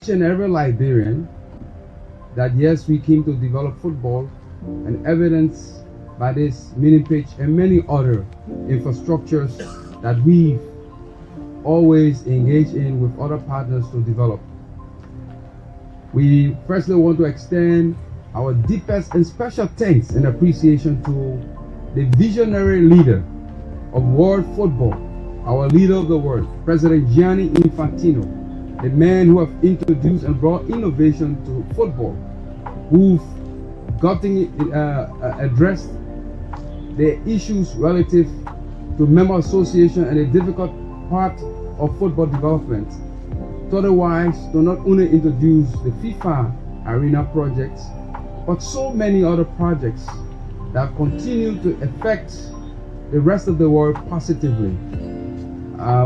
Each and every Liberian that yes, we came to develop football, and evidenced by this mini pitch and many other infrastructures that we've always engaged in with other partners to develop. We firstly want to extend our deepest and special thanks and appreciation to the visionary leader of world football, our leader of the world, President Gianni Infantino, the man who have introduced and brought innovation to football, who've addressed the issues relative to member association and the difficult part of football development. Otherwise, to not only introduce the FIFA Arena projects, but so many other projects that continue to affect the rest of the world positively.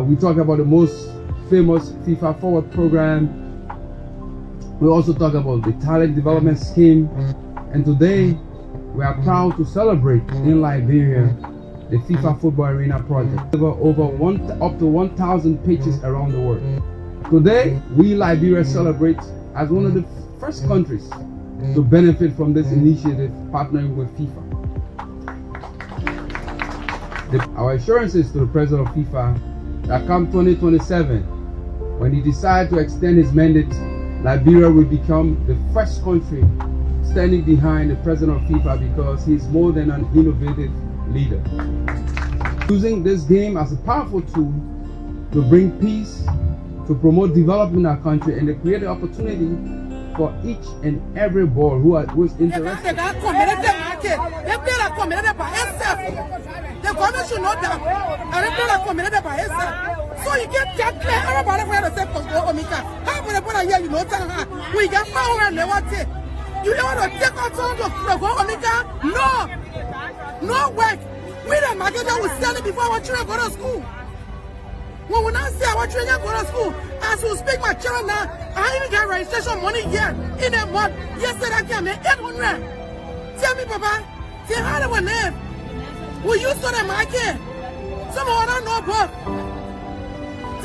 We talk about the most famous FIFA Forward program. We also talk about the talent development scheme. And today, we are proud to celebrate in Liberia the FIFA Football Arena project. Up to 1,000 pitches around the world. Today, we Liberia celebrate as one of the first countries to benefit from this initiative, partnering with FIFA. Our assurances to the president of FIFA that come 2027, when he decides to extend his mandate, Liberia will become the first country standing behind the president of FIFA because he's more than an innovative leader. Using this game as a powerful tool to bring peace, to promote development in our country, and to create the opportunity for each and every ball who is interested. The government should know that. I don't know that community by itself. So you get that clear. Everybody where the same for Omika. How many people here you know? We got power and they want it. You don't want to take out some of the Omika? No. No work. We the market that was selling before our children go to school. When we now say our children go to school, as we speak, my children now, I even get registration money here in a month. Yesterday I came in 800. Tell me, Papa, say how do we live? We used to the market. Some of us don't know both.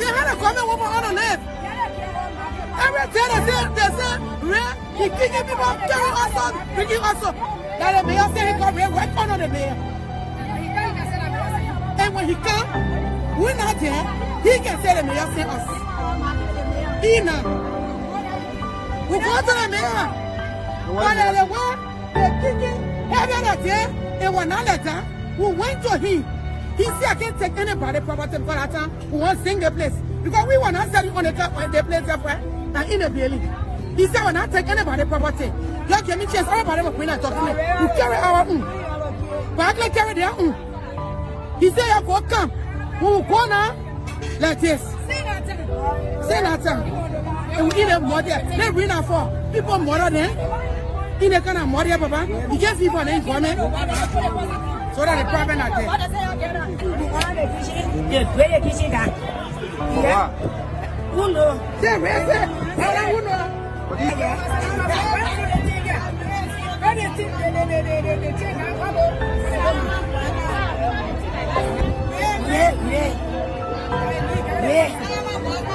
They had a comment over on the left. Every day they say, he kicking people, carrying us on, bringing us up. Now the mayor say he got real work on the mayor. And when he come, we're not there. He can say the mayor say us. He now. We go to the mayor. But the one, they're kicking, every day, and one another. We went to him. He said, I can't take anybody property because that time we want to sing the place. Because we were not selling on the place and in the building. He said, we're not take anybody property. Like give me chance, everybody will bring and talk to me. We carry our own. But I carry their own. He said, you go come. We will go now like this. Say that time. And we eat a mother. They bring her for people mother them. In the kind of mother, Papa. He gave people an informant. So that the problem not there. The great kitchen guy. Yeah. Who knows? Yeah, where is it? Who knows?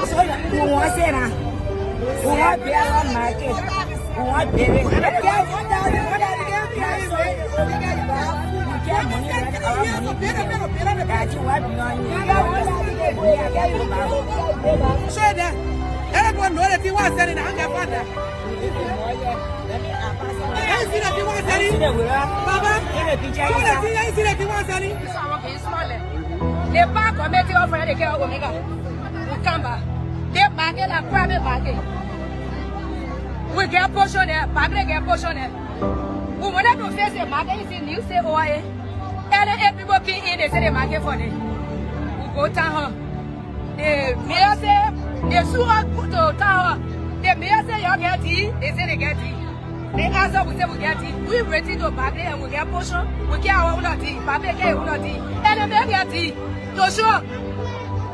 So who wants it? Who wants to be on market? Who wants to be everyone knows that he was selling anger for that. I see that he was selling. Baba, I see that he was selling. The bank committee of the care of Omega. We come back. They market a private market. We get portion there, public get portion there. We want to face the market is in new say OIA. And people came in, they say the market for them. We go town. The mayor say, they sue us to town. The mayor say, you get tea. They say they get tea. They answer, we say we get tea. We ready to buy and we get portion. We get our own tea. Papa get our own tea. And the mayor get tea. To show.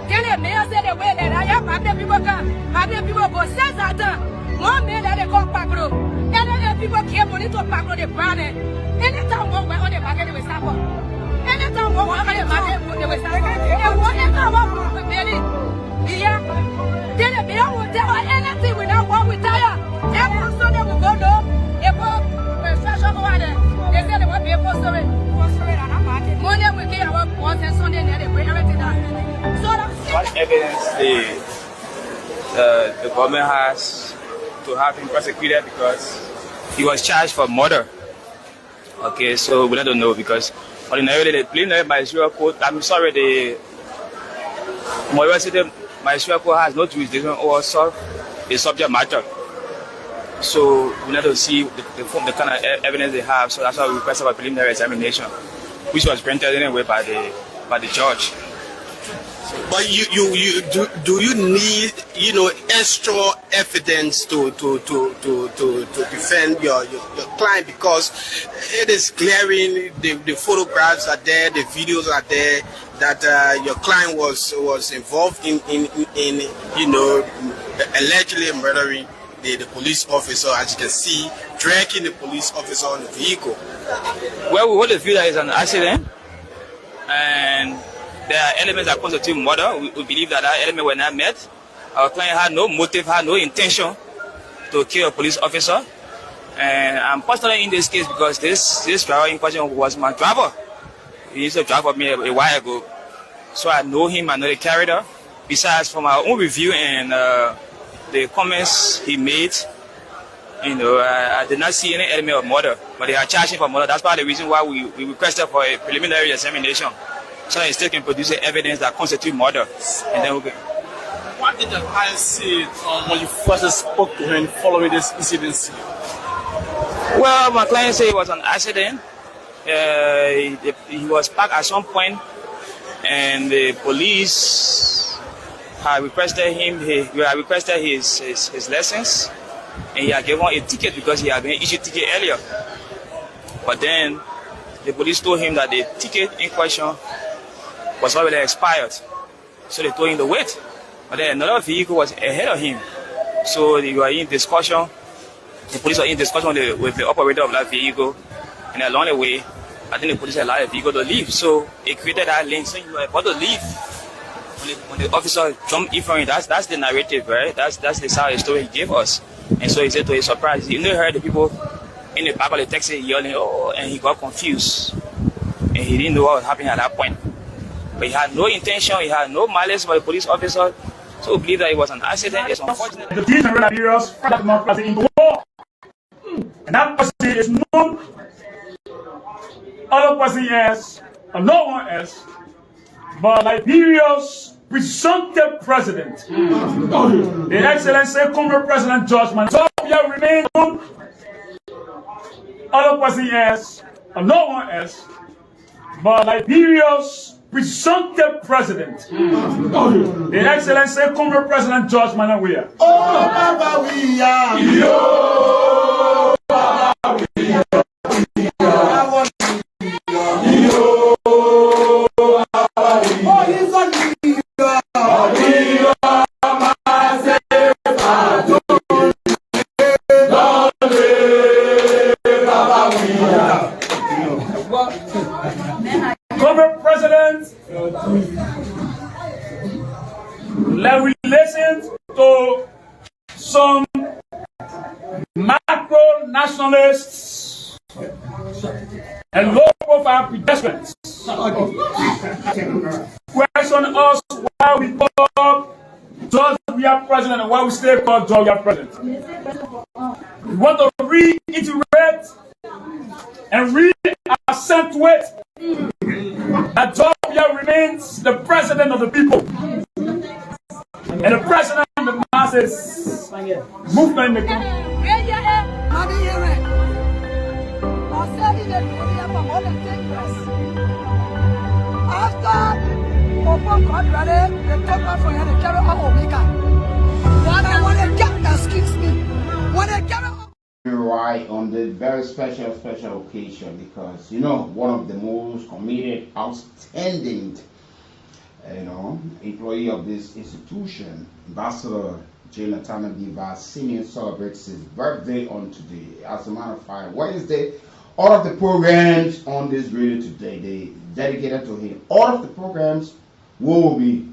Then the mayor say the way that I have Papa people come. Papa people go sell that. One man that they call Pablo. And then people came money to Pablo the brand. Anytime we went on the market, they will stop. Anytime we went on the market, they will stop. And whatever we really, yeah. Then the mayor will tell us anything we don't want with evidence the government has to have him prosecuted because he was charged for murder. Okay, so we don't know because ordinarily the preliminary ministerial court, I'm sorry, the Moyo City ministerial court has no jurisdiction over the subject matter. So we need to see the kind of evidence they have. So that's why we requested a preliminary examination, which was granted anyway by the judge. But do you need extra evidence to defend your client, because it is glaring, the photographs are there, the videos are there, that your client was involved in allegedly murdering the police officer, as you can see, dragging the police officer on the vehicle. Well, we hold the view that it's an accident, and there are elements that constitute murder. We believe that element were not met. Our client had no motive, had no intention to kill a police officer. And I'm personally in this case because this driver in question was my driver. He used to drive for me a while ago. So I know him, I know the character. Besides, from our own review and the comments he made, I did not see any element of murder. But they are charging for murder. That's part of the reason why we requested for a preliminary examination, so that the state can produce evidence that constitutes murder. And then What did the client say when you first spoke to him following this incident? Well, my client said it was an accident. He was parked at some point, and the police had requested his license, and he had given a ticket because he had been issued a ticket earlier. But then the police told him that the ticket in question was already expired, so they told him to wait. But then another vehicle was ahead of him, so they were in discussion. The police were in discussion with the operator of that vehicle, and along the way, I think the police allowed the vehicle to leave. So it created that lane, so you were about to leave when the officer jumped in front of him. That's the narrative, right? That's the side of the story he gave us. And so he said to his surprise, he heard the people in the back of the taxi yelling, "Oh," and he got confused, and he didn't know what was happening at that point. But he had no intention, he had no malice for the police officer, so we believe that it was an accident. It's unfortunate. The police and Liberians fight democracy in the war, and that person is known. Other person is no one else but Liberia's presumptive president, the Excellency Comrade President George Manzobia remains known. Other person is no one else but Liberia's presumptive president, the Excellency Comrade President George Manzobia. Oh, Baba, we are. Yo, Baba, we are. Comrade President, let we listen to some macro nationalists and low-profile pedestrians question us why we call George we are president and why we still call George we are president. We want to reiterate and re-accentuate that Georgia remains the president of the people and the president of the masses movement in the country. Right on this very special occasion, because one of the most committed, outstanding employee of this institution, Ambassador Jonathan Diva Senior, celebrates his birthday on today. As a matter of fact, Wednesday, all of the programs on this radio today, they dedicated to him. All of the programs will be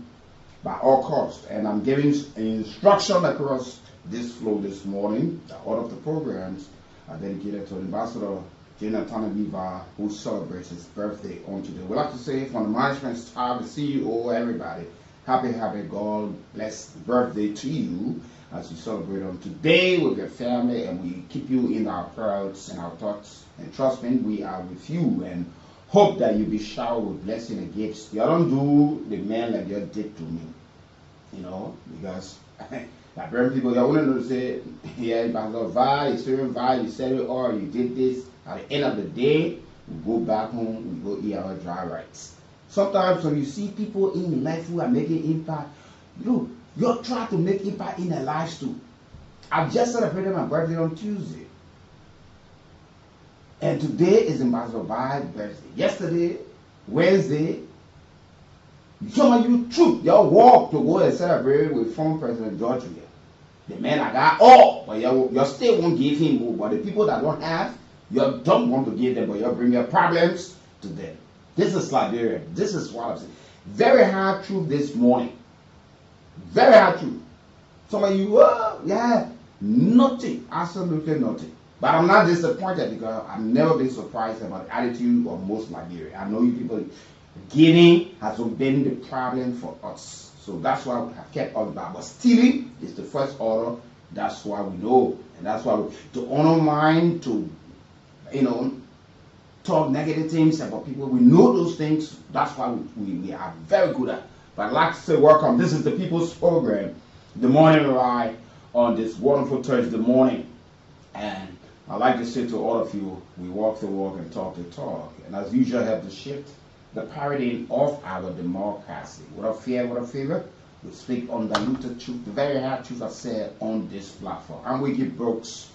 by all cost, and I'm giving instruction across this flow this morning that all of the programs are dedicated to Ambassador Jonathan Diva, who celebrates his birthday on today. We'd like to say from the management staff, the CEO, everybody, happy God bless birthday to you as you celebrate on today with your family, and we keep you in our prayers and our thoughts. And trust me, we are with you and hope that you be showered with blessing and gifts. You don't do the man like you did to me, you know, because like very people, you want to say, yeah, you you said it, or you did this. At the end of the day, we go back home, we go eat our dry rice. Sometimes when you see people in life who are making impact, you try to make impact in their lives too. I just celebrated my birthday on Tuesday. And today is Ambassador Bai's birthday. Yesterday, Wednesday, some of you true, y'all walk to go and celebrate with former President George Weah. The man I got all, but you still won't give him more. But the people that don't have, you don't want to give them, but you bring your problems to them. This is Liberia. This is what I'm saying. Very hard truth this morning. Very hard truth. Some of you, yeah, nothing, absolutely nothing. But I'm not disappointed because I've never been surprised about the attitude of most Liberia. I know you people, giving has been the problem for us. So that's why we have kept us back. But stealing is the first order. That's why we know. And that's why to honor mind, to, talk negative things about people. We know those things. That's why we are very good at. But I'd like to say welcome. This is the People's Program, the morning ride on this wonderful Thursday morning. And I'd like to say to all of you, we walk the walk and talk the talk. And as usual, have to shift the paradigm of our democracy. Without fear, without favor, we speak undiluted truth, the very hard truth I said on this platform. And we give Brooks.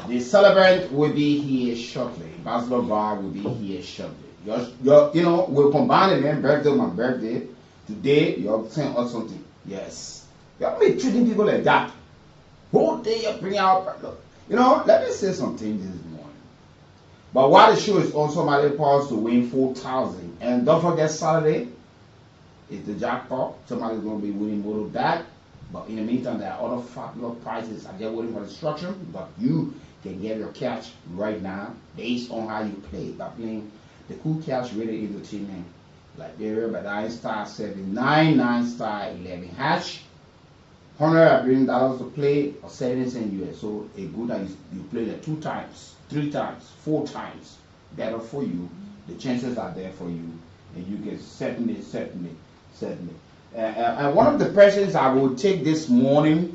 The celebrant will be here shortly. Ambassador Bar will be here shortly. We'll combine the man's birthday with my birthday. Today, you're saying us something. Yes. You're be treating people like that. Whole day you bring out. Let me say something this morning. But while the show is on, somebody calls to win 4,000. And don't forget Saturday is the jackpot. Somebody's going to be winning more of that. But in the meantime, there are other fabulous prizes. I'm just waiting for instruction, but you can get your cash right now based on how you play. By playing the Kool Cash Radio Entertainment Liberia by 9 star 799 9 star 11 hash. $100 to play or 7 cents US. So a good that you play that 2 times, 3 times, 4 times. Better for you. The chances are there for you, and you can certainly. And one of the persons I will take this morning,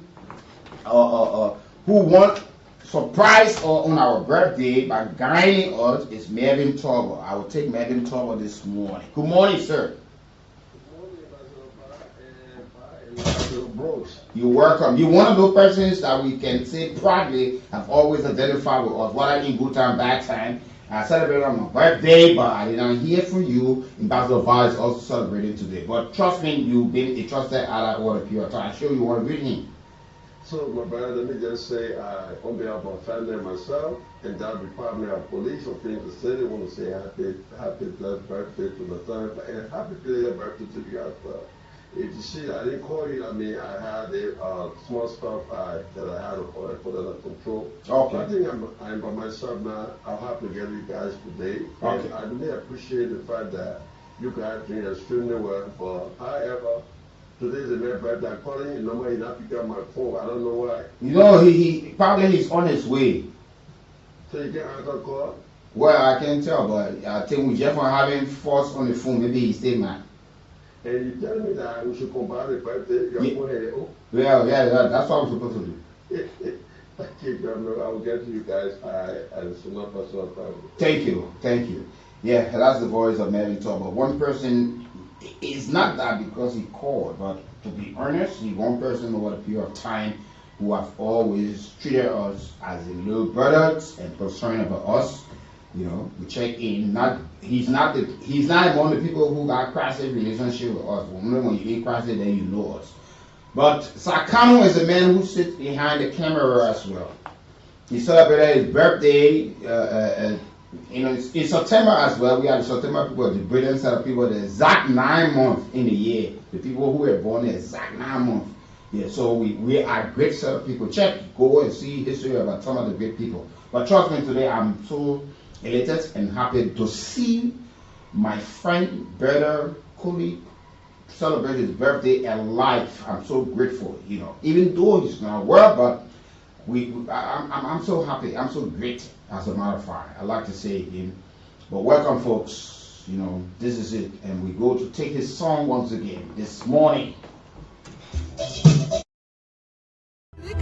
who want surprise on our birthday by guiding us, is Melvin Torber. I will take Melvin Torber this morning. Good morning, sir. You're welcome. You're one of those persons that we can say proudly have always identified with us, whether in good time, bad time. I celebrated on my birthday, but I did not hear from you. Ambassador Val is also celebrating today. But trust me, you've been a trusted ally over a period of time. I'm sure you want to greet him. So, my brother, let me just say, on behalf of my family and myself, and that Department of Police of Kansas City, I want to say happy blessed birthday to my son, and happy belated birthday to you as well. If you see, I didn't call you. I had a small stuff that I had to put under control. Okay. I think I'm by myself now. I'll have to get you guys today. Okay. And I really appreciate the fact that you guys doing extremely well. But however, today is a man's birthday. I'm calling you number, he's not picking up my phone. I don't know why. He probably is on his way. So you can't answer call? Well, I can't tell, but I think we just having force on the phone. Maybe he's still mad. And you tell me that we should combine the birthday. Yeah, that's what we're supposed to do. Thank you, Governor. I will get to you guys as soon as possible. Thank you. Yeah, that's the voice of Melvin Torber. One person, it's not that because he called, but to be honest, he's one person over a period of time who have always treated us as a little brothers and concerned about us. We check in. He's not among the people who got crisis relationship with us. Only when you in crisis, then you know us. But Sakano is a man who sits behind the camera as well. He celebrated his birthday. In September as well. We had the September people, the brilliant set of people, the exact 9 months in the year. The people who were born the exact 9 months. Yeah, so we are a great set of people. Go and see history about some of the great people. But trust me, today I'm so elated and happy to see my friend, brother, colleague, celebrate his birthday alive. I'm so grateful, you know, even though he's not well, but I'm so happy. I'm so great, as a matter of fact. I like to say him. But welcome, folks. You know, this is it. And we go to take his song once again this morning. They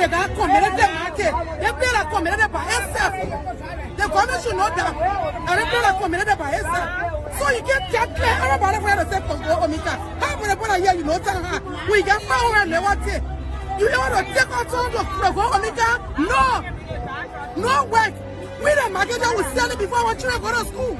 got committed the market. They play like committed by itself. The government should know that. And they play like committed by itself. So you get that clear. Everybody where to say Congo Omika. How many people here you know that we get power and they want it. You want to take our song to Congo Omika? No. No work. We the market that will sell it before our children go to school.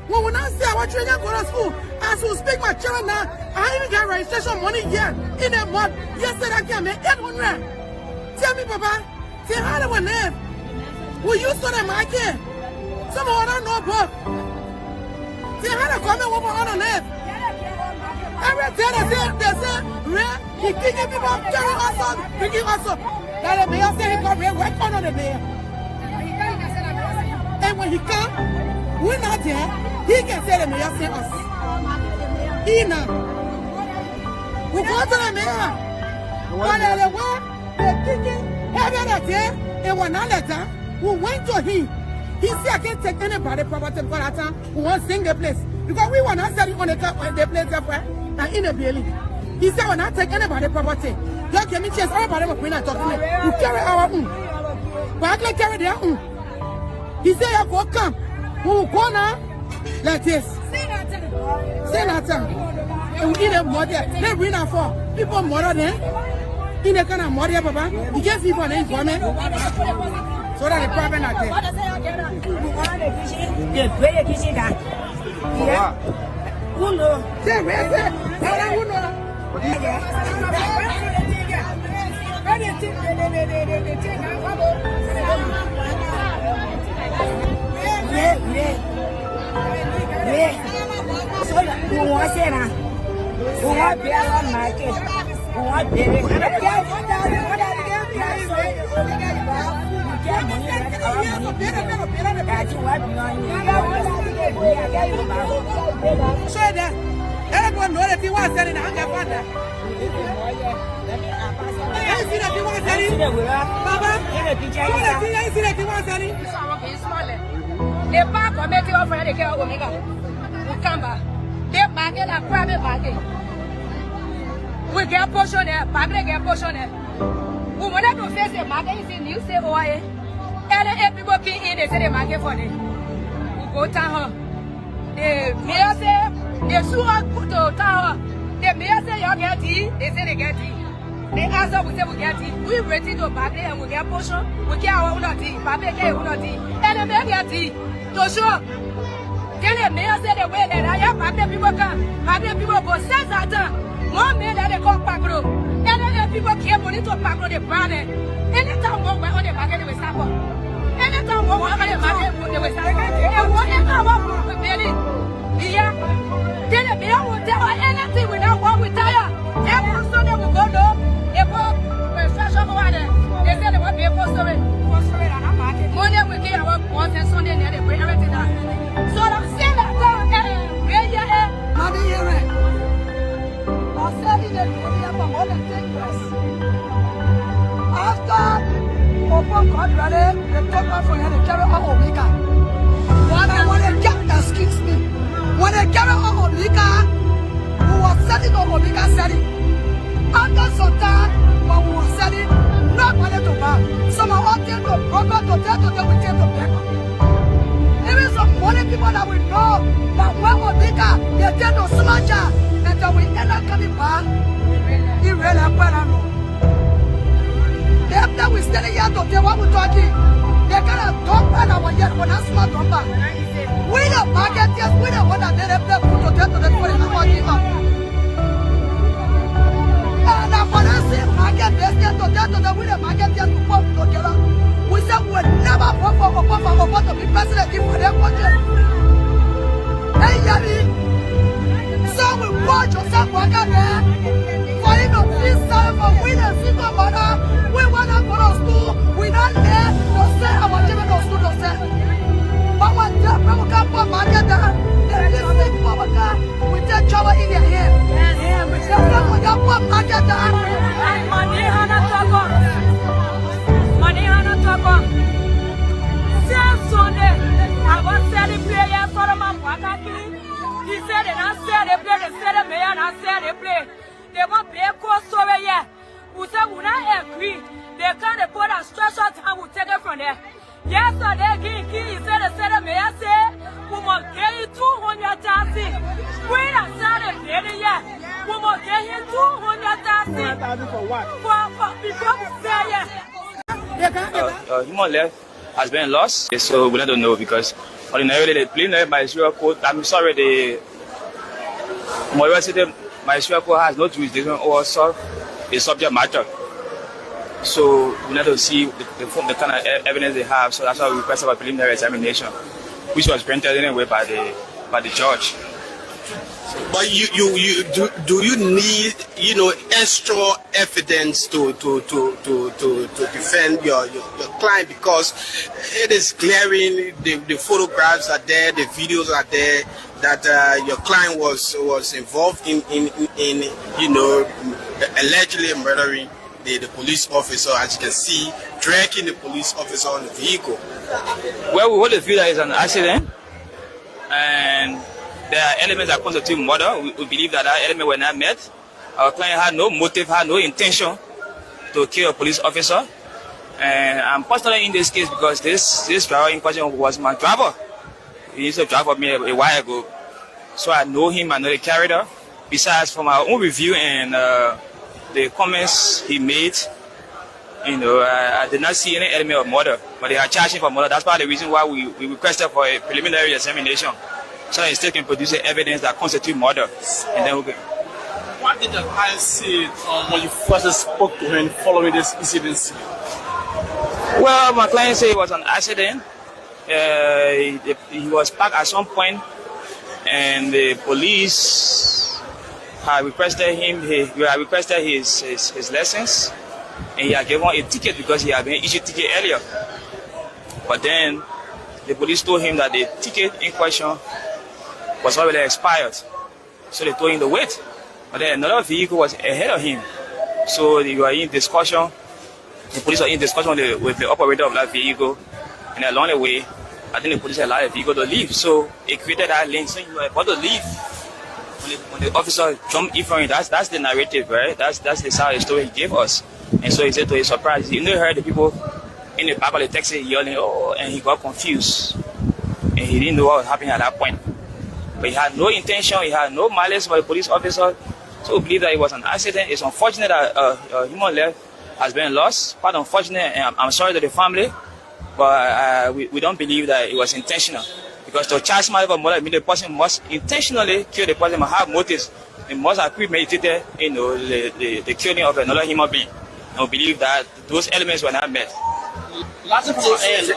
When we not see our children go to school, as we speak my children now, I even get registration money here in a month. Yesterday I can make 800. Tell me, Papa, say how do we live? We used to the market. Some of us don't know both. Say how to come and what we want to live. Every day they say, Ray, he kicking people, carrying us on, bringing us up. That the mayor say he got Ray, work on the mayor. And when he come, we're not there. He can say the mayor say us. He now. We go to the mayor. But the one, the kicking, every day, and one another, we went to him. He said, I can't take anybody property because that time we won't sing the place. Because we were not selling on the place and in the building. He said, we'll not take anybody property. Don't give me chance. Everybody will bring and talk to me. We carry our own. But I can carry their own. He said, you go come. We will go now like this. Say that time. And we eat a mother. They bring her for people mother them. In a kind of mother, Papa. You get people in government. So that the problem not there. Who knows? Say, where is it? Who knows? Everyone knows that he was selling a hunger wonder. I see that he was selling. Baba, I see that he was selling. The park committee of the care Omega. Ukamba. They market a private market. We get portion there, market get portion there. We want to face the market is in you say why. And people be in the city market for them. We go town. The mayor say they sue us to town. The mayor say you get tea, they say they get tea. They ask us, we say we get tea. We ready to buy and we get portion. We get our own tea. Papa get our own tea. And the mayor get tea. To show. Then the mayor say the way that I have Papa people come. Papa people go send that time. One man that they call Pablo. And then people came money to Pablo the brand. Anytime we were on the market, they will stop up. Anytime we were on the market, they will stop up. And whatever we really. Yeah. Then the mayor will tell us anything without what we tire. Every Sunday we go there. They put reflection over there. They say they want to be a poster. Monday we get our once and Sunday they bring everything down. So I'm saying that where you are, money here. I'm saying that we have more than 10 years. After open God ready, they talk about for you to carry on Omega. When they get the skills me. When they carry on Omega, who was selling on Omega selling. After some time, when we were selling, not money to buy. Some of us take to broker to tell to them we take to paper. Even some money people that we know that when Omega, they take to smasher, and then we end up coming back. He really better know. After we standing here to tell what we're talking, they kind of talk by our yet when I smart number. We the marketers, we the one that they have to put to tell to them for the money up. And for us, market business to tell to them we the marketers to put together. We said we will never put for to be president for their budget. Hey, Yami. So we watch yourself working there. For him to feel sorry for we the single mother. We want to go to school. We not there to sell our children to school to sell. But when the people come for market there, He said it, I said it, play, they said it, and I said it, play. They won't play course over here. We said we not agree. They can't put a structure time, we take it from there. Yes, so they give he said the mayor say, we must get you 200,000. We not started paying yet. We must get you 200,000. 200,000 for what? Because we say yes. Human life has been lost, so we don't know because ordinarily the preliminary magistrate court, I'm sorry, the Moyo City magistrate court has no jurisdiction over the subject matter. So we need to see the kind of evidence they have. So that's why we requested a preliminary examination, which was granted anyway by the judge. But do you need extra evidence to defend your client, because it is glaring, the photographs are there, the videos are there, that your client was involved in allegedly murdering the police officer, as you can see, dragging the police officer on the vehicle. Well, we hold the view that it's an accident, and there are elements that constitute murder. We believe that element were not met. Our client had no motive, had no intention to kill a police officer. And I'm personally in this case because this driver in question was my driver. He used to drive for me a while ago. So I know him, I know the character. Besides, from our own review and the comments he made, I did not see any element of murder. But they are charging for murder. That's part of the reason why we requested for a preliminary examination, so that instead can produce evidence that constitutes murder. And then What did the client say when you first spoke to him following this incident? Well, my client said it was an accident. He was parked at some point, and the police had requested his license, and he had given a ticket because he had been issued a ticket earlier. But then the police told him that the ticket in question was already expired, so they told him to wait. But then another vehicle was ahead of him, so they were in discussion. The police were in discussion with the operator of that vehicle, and along the way, I think the police allowed the vehicle to leave. So it created that lane. So you were about to leave when the officer jumped in front of you. That's the narrative, right? That's the story he gave us. And so he said to his surprise, he heard the people in the back of the taxi yelling, "Oh!" and he got confused, and he didn't know what was happening at that point. But he had no intention, he had no malice for the police officer. So we believe that it was an accident. It's unfortunate that human life has been lost. Quite unfortunate, and I'm sorry to the family, but we don't believe that it was intentional. Because to charge somebody for murder, the person must intentionally kill the person, must have motives. It must have premeditated, the killing of another human being. And we believe that those elements were not met. Last from our end,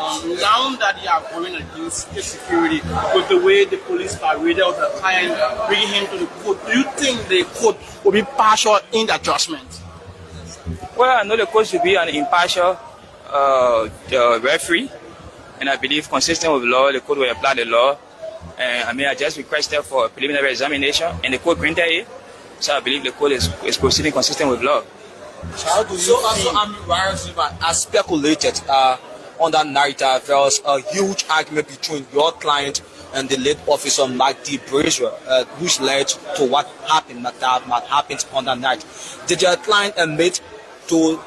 now that you are going against state security with the way the police paraded of the client, bringing him to the court, do you think the court will be partial in their judgment? Well, I know the court should be an impartial referee, and I believe consistent with law, the court will apply the law. And I just requested for a preliminary examination, and the court granted it. So I believe the court is proceeding consistent with law. So how do you feel? As speculated on that night, there was a huge argument between your client and the late officer Mark D. Brazier, which led to what happened on that night. Did your client admit to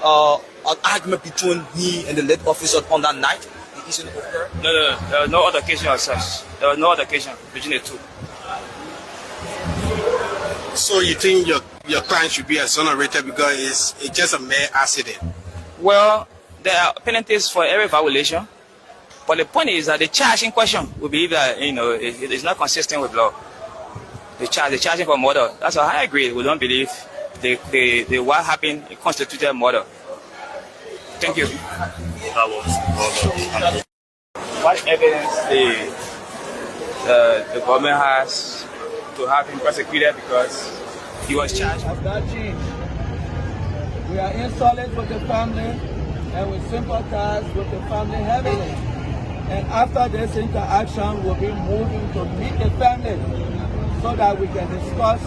an argument between he and the late officer on that night? No, there was no other occasion as such. There was no other occasion between the two. So you think your client should be exonerated because it's just a mere accident? Well, there are penalties for every violation, but the point is that the charge in question, we believe that it is not consistent with law. The charging for murder, that's a high grade. We don't believe the what happened constituted murder. Thank you. What evidence the government has to have him prosecuted because he was charged? Has not changed. We are insolent with the family and we sympathize with the family heavily. And after this interaction, we'll be moving to meet the family so that we can discuss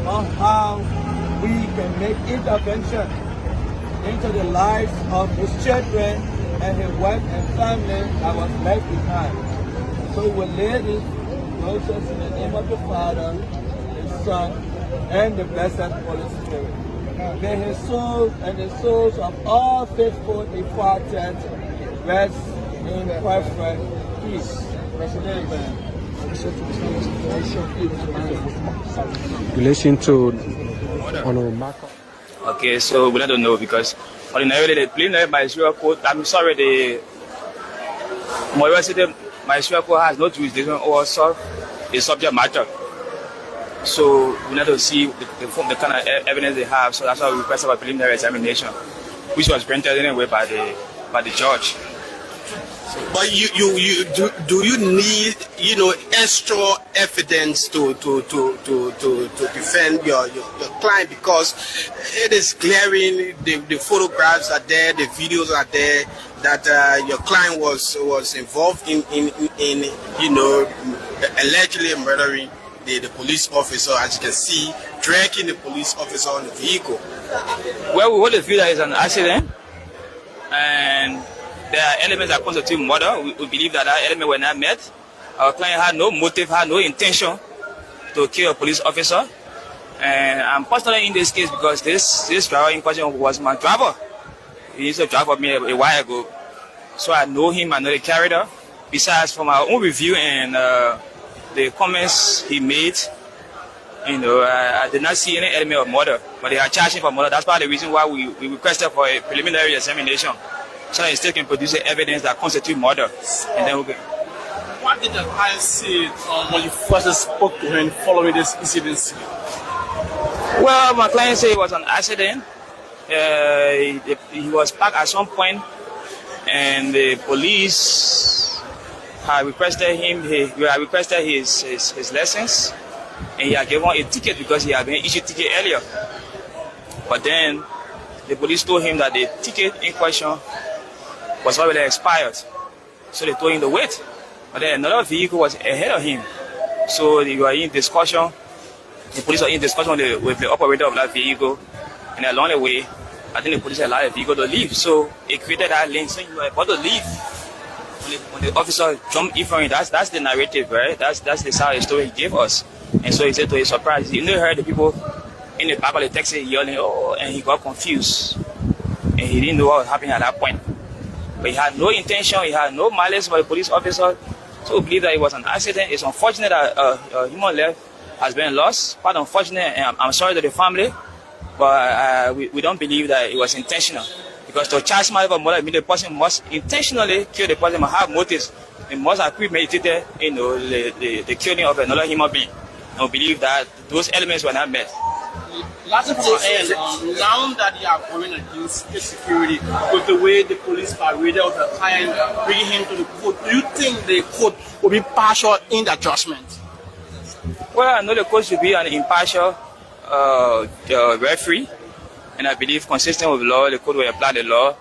on how we can make intervention into the lives of his children and his wife and family that was left behind. So we will lay this process in the name of the Father, the Son, and the blessed Holy Spirit. May his soul and the souls of all faithful departed rest in perfect peace. Amen. Relation to Honorable Marco. Okay, so we don't know because ordinarily the preliminary ministerial court, I'm sorry, the Moira City ministerial court has no jurisdiction over the subject matter. So we need to see the kind of evidence they have. So that's why we requested a preliminary examination, which was granted anyway by the judge. But do you need extra evidence to defend your client, because it is glaring, the photographs are there, the videos are there, that your client was involved in allegedly murdering the police officer, as you can see, dragging the police officer on the vehicle. Well, we hold the view that it's an accident, and there are elements that constitute murder. We believe that element were not met. Our client had no motive, had no intention to kill a police officer. And I'm personally in this case because this driver in question was my driver. He used to drive for me a while ago. So I know him, I know the character. Besides, from our own review and the comments he made, I did not see any element of murder. But they are charging for murder. That's part of the reason why we requested for a preliminary examination, so that he still can produce the evidence that constitutes murder. And then What did the client say when you first spoke to him following this incident? Well, my client said it was an accident. He was parked at some point, and the police had requested his license, and he had given a ticket because he had been issued a ticket earlier. But then the police told him that the ticket in question was already expired, so they told him to wait. But then another vehicle was ahead of him, so they were in discussion. The police were in discussion with the operator of that vehicle, and along the way, I think the police allowed the vehicle to leave. So it created that lane, so you were about to leave when the officer jumped in front of him. That's the narrative, right? That's the side of the story he gave us. And so he said to his surprise, he heard the people in the back of the taxi yelling, "Oh," and he got confused, and he didn't know what was happening at that point. But he had no intention, he had no malice for the police officer. So we believe that it was an accident. It's unfortunate that human life has been lost. Quite unfortunate, and I'm sorry to the family, but we don't believe that it was intentional. Because to charge somebody for murder, the person must intentionally kill the person, must have motives. It must have premeditated, the killing of another human being. And we believe that those elements were not met. Last of all, now that you are going against state security with the way the police paraded out the client, bringing him to the court, do you think the court will be partial in the judgment? Well, I know the court should be an impartial referee, and I believe consistent with law, the court will apply the law.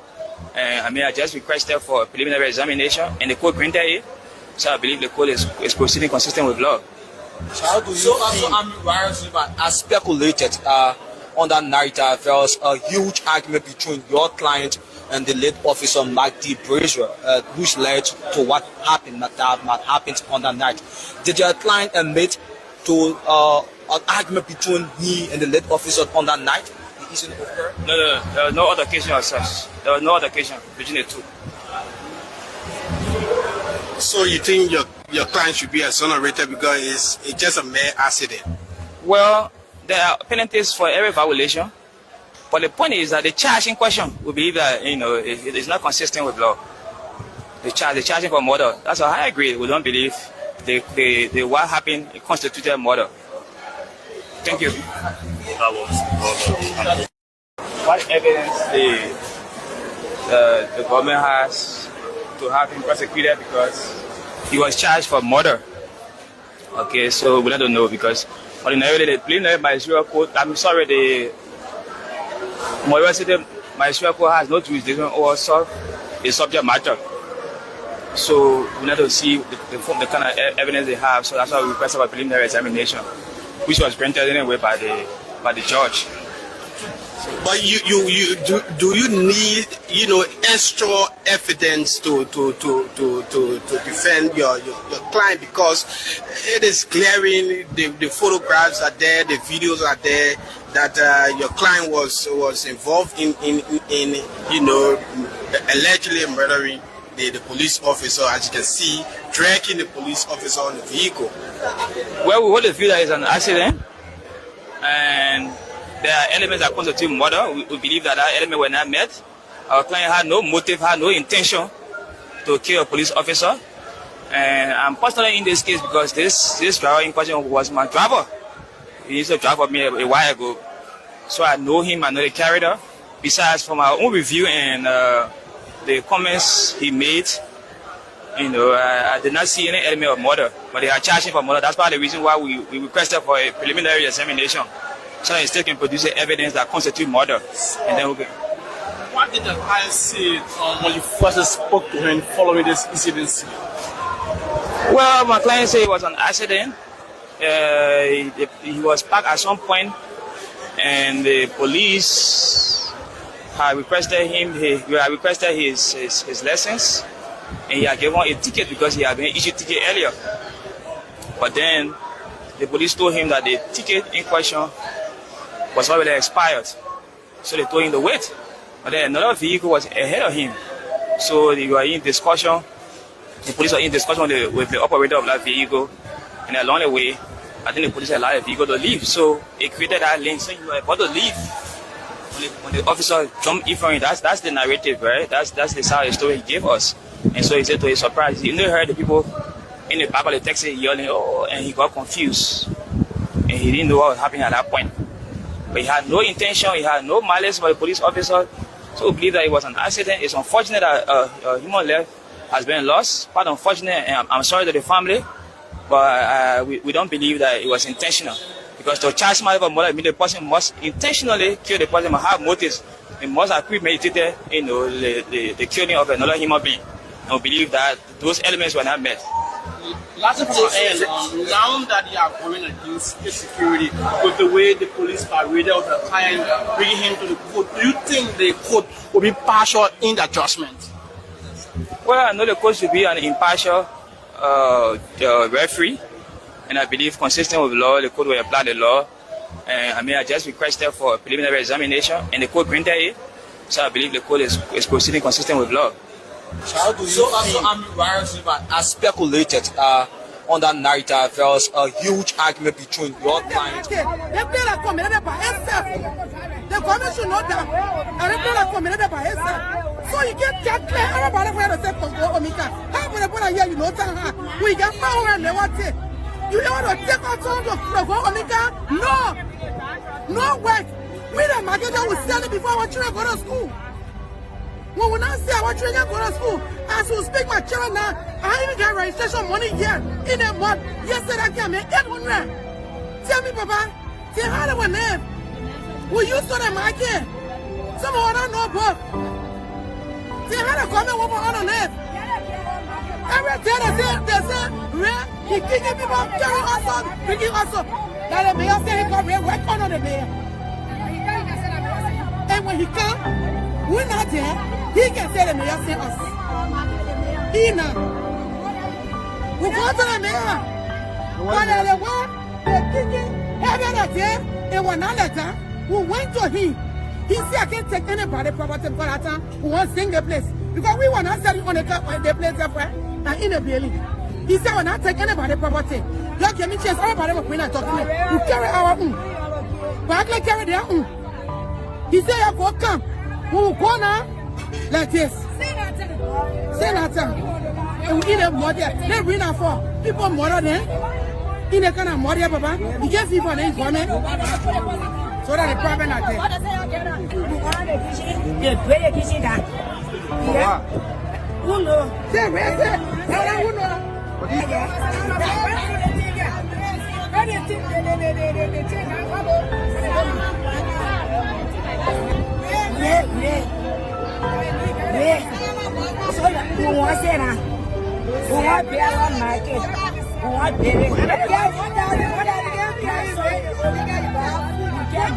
And I just requested for a preliminary examination, and the court granted it. So I believe the court is proceeding consistent with law. So how do you feel? I speculated on that narrative, there was a huge argument between your client and the late officer Mark D. Brazier, which led to what happened that happened on that night. Did your client admit to an argument between he and the late officer on that night? The incident occurred? No. There was no other occasion as such. There was no other occasion between the two. So you think your client should be exonerated because it's just a mere accident? Well, there are penalties for every violation, but the point is that the charge in question, we believe that it is not consistent with law. The charging for murder, that's a high grade. We don't believe the what happened constituted murder. Thank you. What evidence the government has to have him prosecuted because he was charged for murder? Okay, so we don't know because ordinarily the preliminary ministerial court, I'm sorry, the Moira City ministerial court has no jurisdiction over the subject matter. So we need to see the kind of evidence they have. So that's why we requested a preliminary examination, which was granted anyway by the judge. But do you need extra evidence to defend your client, because it is glaring, the photographs are there, the videos are there, that your client was involved in allegedly murdering the police officer, as you can see, dragging the police officer on the vehicle. Well, we hold the view that it's an accident, and there are elements that constitute murder. We believe that element were not met. Our client had no motive, had no intention to kill a police officer. And I'm personally in this case because this driver in question was my driver. He used to drive for me a while ago. So I know him, I know the character. Besides, from our own review and the comments he made, I did not see any element of murder. But they are charging for murder. That's part of the reason why we requested for a preliminary examination, so that the state can produce evidence that constitutes murder. And then we'll get. What did the client say when you first spoke to him following this incident? Well, my client said it was an accident. He was parked at some point, and the police had requested his license, and he had given a ticket because he had been issued a ticket earlier. But then the police told him that the ticket in question was already expired, so they told him to wait. But then another vehicle was ahead of him, so they were in discussion. The police were in discussion with the operator of that vehicle, and along the way, I think the police allowed the vehicle to leave. So it created that lane, so you were about to leave when the officer jumped in front of him. That's the narrative, right? That's the side of the story he gave us. And so he said to his surprise, he heard the people in the back of the taxi yelling, "Oh," and he got confused, and he didn't know what was happening at that point. But he had no intention, he had no malice for the police officer. So we believe that it was an accident. It's unfortunate that human life has been lost. Quite unfortunate, and I'm sorry to the family, but we don't believe that it was intentional. Because to charge somebody for murder, I mean the person must intentionally kill the person, must have motives. It must have premeditated, the killing of another human being. And we believe that those elements were not met. Last of all, now that you are going against state security with the way the police paraded the client, bringing him to the court, do you think the court will be partial in the judgment? Well, I know the court should be an impartial referee, and I believe consistent with law, the court will apply the law. And I just requested for a preliminary examination, and the court granted it. So I believe the court is proceeding consistent with law. As speculated on that narrative, there was a huge argument between your client. The government should know that. So you get that clear. Everybody where to say Omika. How many people here you know that we get power and they want it. You want to take out some of Omika? No way. We the market will sell it before our children go to school. We will not see our children go to school. As we speak, my children now, I even get registration money here in a month. Yesterday I came in 800. Tell me, Papa, tell how they were named. We used to the market. Some of them know both. Tell how they come in over on the net. Every day they say, he kicking people, carrying us on, bringing us up. Now the mayor said he come here, work on the mayor. And when he come, we're not there. He can say the mayor say us. He now. We go to the mayor. But the one, they're kicking, every day, they were not let down. We went to him. He said, I can't take anybody property for that time. We won't sing the place. Because we were not selling on the place in the building. He said, we'll not take anybody property. You give me chance, everybody will bring and talk to me. We carry our own. But I carry their own. He said, you go come. We will go now like this. Say nothing. And we eat a murder. They bring us for people murder them. In the kind of murder, Papa. You get people in the government. So that the problem not there. They play the kitchen down. Yeah. Who knows? Say, where's it? Who knows? Everyone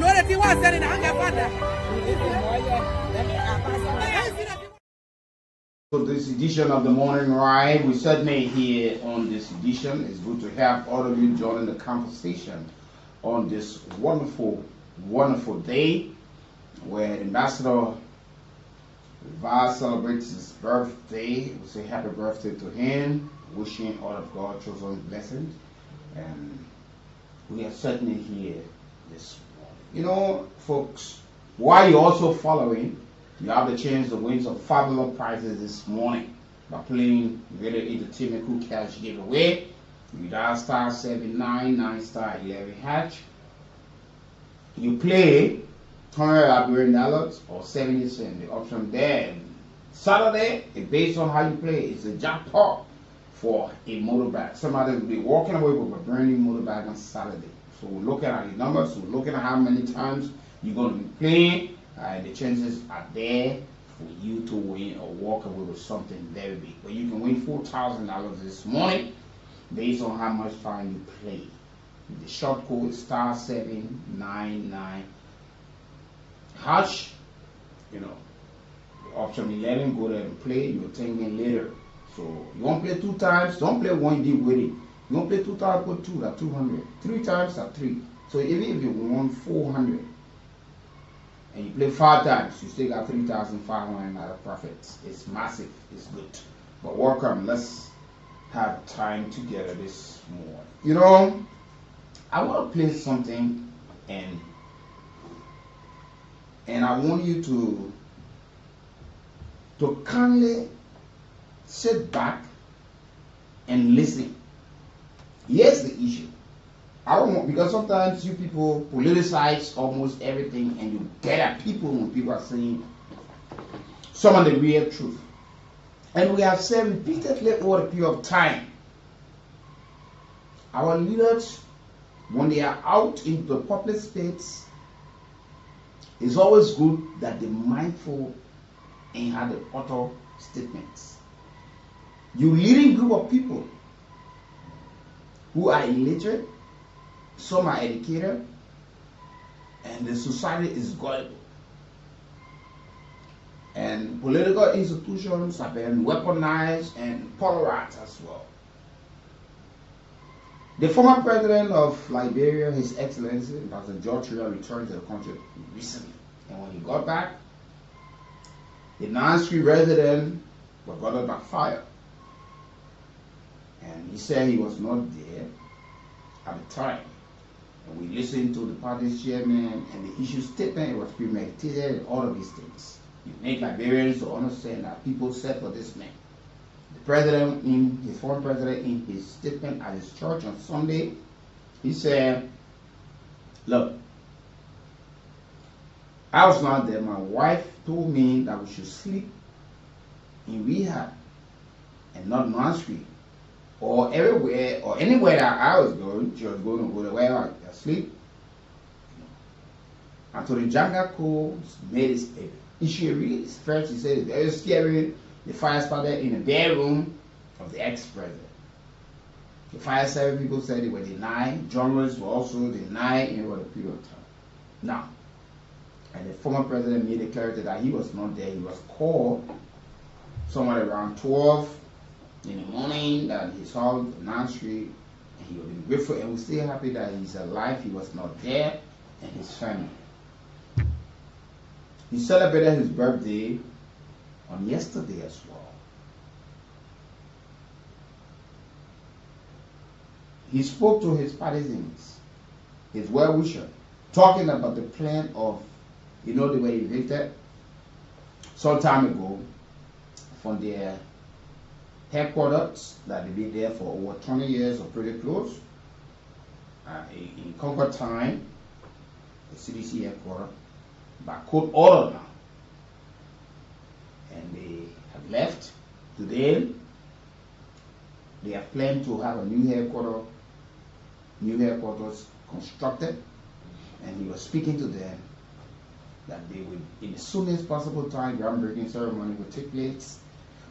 know that he was selling a So this edition of the morning ride, we certainly here on this edition. It's good to have all of you joining the conversation on this wonderful, wonderful day where Ambassador Vaz celebrates his birthday. We say happy birthday to him, wishing all of God's chosen blessings. And we are certainly here this morning. You know, folks, while you're also following, you have the chance to win some fabulous prizes this morning by playing Radio Entertainment Kool Cash giveaway. You dial star 799 star 11 hatch. You play $100 or 70 cents. The option there. Saturday, based on how you play, it's a jackpot for a motorbike. Somebody will be walking away with a brand new motorbike on Saturday. So we're looking at the numbers. We're looking at how many times you're going to be playing. The chances are there for you to win or walk away with something very big. But you can win $4,000 this morning based on how much time you play. The short code is star 799 hash. You know, option 11, go there and play. You'll take me later. So you won't play 2 times. Don't play 1 deal with it. You won't play 2 times, put 2, that's 200. 3 times, that's 3. So even if you won 400 and you play 5 times, you still got $3,500 profits. It's massive. It's good. But welcome. Let's have time together this morning. You know, I want to play something, and I want you to kindly sit back and listen. Here's the issue. I don't want, because sometimes you people politicize almost everything and you get at people when people are saying some of the real truth. And we have said repeatedly over a period of time, our leaders, when they are out into the public space, it's always good that they're mindful and have the utter statements. You leading group of people who are illiterate, some are educated, and the society is gullible. And political institutions have been weaponized and polarized as well. The former president of Liberia, His Excellency, Dr. George Weah, returned to the country recently. And when he got back, the Nancy resident was brought by fire. And he said he was not there at the time. And we listened to the party's chairman, and the issue statement was premeditated and all of these things. You make Liberians to understand that people said for this man. The president, his former president, in his statement at his church on Sunday, he said, look, I was not there. My wife told me that we should sleep in rehab and not nursery, or everywhere or anywhere that I was going. She was going to go to where I sleep. And so the Janga Kool made his issue really. First, he said it's very scary. The fire started in the bedroom of the ex-president. The fire service people said they were denied. Journalists were also denied over the period of time. Now, and the former president made it clear that he was not there. He was called somewhere around 12 in the morning that he saw the nursery, and he would be grateful, and we're still happy that he's alive. He was not there, and his family. He celebrated his birthday on yesterday as well. He spoke to his partisans, his well-wisher, talking about the plan of, they were evicted some time ago from their headquarters that they've been there for over 20 years or pretty close. In Concord time, the CDC headquarters, by court order now. And they have left. Today, they have planned to have a new headquarters constructed, and he was speaking to them that they would, in the soonest possible time, groundbreaking ceremony would take place.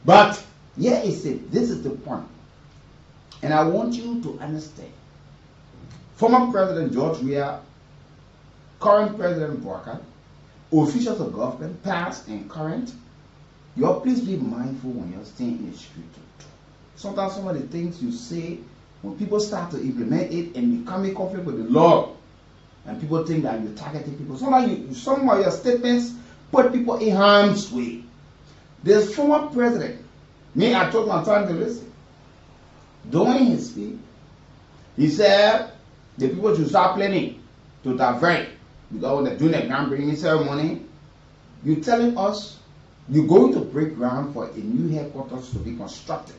But Here is it. This is the point. And I want you to understand. Former President George Weah, current President Walker, officials of government, past and current, you all please be mindful when you're staying in the street. Sometimes some of the things you say, when people start to implement it and you come in conflict with the law, and people think that you're targeting people, sometimes some of your statements put people in harm's way. This former president, I took my time to listen. During his speech, he said the people should start planning to divert, because when they're doing the groundbreaking ceremony, you're telling us you're going to break ground for a new headquarters to be constructed.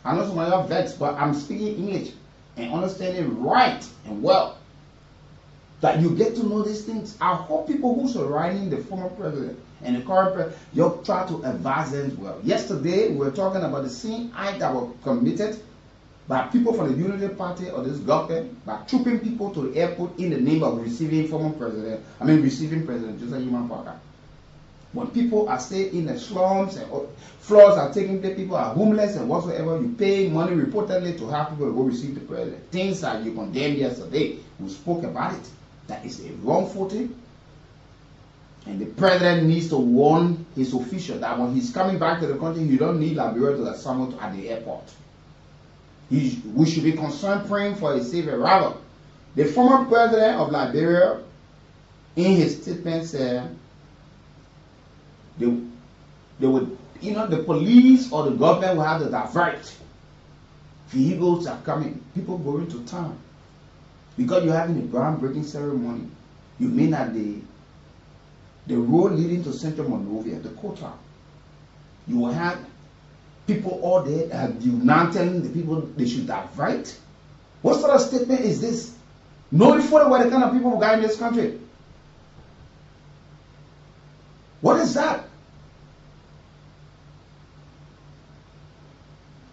I know some of you are vexed, but I'm speaking English and understanding right and well. That you get to know these things. I hope people who surrounding the former president and the current president, you'll try to advise them well. Yesterday, we were talking about the same act that were committed by people from the Unity Party or this government by trooping people to the airport in the name of receiving President Joseph Human Parker. When people are staying in the slums and floors are taking place, people are homeless and whatsoever, you pay money reportedly to have people to go receive the president. Things that you condemned yesterday, we spoke about it. That is a wrong footing. And the president needs to warn his official that when he's coming back to the country, you don't need Liberia to assemble at the airport. We should be concerned praying for a safe arrival. The former president of Liberia, in his statement, said they would, the police or the government will have to divert. Vehicles are coming, people going to town. Because you're having a groundbreaking ceremony, you mean that the road leading to Central Monrovia, the quota, you will have people all there, you now telling the people they should divert? What sort of statement is this? Knowing fully well the kind of people who got in this country. What is that?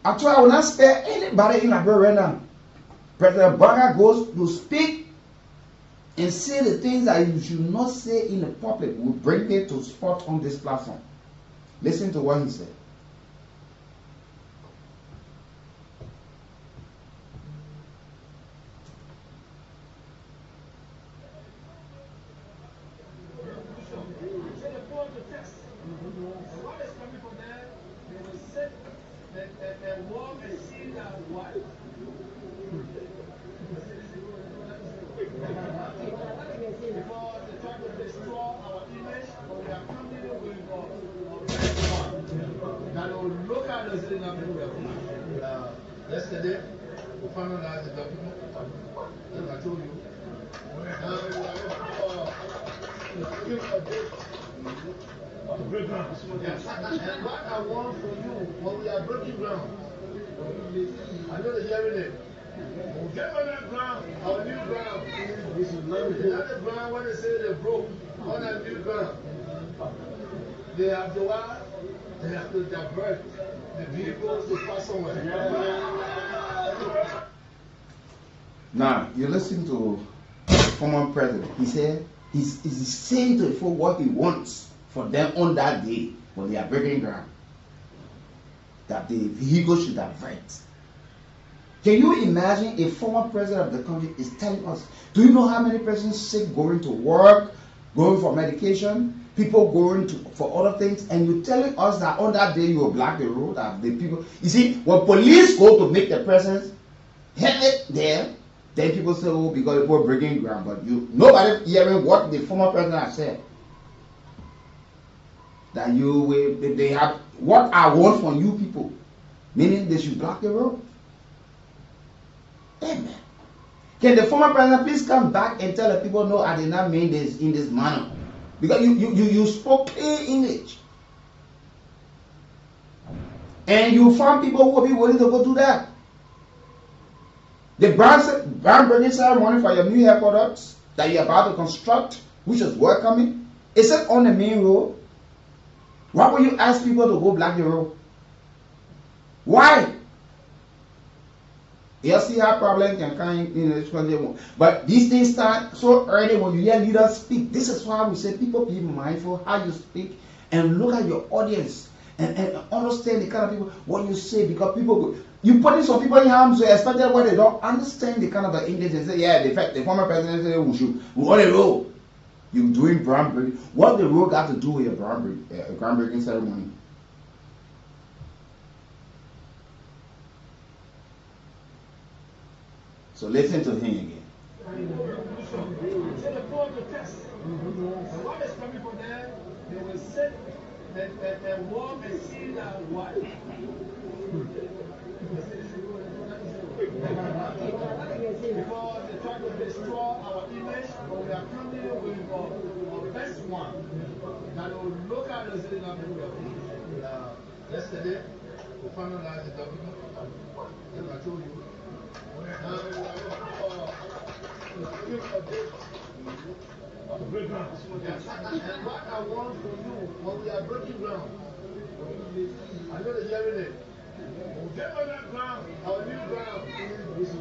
Actually, I will not spare anybody in Liberia right now. President Barker goes to speak and say the things that you should not say in the public. Will bring it to spot on this platform. Listen to what he said. Yesterday, we finalized the document, as I told you. To break ground. Yes. And what I want from you, when we are breaking ground, I know the hearing it. We'll get on that ground, our new ground. Not the ground when they say they broke, on that new ground. They have to what? They have to divert the vehicles to pass somewhere. Now, you listen to the former president. He said he's saying to the folk what he wants for them on that day when they are breaking ground. That the vehicles should divert. Can you imagine a former president of the country is telling us, do you know how many persons sick going to work, going for medication, people going for other things, and you're telling us that on that day you will block the road, that the people, you see, when police go to make the presence headed there, then people say, oh, because people are breaking ground, but nobody hearing what the former president has said. That they have, what I want from you people, meaning they should block the road. Amen. Can the former president please come back and tell the people, no, I did not mean this in this manner? Because you spoke clear English. And you found people who will be willing to go do that. The groundbreaking ceremony for your new headquarters that you're about to construct, which is welcoming, is it on the main road? Why would you ask people to go block the road? Why? You see how problems can come in this country. But these things start so early when you hear leaders speak. This is why we say people be mindful how you speak and look at your audience. and understand the kind of people what you say, because people you putting some people in harm's way, especially when they don't understand the kind of the English and say, yeah, the former president said we should on the road. You doing groundbreaking. What the road got to do with a groundbreaking ceremony? So listen to him again. So they go on to test. And what is coming from there, they will sit and walk and see that what. Because they try to destroy our image, but we are coming with our best one that will look at us in our yesterday, we finalized the document, as I told you. Break ground. And what I want from you, when we are breaking ground, I know the hearing it. We'll get on that ground, our new ground.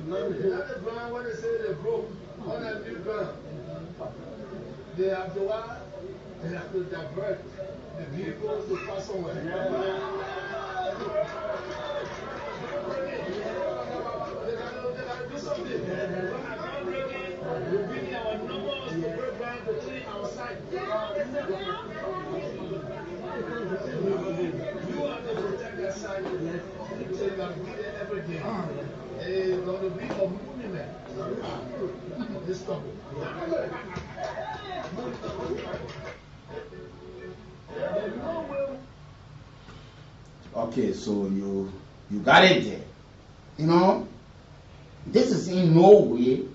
Not the ground when they say they broke, on that new ground. They have to what? They have to divert the vehicles to pass somewhere. They gotta do something. We're bringing our numbers to break ground to clean our site. You have to protect that site. So you have to be there every day. It's going to be a monument of this trouble. Okay, so you got it there. You know, this is in no way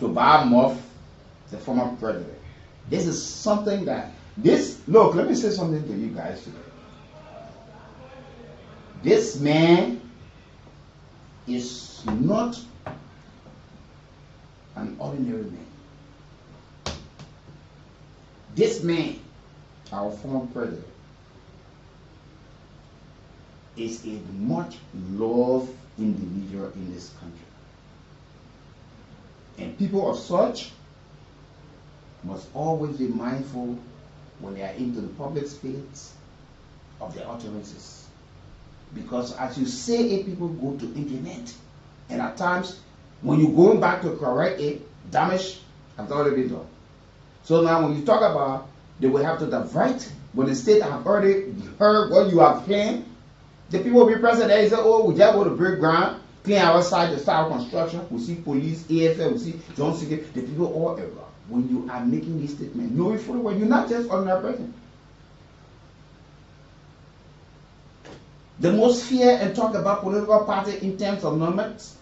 to bad mouth the former president. This is something that look, let me say something to you guys today. This man is not an ordinary man. This man, our former president, is a much loved individual in this country. And people of such must always be mindful when they are into the public space of their utterances. Because as you say it, people go to implement. And at times, when you're going back to correct it, damage has already been done. So now when you talk about they will have to divert, when the state have already heard what you have planned, the people will be present there and say, oh, we just go to break ground, clean our side, to start construction. We see police, AFL, we see John Secret, the people all around. When you are making this statement, know it fully well, you're not just ordinary person. The most fear and talk about political party in terms of numbers,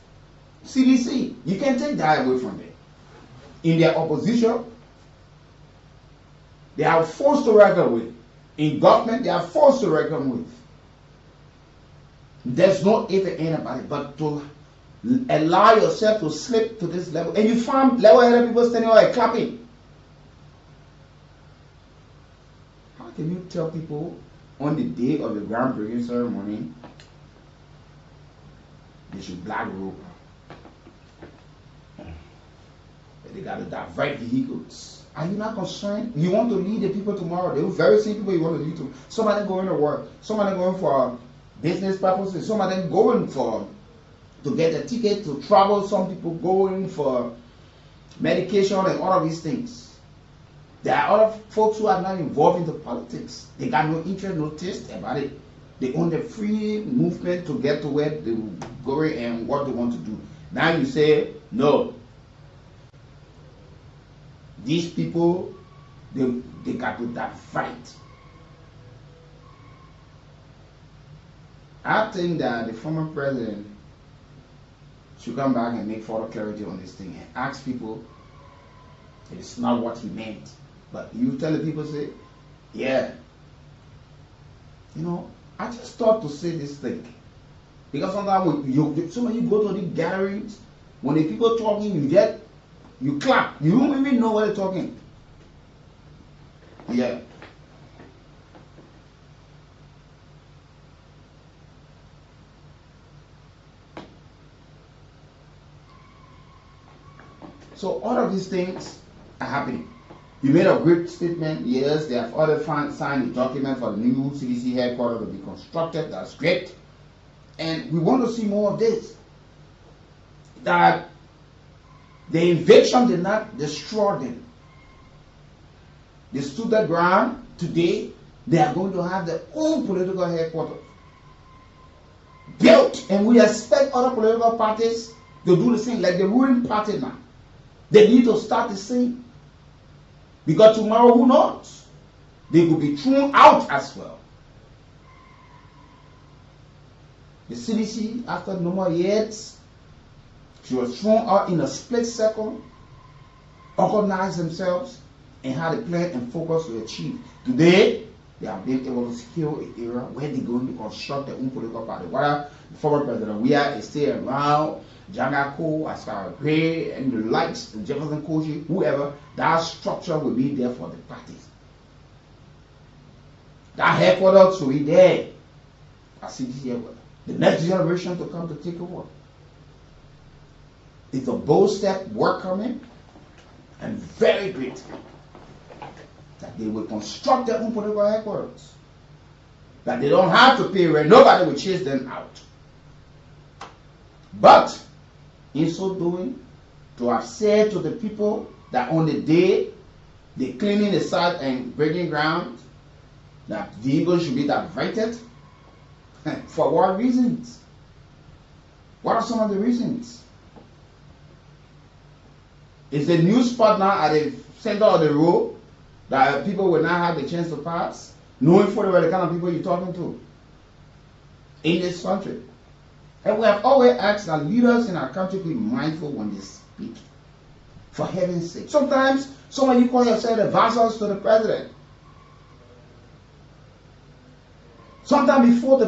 CDC, you can't take that away from them. In their opposition, they are forced to reckon with. In government, they are forced to reckon with. There's no if and end about it, but to allow yourself to slip to this level, and you find level-headed people standing there and clapping. How can you tell people on the day of the groundbreaking ceremony they should black rope? They got to divert vehicles. Are you not concerned? You want to lead the people tomorrow. They very same people you want to lead to. Some of them going to work. Some of them going for business purposes. Some of them going to get a ticket to travel. Some people going for medication and all of these things. There are other folks who are not involved in the politics. They got no interest, no taste about it. They own the free movement to get to where they go and what they want to do. Now you say, no. These people, they got to that fight. I think that the former president should come back and make further clarity on this thing and ask people it's not what he meant. But you tell the people, say, yeah. You know, I just thought to say this thing. Because sometimes when you go to the gatherings, when the people talking, you clap. You don't even know what they're talking. Yeah. So all of these things are happening. You made a great statement. Yes, they have already signed the document for the new CDC headquarters to be constructed. That's great. And we want to see more of this. That the invasion did not destroy them. They stood their ground. Today, they are going to have their own political headquarters built. And we expect other political parties to do the same, like the ruling party now. They need to start the same. Because tomorrow, who knows? They could be thrown out as well. The CDC, after no more years, she was thrown out in a split second, organized themselves, and had a plan and focus to achieve. Today, they have been able to secure an era where they're going to construct their own political party. Whether the former president Weah is still around, Kool, Ascar Gray, and the likes, Jefferson Koji, whoever, that structure will be there for the parties. That headquarters will be there at CDC headquarters. The next generation to come to take over. It's a bold step, work coming, and very great. That they will construct their own political headquarters. That they don't have to pay rent. Nobody will chase them out. But in so doing, to have said to the people that on the day they cleaning the site and breaking ground, that vehicles should be diverted. For what reasons? What are some of the reasons? Is the new spot now at the center of the road that people will not have the chance to pass, knowing fully well the kind of people you're talking to in this country? And we have always asked that leaders in our country be mindful when they speak. For heaven's sake. Sometimes some of you call yourself advisors to the president. Sometimes before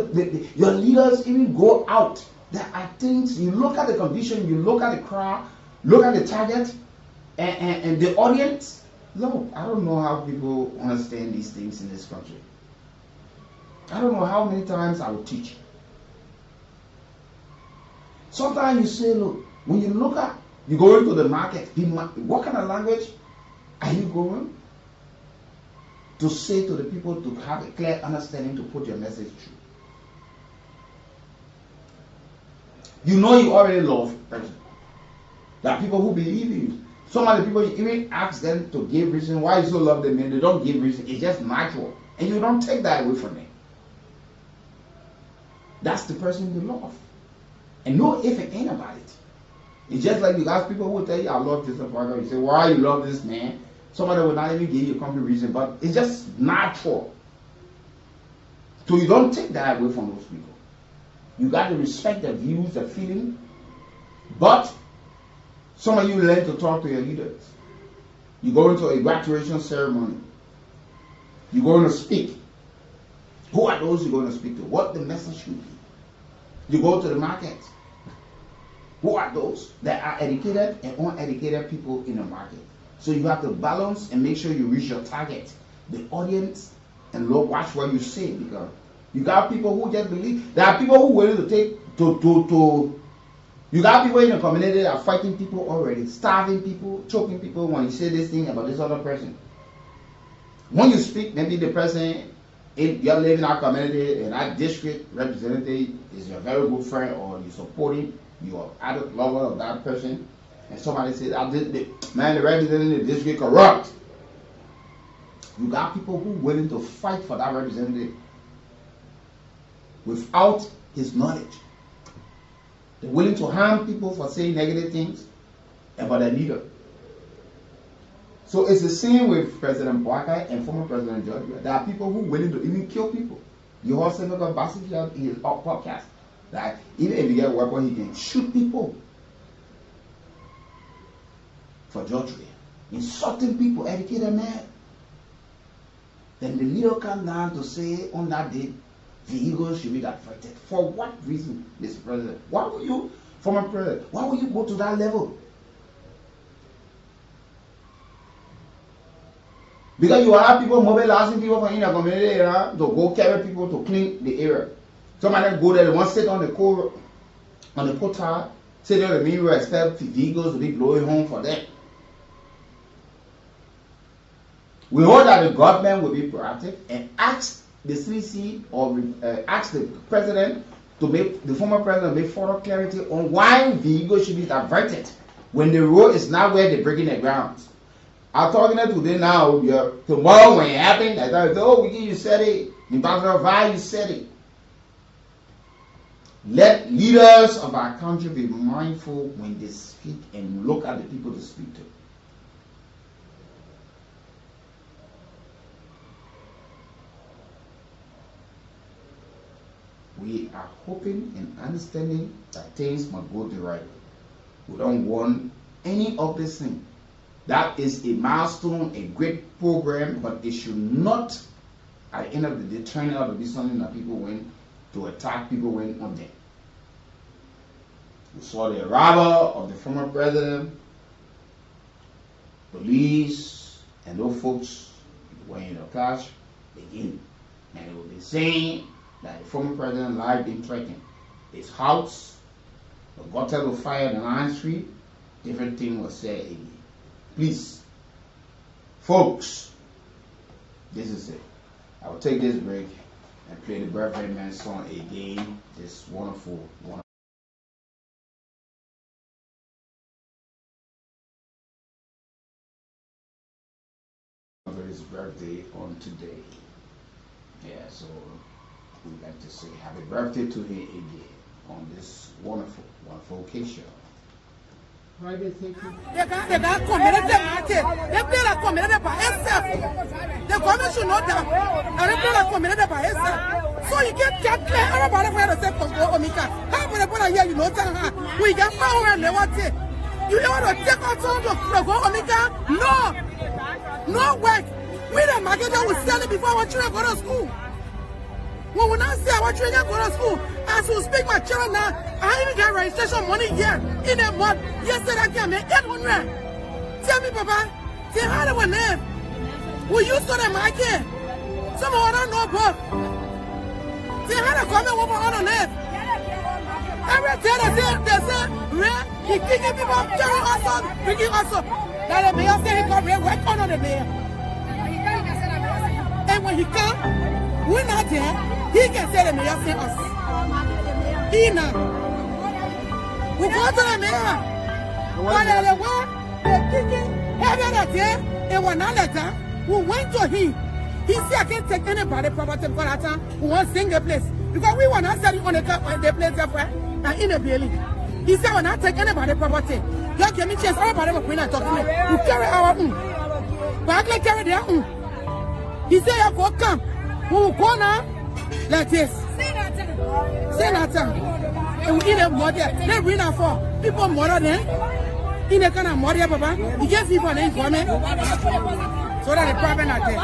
your leaders even go out, there are things, you look at the condition, you look at the crowd, look at the target, and the audience. Look, I don't know how people understand these things in this country. I don't know how many times I will teach. Sometimes you say, look, when you look at, you go into the market, what kind of language are you going to say to the people to have a clear understanding to put your message through? You know you already love person. There are people who believe in you. Some of the people, you even ask them to give reason why you so love them, and they don't give reason. It's just natural. And you don't take that away from them. That's the person you love. And no if and ain't about it. It's just like you ask people who will tell you, I love this partner. You say, why you love this man? Somebody will not even give you a complete reason, but it's just natural. So you don't take that away from those people. You got to respect their views, their feeling. But some of you learn to talk to your leaders. You go into a graduation ceremony. You're going to speak. Who are those you're going to speak to? What the message should be. You go to the market. Who are those that are educated and uneducated people in the market? So you have to balance and make sure you reach your target, the audience, and watch what you say, because you got people who just believe. There are people who are willing to take you got people in the community that are fighting people already, starving people, choking people when you say this thing about this other person. When you speak, maybe the person you're living in our community and that district representative is your very good friend, or you support him, you're added lover of that person, and somebody says, man, the representative in the district corrupt. You got people who are willing to fight for that representative without his knowledge. They're willing to harm people for saying negative things about their leader. So it's the same with President Boakai and former President George. There are people who are willing to even kill people. You heard Senator Bassett in his podcast that even if you get a weapon, he can shoot people. For George, insulting people, educated man. Then the leader comes down to say on that day, the ego should be diverted. For what reason, Mr. President? Why would you, former president, why would you go to that level? Because you have people mobilizing people from in the community area to go carry people to clean the area. Some of them go there, they want to sit on the Kool, on the portal, sit there, the main road, expect vehicles to be blowing home for them. We hope that the government will be proactive and ask the CDC or ask the president to make the former president make further clarity on why vehicles should be diverted when the road is not where they're breaking the ground. I'm talking to today now. Tomorrow when it happened, I thought, oh, you said it. Ambassador Vai, you said it. Let leaders of our country be mindful when they speak and look at the people to speak to. We are hoping and understanding that things must go the right way. We don't want any of this thing. That is a milestone, a great program, but it should not, at the end of the day, turn out to be something that people went to attack, people went on them. We saw the arrival of the former president, police, and those folks were in the clash again. And they will be saying that the former president's life being threatened. His house, the gutter was fired on 9th Street, different thing was said again. Please, folks, this is it. I will take this break and play the Birthday Man song again. This wonderful. His birthday on today. Yeah, so we'd like to say happy birthday to him again on this wonderful, wonderful occasion. They got committed the market. They play like committed by itself. The government should know that. And they play like committed by itself. So you get clear everybody where to say Kool Omika. How many people here you know that we get power and they want it. You don't want to take out some of Kool Omika? No. No work. We the market that will sell it before our children go to school. When we not see our children go to school, as we speak my children now, I even get registration money here in a month. Yesterday I can make 800. Tell me, Papa, say how do we live? We used to the market. Some of us don't know both. Say how to come and what we want to live. Every day they say, Ray, he kicking people, carrying us on, bringing us up. That the mayor say he come here, work on the mayor. And when he come, we're not there. He can say the mayor say us. He now. We go to the mayor. But the way they're kicking, every day, it was not that time. We went to him. He said, I can't take anybody property because that time we want single place. Because we were not selling on the place of in the building. He said, we're not take anybody property. You give me chance, everybody will come and talk to me. We carry our own. But I carry their own. He said, you go come. We will go now like this. Say that time. And we eat a mother. They bring out for people mother them. In the kind of mother, Papa. You get people and they come in. So that the problem not there.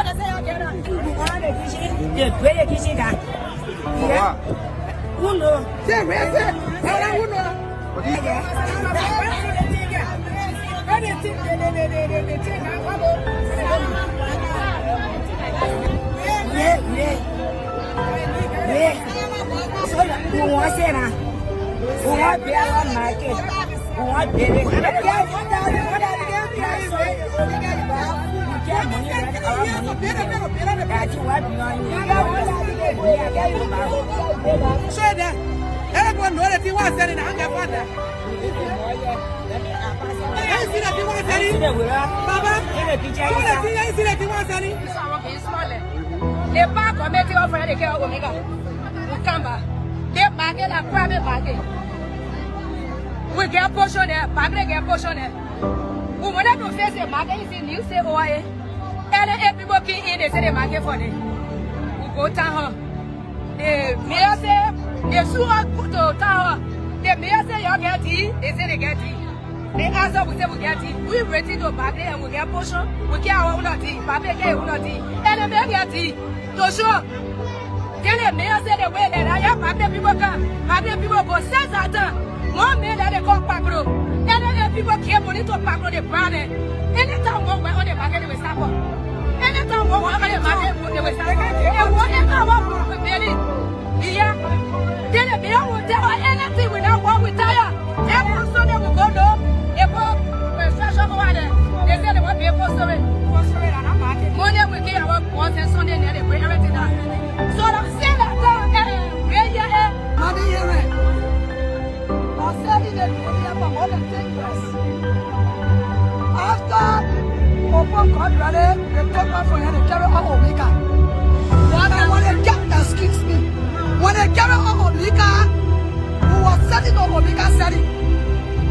Who knows? Say, where's it? Who knows? Everyone knows that he was selling a hunger for that. I see that he was selling. Baba, I see that he was selling. The park committee of the care of Omega. Kamba. They market a private market. We get portion there, public get portion there. We want to face the market is in you say OIA. And people came in, they say the market for them. We go to her. The mayor say, they sue us to tower. The mayor say, you get it. They say they get it. They ask us, we say we get it. We ready to buy and we get portion. We get our own tea. Public get our own tea. And the mayor get it. To show. Then the mayor say the way that I have public people come. Public people go sell that. One man that they call Pagro. And then people came money to Pagro the brand. Anytime we went on the market, they will stop up. Anytime we went on the market, they will stop up. And whatever we really. Yeah. Then the mayor will tell us anything without what we tire. Every Sunday we go to a special order. They say they want to be a poster. Money 15 years. After Opo got ready, they took her for her to carry on Omega. And when they get, excuse me, when they carry on Omega, we were setting on Omega setting.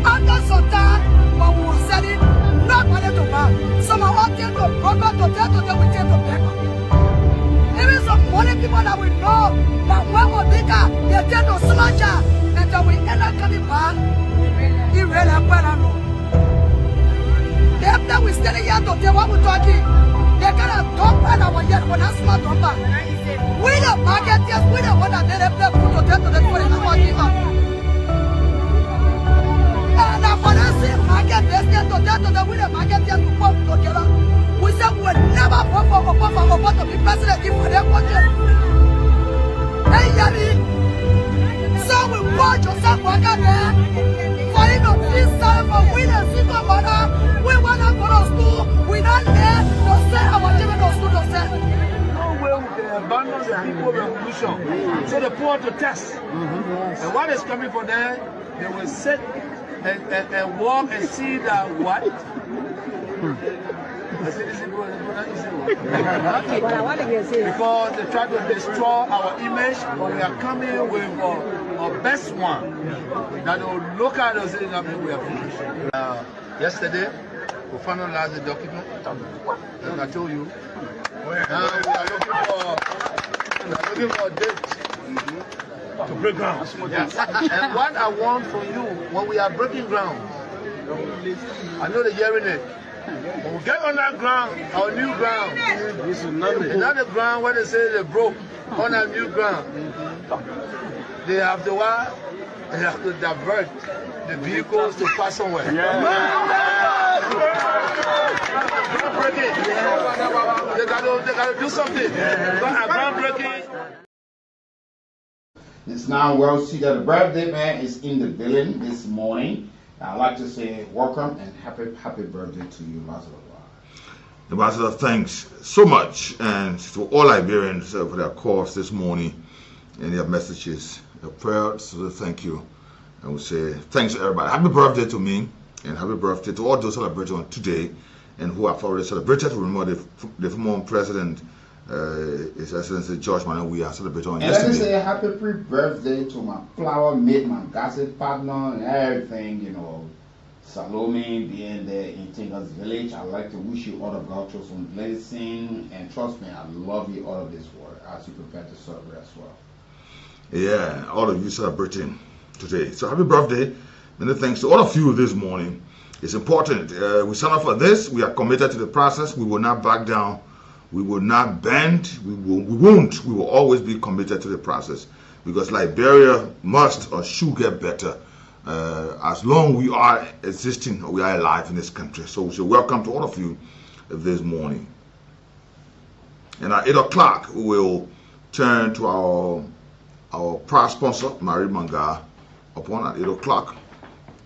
After some time, when we were setting, not money to buy. Some of us take the broker to tell to them we take the paper. Even some money people that we know that when Omega, they take the smasher, and then we end up coming back, he really quite a lot. After we standing here to tell what we're talking, they got a dump and our yet when I smart dumper. We the marketers, we the one that they play put to tell to them for the money up. And for the same market, they stand to tell to them we the marketers to put together. We said we will never vote for to be president if for their country. Hey, Yami. So we watch yourself work out there. For you to feel sorry for we the single mother. We want to go to school. We don't let to send our children to school to send. No way we can abandon the people revolution. So they put out the test. And what is coming for them, they will sit and walk and see that what? Because they try to destroy our image, but we are coming with our best one that will look at us and say, we are finished. Yesterday, we finalized the document, as I told you. Now we are looking for a date to break ground. Yes. And what I want from you, when we are breaking ground, I know they're hearing it. When we get on that ground, our new ground, it's not the ground where they say they broke, on our new ground. They have to what? They have to divert the vehicles to pass somewhere. They got to do something. Groundbreaking. It's now well see that the birthday man is in the building this morning. I'd like to say welcome and happy birthday to you, Ambassador. Ambassador, thanks so much, and to all Liberians for their calls this morning and their messages, their prayers. So thank you, and we say thanks to everybody. Happy birthday to me, and happy birthday to all those celebrating on today, and who have already celebrated. Remember the former president, His Excellency George Manuel, we are celebrating on yesterday. And let me say happy pre-birthday to my flower mate, my gossip partner, and everything, you know, Salome being there in Tinker's Village. I'd like to wish you all of God some blessing, and trust me, I love you all of this world as you prepare to celebrate as well. Yeah, all of you celebrating today. So happy birthday. Many thanks to all of you this morning. It's important. We sign up for this. We are committed to the process. We will not back down. We will not bend. We won't. We will always be committed to the process, because Liberia must or should get better as long we are existing or we are alive in this country. So we say welcome to all of you this morning. And at 8 o'clock, we will turn to our proud sponsor, Marie Manga, upon at 8 o'clock.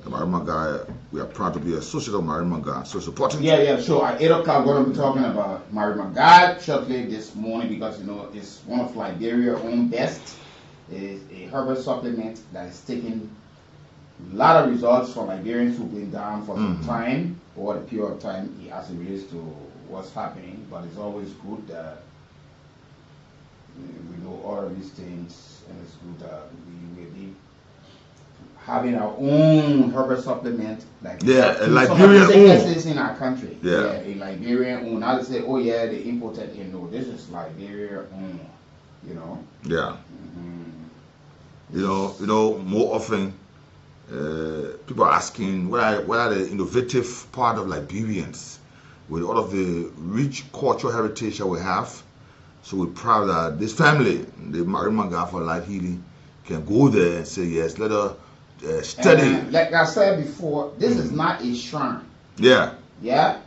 Marie Manga, we are proud to be associate of Marie Manga. So supporting. Yeah, sure. At 8 o'clock, we're going to be talking about Marie Manga shortly this morning, because you know it's one of Liberia's own best. It's a herbal supplement that is taking a lot of results for Liberians who've been down for some time, or a period of time as it relates to what's happening. But it's always good that we know all of these things, and it's good that we will be having our own herbal supplement, like a Liberian own in our country. Yeah, a Liberian own. Not to say, oh yeah, they imported in. No, this is Liberian own. You know. Yeah. You know, more often people are asking what are the innovative part of Liberians with all of the rich cultural heritage that we have. So we're proud that this family, the Marie Manga for Life Healing, can go there and say yes, let us study. And, like I said before, this is not a shrine. Yeah. Yeah.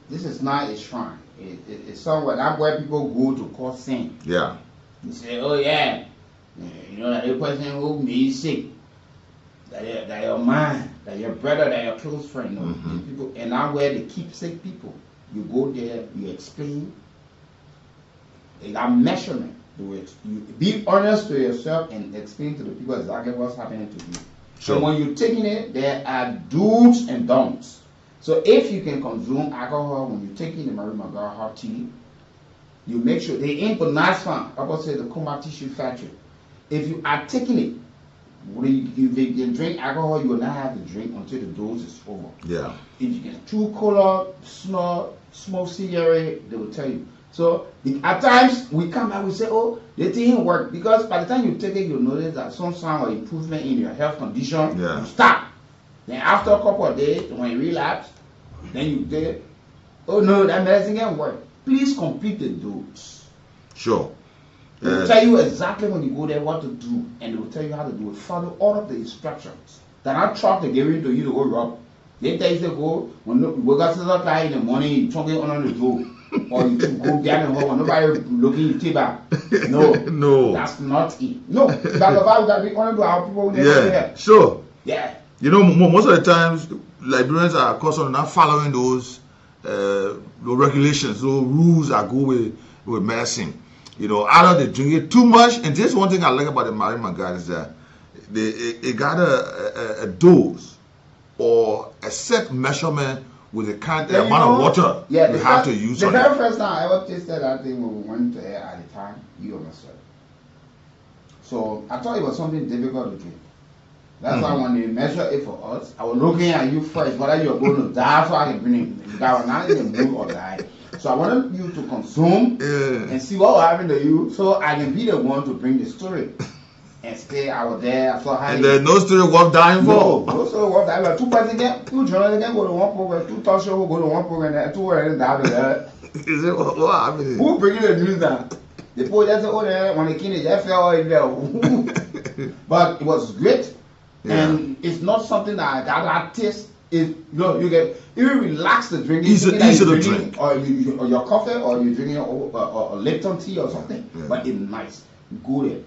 This is not a shrine. It's somewhere that's where people go to cause sin. Yeah. You say, oh yeah, you know that the person who made sick, that your man, that your brother, that your close friend, people, and that's where they keep sick people. You go there, you explain. They got measurement to it. You be honest to yourself and explain to the people exactly what's happening to you. So when you're taking it, there are do's and don'ts. So if you can consume alcohol when you're taking the Marie Maga hot tea, you make sure they ain't but nice fun. I would say the Kuma Tissue Factory. If you are taking it, when you drink alcohol, you will not have to drink until the dose is over. Yeah. If you get too cola, smoke cigarette, they will tell you. So at times we come back, we say, oh, the thing work, because by the time you take it, you notice that some sign of improvement in your health condition. Yeah. You stop. Then after a couple of days, when you relapse, then you say, oh no, that medicine can't work. Please complete the dose. Sure. They will tell you exactly when you go there what to do, and they will tell you how to do it. Follow all of the instructions. They're not trying to give it to you to go rub. They tell you to go, when you wake up in the morning, you talk it on the door. Or you go behind the home, nobody looking you table. No. No. That's not it. No. That's the fact that we only do our people Yeah, sure. Yeah. You know, most of the times, librarians are constantly not following those regulations, those rules that go with medicine. You know, either they drink it too much, and this one thing I like about the Marie Maga is that it got a dose or a set measurement with the kind of amount of water you have to use. The on very it. first time I ever tasted that thing when we went there at the time, you and myself. So I thought it was something difficult to drink. That's why when they measure it for us, I was looking at you first, whether you're going to die, so I can bring it. That was not in the mood or die. So I wanted you to consume and see what will happen to you, so I can be the one to bring the story. And stay out there. I saw how. And there's no story worth dying for. No story worth dying for. Two parts again, two journalists again go to one program, two talk shows go to one program, and two are die to that. Is it what happened? Who bringing the news down? The poor just say, oh, there, when the king is just fell in there. But it was great. Yeah. And it's not something that taste is, you know, you get, you relax the drink. Easy to drink. Or your coffee, or you're drinking a Lipton tea or something. Yeah. But it's nice. Go there.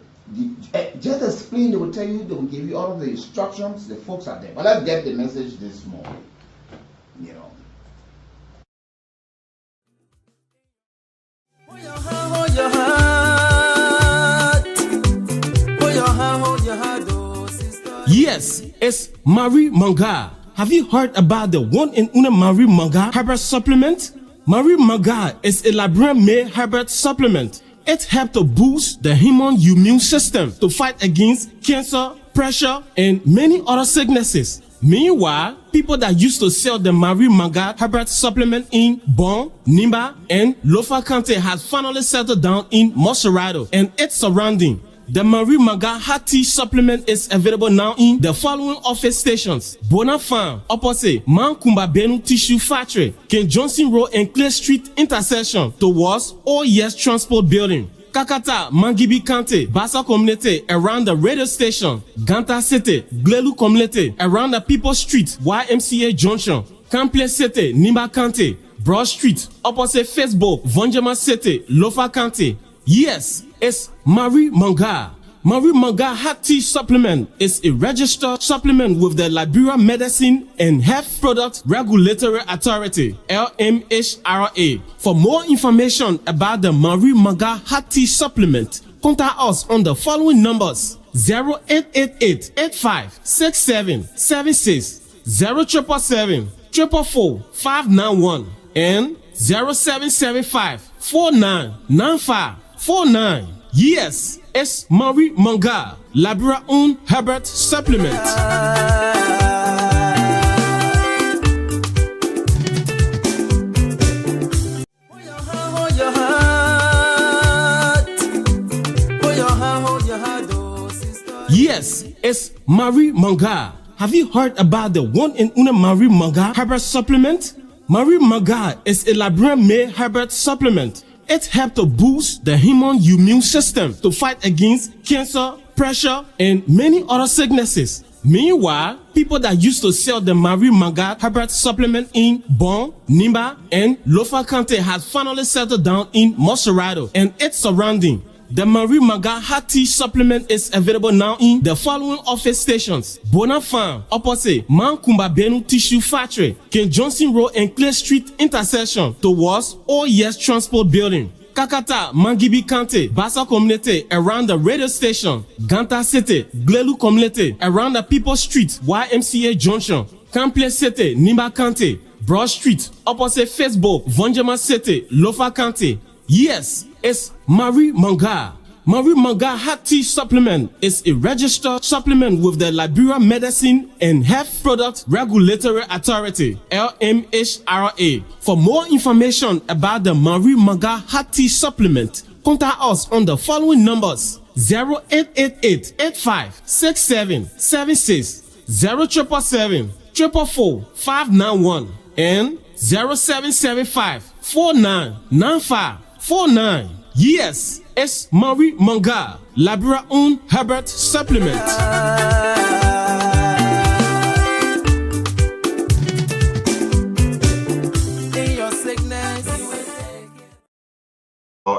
Just explain, they will tell you, they will give you all of the instructions, the folks are there. But let's get the message this morning. You know. Yes, it's Marie Maga. Have you heard about the one and only Marie Maga herbal supplement? Marie Maga is a librarian-made herbal supplement. It helps to boost the human immune system to fight against cancer, pressure, and many other sicknesses. Meanwhile, people that used to sell the Marie Maga herbal supplement in Bon, Nimba, and Lofa County has finally settled down in Moserado and its surrounding. The Marie Maga hot tea supplement is available now in the following office stations: Bona Farm, opposite Mankumba Benu Tissue Factory, King Johnson Road and Clay Street intersection towards OES Transport Building. Kakata, Mangibi County, Bassa Community around the radio station. Ganta City, Glelu Community around the People Street, YMCA Junction. Campley City, Nimba County, Broad Street, opposite Facebook, Vonjama City, Lofa County. Yes, it's Marie Maga. Marie Maga hot tea supplement is a registered supplement with the Liberia Medicine and Health Product Regulatory Authority, LMHRA. For more information about the Marie Maga hot tea supplement, contact us on the following numbers: 0888 85 6776, 0777 444 591, and 0775 4995 49. Yes, it's Marie Maga, Liberia own Herbert supplement. Yes, it's Marie Maga. Have you heard about the one and only Marie Maga Herbert supplement? Marie Maga is a Liberian-made Herbert supplement. It helps to boost the human immune system to fight against cancer, pressure, and many other sicknesses. Meanwhile, people that used to sell the Marie Maga Herbert supplement in Bon, Nimba, and Lofa County has finally settled down in Moserado and its surrounding. The Marie Maga hot tea supplement is available now in the following office stations: Bona Farm, opposite Mankumba Benu Tissue Factory, King Johnson Road and Clay Street intersection towards OES Transport Building. Kakata, Mangibi Kante, Bassa community around the radio station, Ganta City, Glelu community around the People Street, YMCA Junction, Cample City, Nimba Kante, Broad Street, opposite Facebook, Vonjama City, Lofa Kante. Yes, it's Marie Manga. Marie Manga Hot Tea Supplement is a registered supplement with the Liberia Medicine and Health Product Regulatory Authority, LMHRA. For more information about the Marie Manga Hot Tea Supplement, contact us on the following numbers: 0888 85 6776, 0777 444 591, and 0775 4995 49. Yes, it's Marie Manga, Liberia own Herbert Supplement.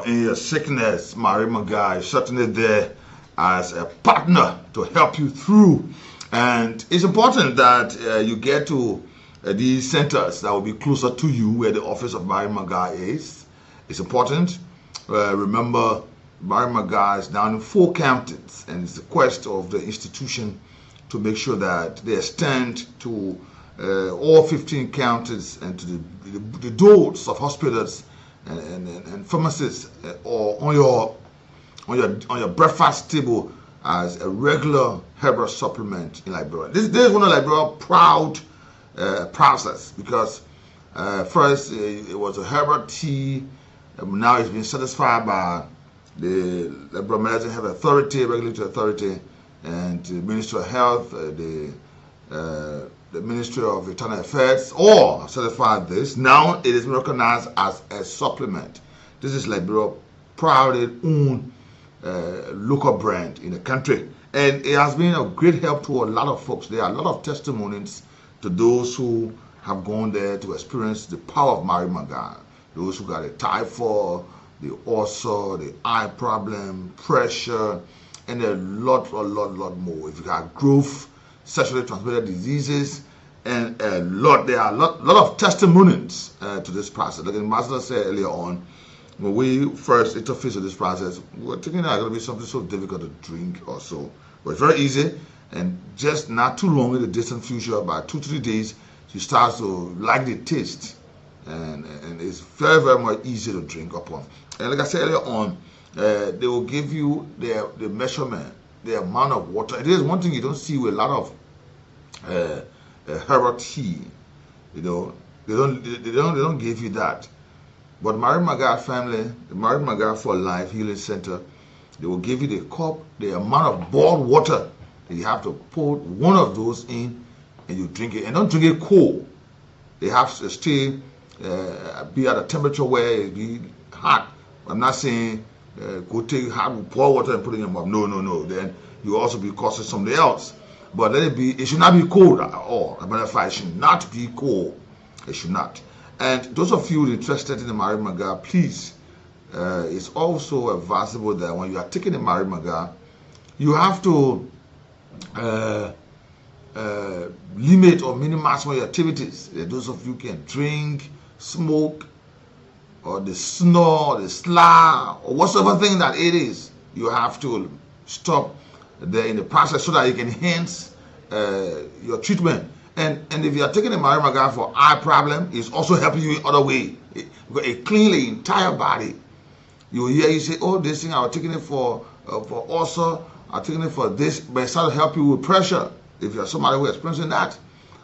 In your sickness, Marie Manga is certainly there as a partner to help you through. And it's important that you get to these centers that will be closer to you, where the office of Marie Manga is. It's important. Remember, Marie Manga is down in 4 counties, and it's the quest of the institution to make sure that they extend to all 15 counties and to the doors of hospitals and pharmacies, or on your breakfast table as a regular herbal supplement in Liberia. This is one of Liberia's proud process, because first it was a herbal tea. Now it's been satisfied by the Liberia Medicine Health Authority, Regulatory Authority, and the Ministry of Health, the Ministry of Internal Affairs, all have certified this. Now it is recognized as a supplement. This is Liberia's proudly owned local brand in the country, and it has been a great help to a lot of folks. There are a lot of testimonies to those who have gone there to experience the power of Marie Manga. Those who got a typhoid, the ulcer, the eye problem, pressure, and a lot more. If you got growth, sexually transmitted diseases, and there are a lot of testimonies to this process. Like the Master said earlier on, when we first interfaced with this process, we were thinking that it's going to be something so difficult to drink or so. But it's very easy, and just not too long in the distant future, about 2-3 days, you start to like the taste. And it's very much easy to drink upon. And like I said earlier on, they will give you the measurement, the amount of water. It is one thing you don't see with a lot of herbal tea. You know, they don't give you that. But Marie Manga family, the Marie Manga for Life Healing Center, they will give you the cup, the amount of boiled water that you have to put one of those in, and you drink it. And don't drink it cold. They have to stay. Be at a temperature where it be hot. I'm not saying go take hot pour water and put it in your mouth. No. Then you also be causing something else. But let it be. It should not be cold at all. As a matter of fact, it should not be cold. It should not. And those of you interested in the Marie Manga, please. It's also advisable that when you are taking the Marie Manga, you have to limit or minimize some of your activities. Those of you can drink, smoke, or the snore, or the slur, or whatsoever thing that it is, you have to stop there in the process so that you can enhance your treatment. And if you are taking a Marie Manga for eye problem, it's also helping you in other way. It cleans the entire body. You hear you say, oh, this thing I was taking it for ulcer, I'm taking it for this, but it starts to help you with pressure. If you're somebody who is experiencing that,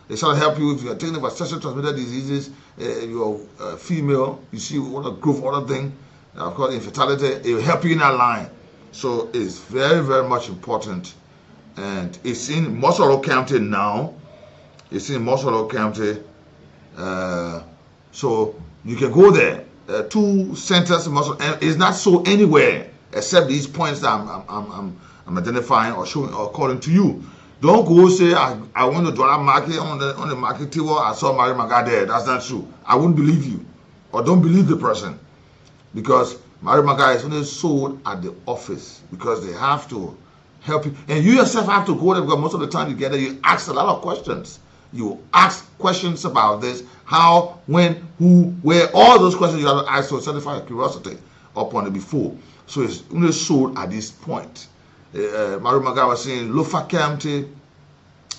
it starts to help you if you're taking it for sexually transmitted diseases. If you're female, you see what a growth other thing, of course, infertility, it will help you in that line. So it's very much important. And it's in Mosoro County now. It's in Mosoro County. So you can go there. 2 centers in Mosoro, and it's not so anywhere except these points that I'm identifying or showing or calling to you. Don't go say I went to Douala Market on the market table. I saw Marie Manga there. That's not true. I wouldn't believe you, or don't believe the person, because Marie Manga is only sold at the office because they have to help you, and you yourself have to go there because most of the time you get there, you ask a lot of questions. You ask questions about this, how, when, who, where, all those questions you have to ask to satisfy your curiosity. upon it before. So it's only sold at this point. Mario Maga was saying Lofa County,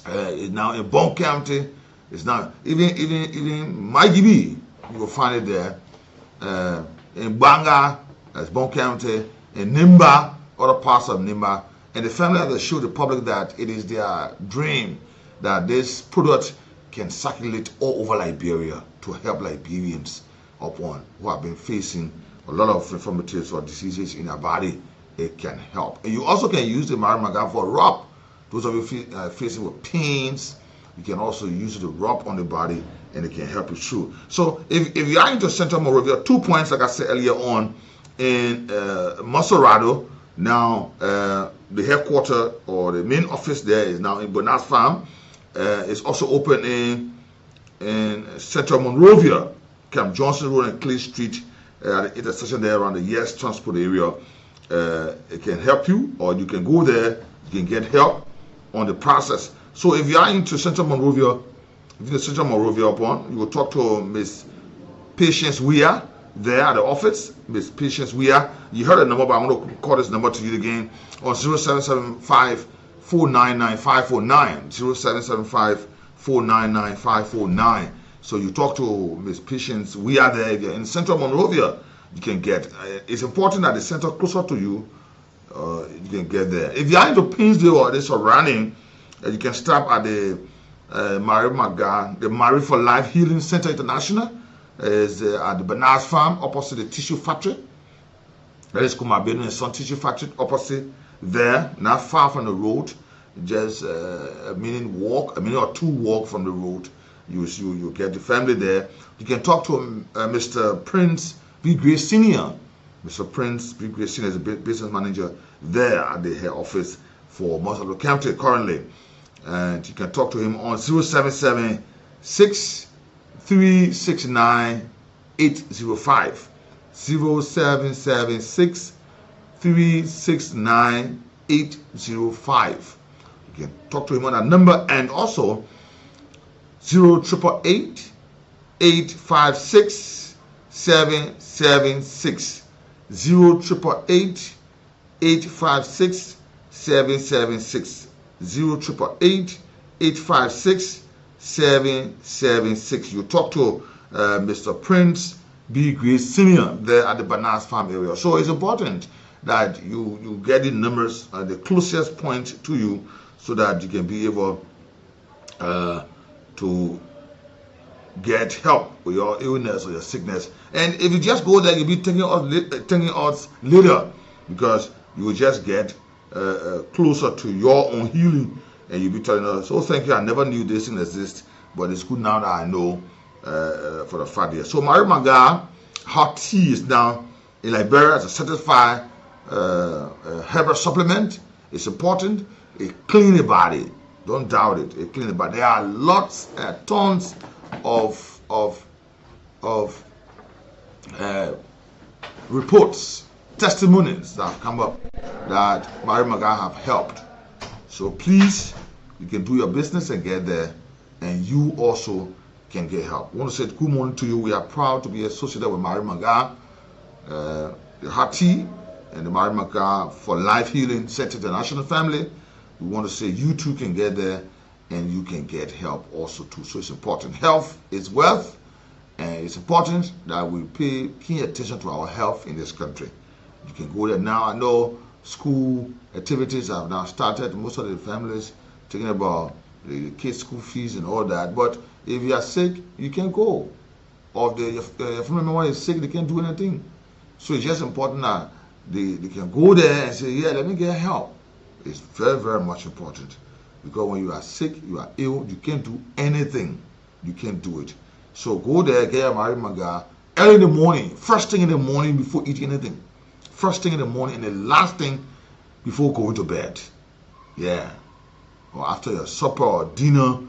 is now in Bon County. It's now even my GB, you will find it there. In Banga, that's Bon County, in Nimba, other parts of Nimba. And the family has show the public that it is their dream that this product can circulate all over Liberia to help Liberians upon who have been facing a lot of infirmities or diseases in their body. It can help. And you also can use the Mario Maga for rub. Those of you facing with pains, you can also use it to rub on the body, and it can help you through. So if you are into Central Monrovia, 2 points, like I said earlier on, in Masorado, now the headquarters or the main office there is now in Bernard's Farm. It's also open in Central Monrovia, Camp Johnson Road and Clay Street, at the intersection there around the Yes Transport area. It can help you, or you can go there, you can get help on the process. So if you are into Central Monrovia, if you're in Central Monrovia upon, you will talk to Miss Patience Weir there at the office. Miss Patience Weir. You heard the number, but I'm going to call this number to you again on 0775 499 549. 0775 499 549. So you talk to Miss Patience Weir there. If you're in Central Monrovia, you can get. It's important that the center closer to you, you can get there. If you are into Painesville or the surrounding, you can stop at the Mario Maga, the Marie for Life Healing Center International. Is at the Bernard's Farm opposite the tissue factory. That is Kumabino and Son Tissue Factory opposite there, not far from the road, just a minute or two walk from the road. You get the family there. You can talk to Mr. Prince B. Gray Senior. Mr. Prince B. Gray Senior is a business manager there at the head office for Mosalo County currently. And you can talk to him on 0776 369 805. 0776 369 805. You can talk to him on that number, and also 0888 856 776. 0888 856 776. 0888 856 776. You talk to Mr. Prince B. Gray Senior there at the Bernard's Farm area. So it's important that you get the numbers at the closest point to you so that you can be able to get help with your illness or your sickness. And if you just go there, you'll be taking odds later, because you will just get closer to your own healing, and you'll be telling us, oh, thank you, I never knew this thing exists, but it's good now that I know for the fact here. So Mario Maga hot tea is now in Liberia as a certified herbal supplement. It's important. It cleans the body. Don't doubt it. It cleans the body. There are lots, tons of reports, testimonies that have come up that Mario Maga have helped. So please, you can do your business and get there, and you also can get help. I want to say good morning to you. We are proud to be associated with Mario Maga, the Hati, and the Mario Maga for Life Healing Center International family. We want to say you too can get there, and you can get help also too. So it's important. Health is wealth, and it's important that we pay keen attention to our health in this country. You can go there now. I know school activities have now started. Most of the families talking about the kids' school fees and all that. But if you are sick, you can go. Or if your family member is sick, they can't do anything. So it's just important that they can go there and say, yeah, let me get help. It's very, very much important. Because when you are sick, you are ill, you can't do anything. You can't do it. So go there, get your Mario Maga early in the morning, first thing in the morning before eating anything. First thing in the morning and the last thing before going to bed. Yeah. Or after your supper or dinner,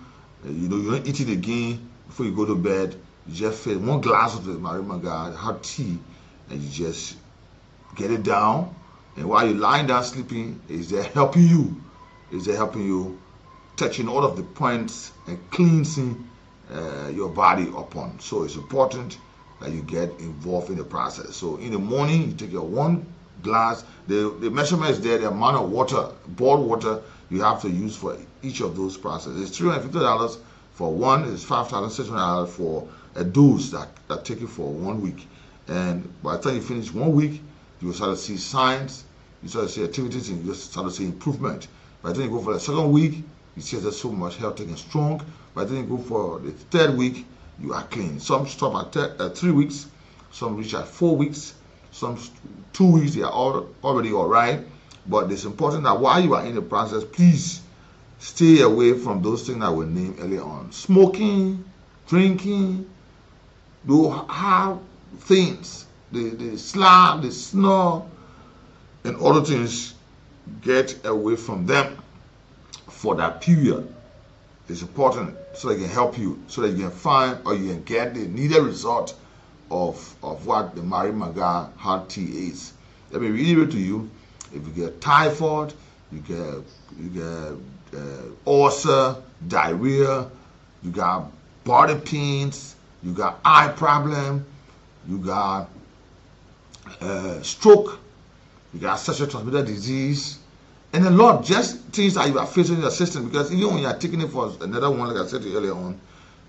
you don't eat it again before you go to bed. You just fill one glass of the Mario Maga hot tea, and you just get it down. And while you're lying down sleeping, is there helping you? Is there helping you, touching all of the points and cleansing your body upon. So it's important that you get involved in the process. So in the morning, you take your 1 glass. The measurement is there. The amount of water, boiled water, you have to use for each of those processes. It's $350 for one. It's $5,600 for a dose that take you for 1 week. And by the time you finish 1 week, you will start to see signs. You start to see activities, and you start to see improvement. By the time you go for the 2nd week, you see there's so much healthy and strong. By the time you go for the 3rd week, you are clean. Some stop at 3 weeks, some reach at 4 weeks, some 2 weeks, they are already all right. But it's important that while you are in the process, please stay away from those things that were named earlier on. Smoking, drinking, do hard things, the slap, the snore, and other things. Get away from them for that period. It's important so they can help you, so that you can find or you can get the needed result of what the Marie Maga Heart Tea is. Let me read it to you. If you get typhoid, you get ulcer, diarrhea, you got body pains, you got eye problem, you got stroke, you got sexually transmitted disease, and a lot just things that you are facing in your system. Because even when you are taking it for another one, like I said to you earlier on,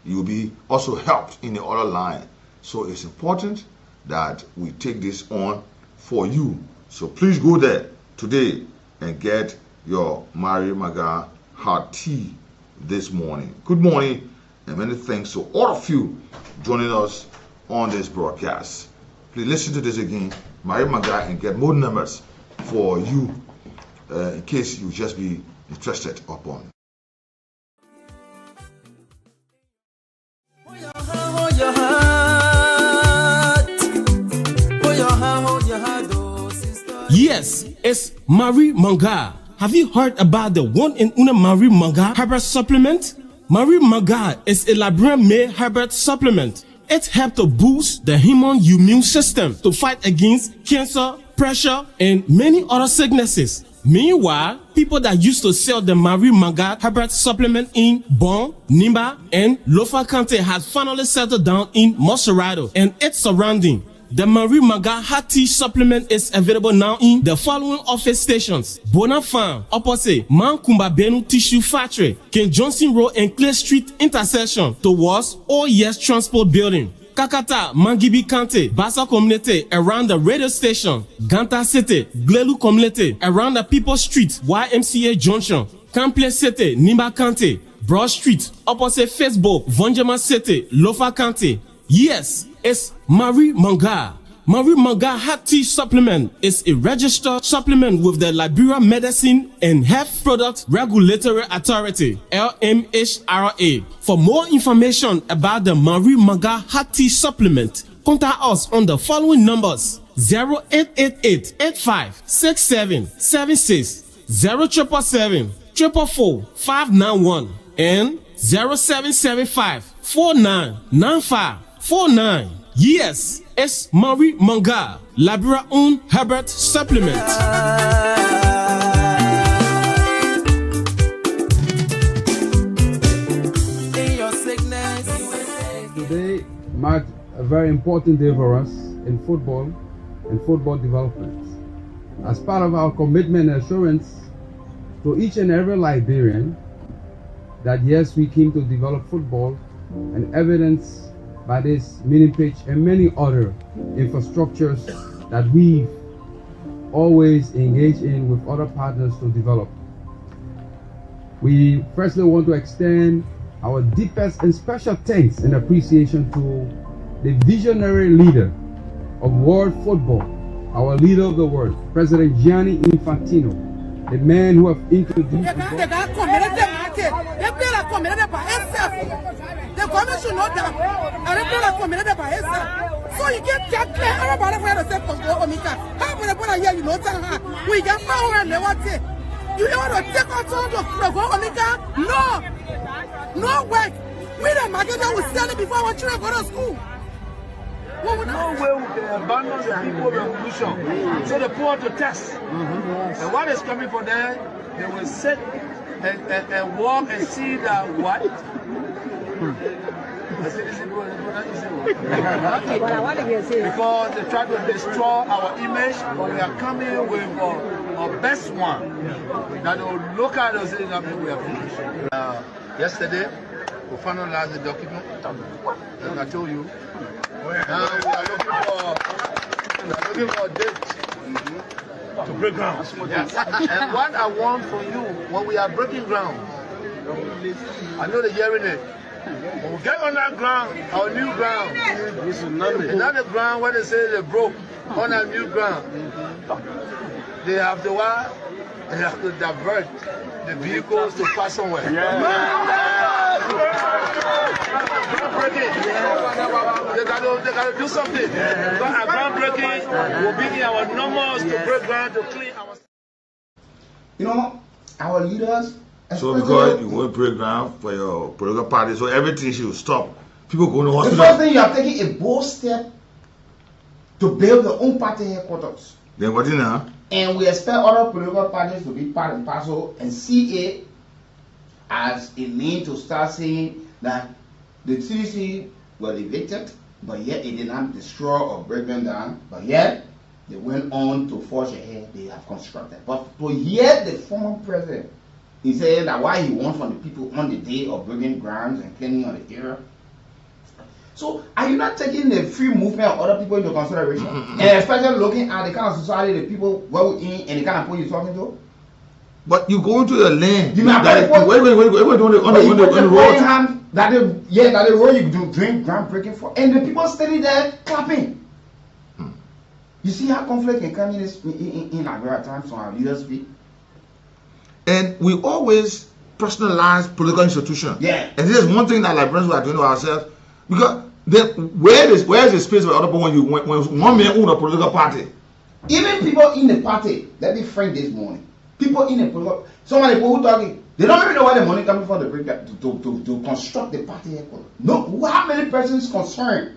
you will be also helped in the other line. So it's important that we take this on for you. So please go there today and get your Marie Maga Heart Tea this morning. Good morning, and many thanks to all of you joining us on this broadcast. Please listen to this again, Marie Maga, and get more numbers for you in case you just be interested upon. Yes, it's Marie Maga. Have you heard about the one and only Marie Maga herbal supplement? Marie Maga is a Liberian-made herbal supplement. It helps to boost the human immune system to fight against cancer, pressure, and many other sicknesses. Meanwhile, people that used to sell the Marie Maga herbal supplement in Bon, Nimba, and Lofa County has finally settled down in Moserado and its surrounding. The Marie Maga Heart Tea supplement is available now in the following office stations: Bona Farm, opposite Mankumba Benu Tissue Factory, King Johnson Road and Clay Street intersection towards OES Transport Building; Kakata, Mangibi County, Bassa Community around the radio station; Ganta City, Glelu Community around the People Street, YMCA Junction; Campley City, Nimba County, Broad Street, opposite Facebook, Vonjama City, Lofa County. Yes, it's Marie Maga. Marie Maga Heart Tea Supplement is a registered supplement with the Liberia Medicine and Health Product Regulatory Authority, LMHRA. For more information about the Marie Maga Heart Tea Supplement, contact us on the following numbers: 0888 85 6776, 0777 444 591, and 0775 4995 49. Yes, it's Marie Maga, Liberia own herbal supplement. Today marked a very important day for us in football and football development. As part of our commitment and assurance to each and every Liberian that yes, we came to develop football, and evidence by this mini pitch and many other infrastructures that we've always engaged in with other partners to develop. We firstly want to extend our deepest and special thanks and appreciation to the visionary leader of world football, our leader of the world, President Gianni Infantino, the man who have introduced the government should know that. And they don't committed by itself. So you get that clear. Everybody where the second go Omika. How many people here you know that we get power and they want it. You want to take us on to go Omika? No. No work. We the market will sell it before our children go to school. No way we can abandon the people revolution. So they put out the test. And what is coming for them, they will sit and walk and see that what? I said, is it what? Because they try to destroy our image, but we are coming with our best one. That will look at us and say, we are finished. Yesterday, we finalized the document. As I told you. Now we are looking for a date to break ground. Yes. And what I want from you, when we are breaking ground, I know they're hearing it. When we get on that ground, our new ground, it's not the ground where they say they broke. On our new ground, they have to what? They have to divert the vehicles to pass somewhere. They got to do something. Because our groundbreaking will be in our numbers to break ground to clean our. You know, our leaders. So because you want to break ground for your political party, so everything should stop. People go to the hospital. The first thing, you are taking a bold step to build their own party headquarters. Then what is now? And we expect other political parties to be part and parcel and see it as a means to start saying that the TDC were evicted, but yet it did not destroy or break them down, but yet they went on to forge ahead, they have constructed. But to hear the former president, he said that why he wants from the people on the day of breaking grounds and cleaning of the area. So are you not taking the free movement of other people into consideration? And especially looking at the kind of society the people were in and the kind of people you're talking to? But you go into the land. You know, on the road. That the road you do doing groundbreaking for, and the people standing there clapping. You see how conflict can come in Nigeria at times when our leaders speak? And we always personalize political institutions. Yeah. And this is one thing that Liberians are doing to ourselves. Because then where is the space for other people when one man owns a political party? Even people in the party, let me frank this morning. People in the political, some of the people who talking, they don't even know where the money coming from to construct the party headquarters. No, how many persons concerned?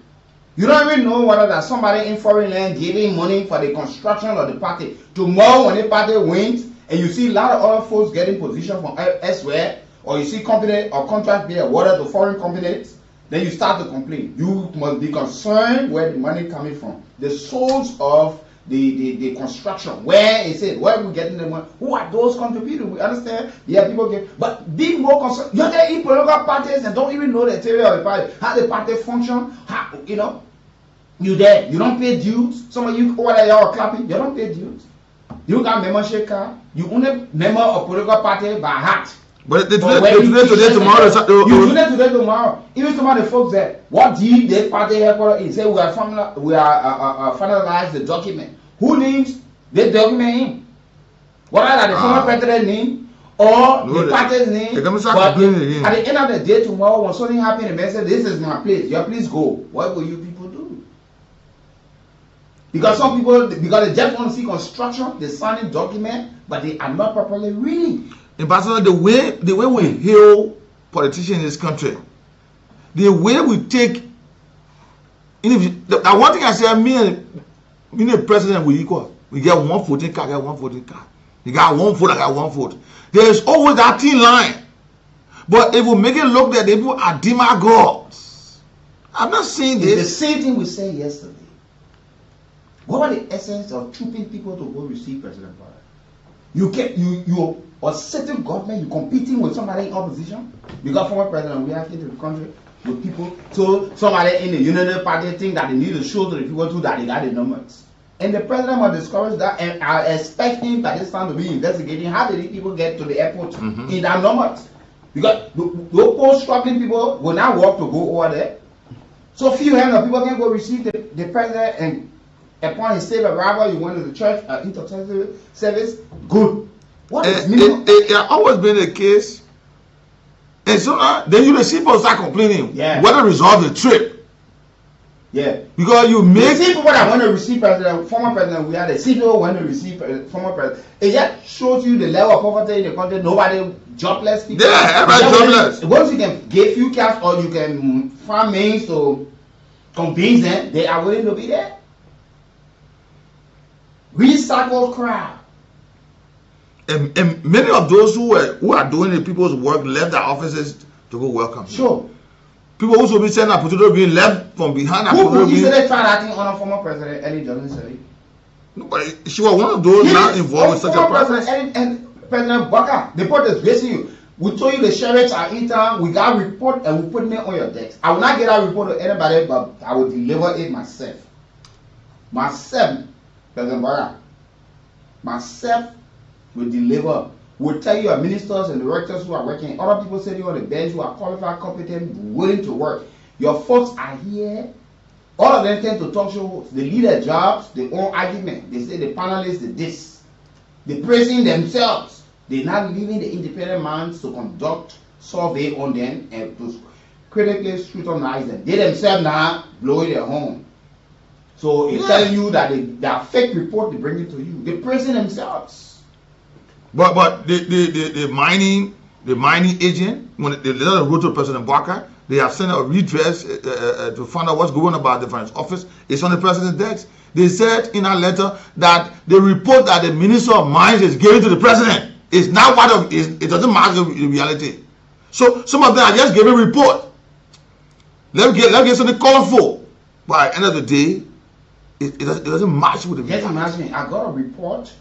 You don't even know whether there's somebody in foreign land giving money for the construction of the party. Tomorrow when the party wins, and you see a lot of other folks getting position from elsewhere, or you see company or contract being awarded to foreign companies, then you start to complain. You must be concerned where the money coming from. The source of the construction, where is it? Where are we getting the money? Who are those contributing? We understand. Yeah, people get, but be more concerned. You're there in political parties and don't even know the theory of the party, how the party function. How, you know, you there. You don't pay dues. Some of you over there are clapping. You don't pay dues. You got membership card. You only member of political party by heart. But they do that today, tomorrow. You do that today, tomorrow. Even some of the folks there, what did the party headquarters is? Say we are finalize the document. Who names the document in? Whether that the former president name or the party's name. But at the end of the day, tomorrow, when something happens, the man said, "This is my place. Your place go." What will you people do? Because some people, because they just want to see construction, they signing document, but they are not properly reading. Ambassador, the way we hail politicians in this country, the way we take, the one thing I say, me and the president we equal. We get one voting card, get one voting card. You got one vote, I got one vote. There is always that thin line. But if we make it look that the people are demagogues, I'm not saying this. It's the same thing we said yesterday. What was the essence of trooping people to go receive President Buhari? You are sitting government, you're competing with somebody in opposition. Because former president reacted to the country with people. So somebody in the United Party think that they need to show to the people too that they got the numbers. And the president will discourage that, and I expect him by this time to be investigating how did people get to the airport in that numbers. Because those poor struggling people will not walk to go over there. So few hundred people can go receive the president, and upon his safe arrival, you went to the church, intercessory service, good. What is minimum? It has always been the case. And so then you see people start complaining. Yeah. Whether resolve the trip. Yeah. Because you make. See people that want to receive president, former president, we had a see people want to receive former president. It just shows you the level of poverty in the country. Nobody jobless people. Yeah, everybody jobless. Once you can give few cash or you can find means to convince them, they are willing to be there. Recycle crowd. And many of those who are doing the people's work left their offices to go welcome. Sure. People who should be saying that potato being left from behind. Who would easily try that thing on a former president, Ellie Johnson? No, but she was one of those not involved with such a process. And President Baka, the report is basing you. We told you the sheriffs are in town. We got a report and we put it on your desk. I will not get that report to anybody, but I will deliver it myself. Myself, President Baka. Myself will deliver. We'll tell you your ministers and directors who are working. Other people sitting on the bench who are qualified, competent, willing to work. Your folks are here. All of them tend to talk shows. They lead their jobs, their own argument. They say the panelists did this. They're praising themselves. They're not leaving the independent minds to conduct survey on them and to critically scrutinize them. They themselves now blowing their horn. So it's telling you that that fake report they bring it to you. They're praising themselves. But the mining agent, when they let go to President Barker, they have sent a redress to find out what's going on about the finance office. It's on the president's desk. They said in a letter that the report that the Minister of Mines is giving to the president is not what it doesn't match the reality. So some of them are just giving a report. Let's get something colorful. But at the end of the day, it doesn't match with the reality. Just imagine, I got a report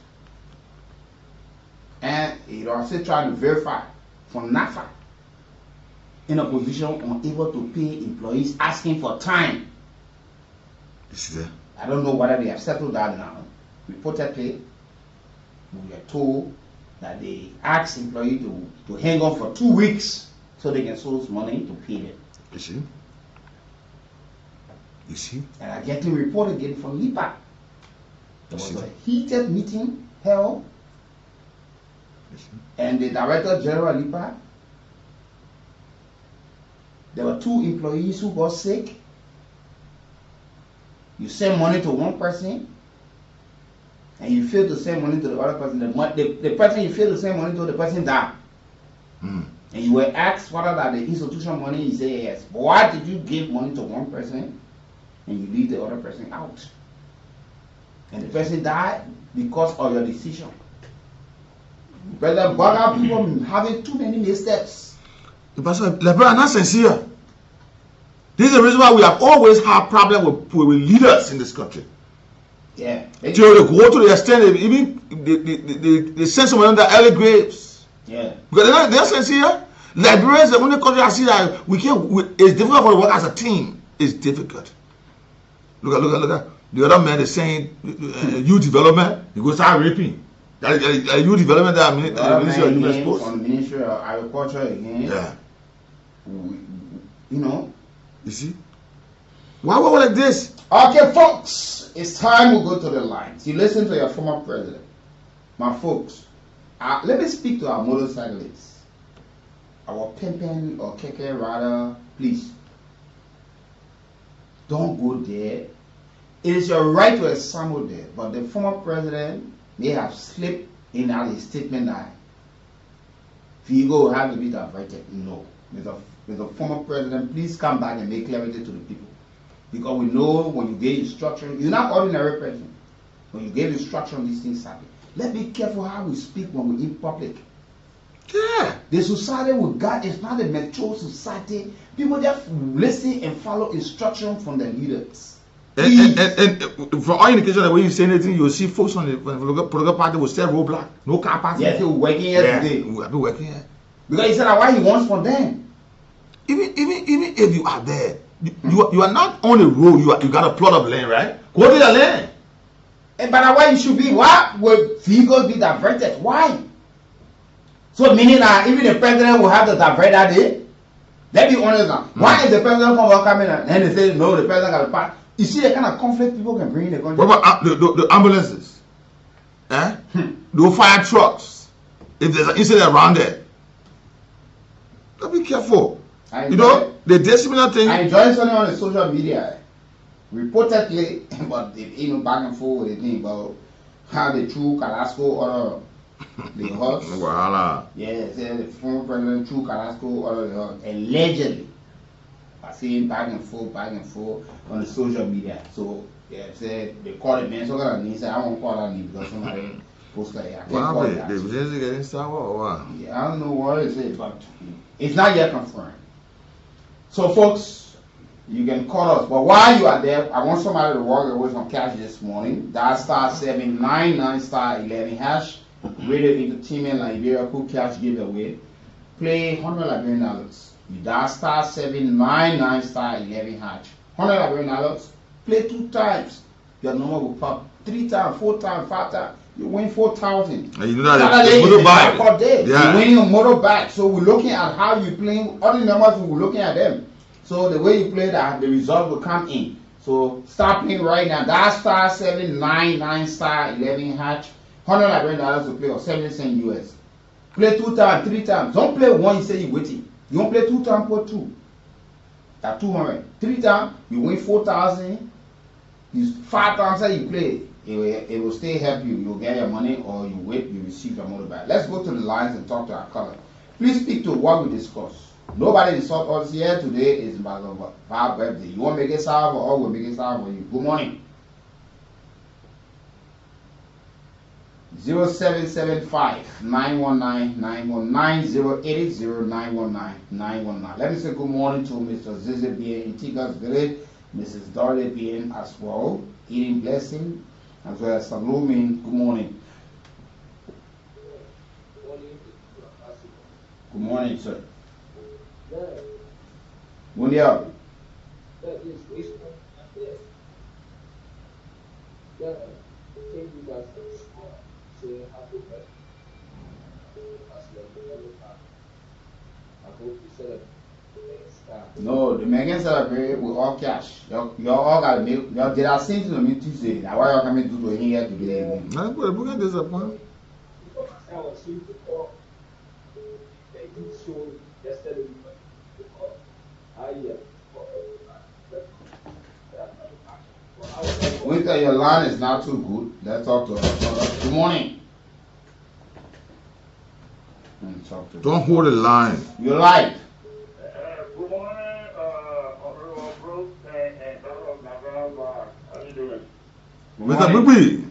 and I'm still trying to verify from NAFA in a position unable to pay employees asking for time. You see that? I don't know whether they have settled that now. Reportedly, we are told that they asked employees to hang on for 2 weeks so they can source money to pay them. You see? You see? And I get to report again from LIPA. There was a heated meeting held, and the Director General LIPA, there were 2 employees who got sick. You send money to one person, and you fail to send money to the other person. The person you fail to send money to, the person died. And you were asked whether that the institution money, you say yes. But why did you give money to one person and you leave the other person out? And the person died because of your decision. Brother Baga, people having too many missteps. Pastor, the people are not sincere. This is the reason why we have always had problems with leaders in this country. Yeah. They go to the extent they send someone under early graves. Yeah. Because they're not sincere. Librarians, the only country I see that it's difficult for the work as a team. It's difficult. Look at the other man is saying youth development. He goes start raping. Youth development that Ministry of Human Sports. On the Ministry of Agriculture again. Yeah. You know. You see? Why we like this? Okay, folks, it's time we go to the lines. You listen to your former president. My folks, let me speak to our motorcyclists. Our pimpin or keke rather, please. Don't go there. It is your right to assemble there, but the former president may have slipped in at his statement that Vigo will have to be diverted. No. With the former president, please come back and make clarity to the people. Because we know when you gave instruction, you're not ordinary person. When you gave instruction, these things happen. Let's be careful how we speak when we're in public. Yeah. The society we got is not a mature society. People just listen and follow instruction from the leaders. And from all indications that when you say anything, you'll see folks on the political party will say roadblock, no car party. Yes, we're working here today. We'll be working here. Because he said that why he wants from them. Even if you are there, you are not on the road. You got a plot of land, right? Go to the land. And but why you should be? Why would vehicles be diverted? Why? So meaning that even the president will have to divert that day. Let's be honest now. Why is the president coming and then they say no, the president got to pass? You see the kind of conflict people can bring in the country. What about the ambulances? The fire trucks. If there's an incident around there, be careful. The decimal thing. I enjoy something on the social media. Reportedly, but they back and forth with the thing about how they threw Carrasco or the horse. Yeah, the former president threw Carrasco or the horse. Allegedly. I see him back and forth on the social media. So said they call it man. So I said I won't call that name because somebody posted it. I can't call it that. Getting sour or what? Yeah, I don't know what it is, but it's not yet confirmed. So, folks, you can call us. But while you are there, I want somebody to walk away some cash this morning. Dial star 799 star 11 hash. Radio Entertainment Liberia Kool Cash giveaway. Play $100 Liberian. You dial star 799 star 11 hash. $100 Liberian. Play 2 times. Your number will pop 3 times, 4 times, 5 times. You win 4,000. You know that Saturday is the motorbike. jackpot day. Yeah. You're winning a motorbike. So we're looking at how you playing. All the numbers, we're looking at them. So the way you play that, the result will come in. So start playing right now. That star 799 star 11 hatch. $100 Liberian to play or 70 cents US. Play 2 times, 3 times. Don't play one, you say you're waiting. You don't play 2 times, put 2. That's 200. 3 times, you win 4,000. 5 times that you play, it will still help you. You'll get your money, or you wait, you receive your motorbike. Let's go to the lines and talk to our caller. Please speak to what we discussed. Nobody insult us here today. Is about our birthday. You want to make it sour, or we'll make it sour for you. Good morning. 0775-919-919-080-919-919. Let me say good morning to Mr. Zizi B. in Tigas Village, Mrs. Dorley B. as well, eating blessing, as well as Salome. Good morning. Good morning, sir. Good day. No, the Megan celebrate with all cash. You all got to make. Did I sing to me Tuesday? Now why you coming to do here today? No, but we're going to disappoint. Winter, your line is not too good. Let's talk to her. Good morning. Don't hold the line. You're live. Good morning, Bruce and how you doing? Mr. Bibi.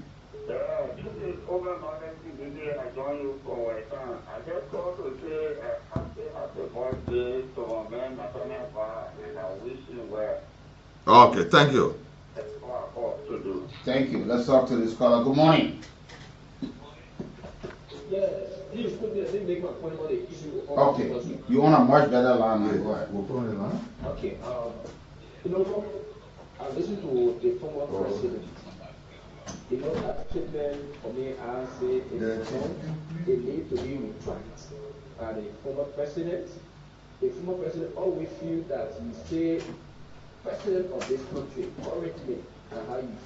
This is over today. I join you for a time. I just called to say happy birthday to my man, Nathaniel Bar, and I wish you well. Okay, thank you. That's what I called to do. Thank you. Let's talk to this caller. Good morning. Okay, you on a much better line now. Go ahead. We'll put on the line. Okay, I listened to the former president. That statement for me, I say it need to be retracted. And the former president always feel that he say president of this country correctly.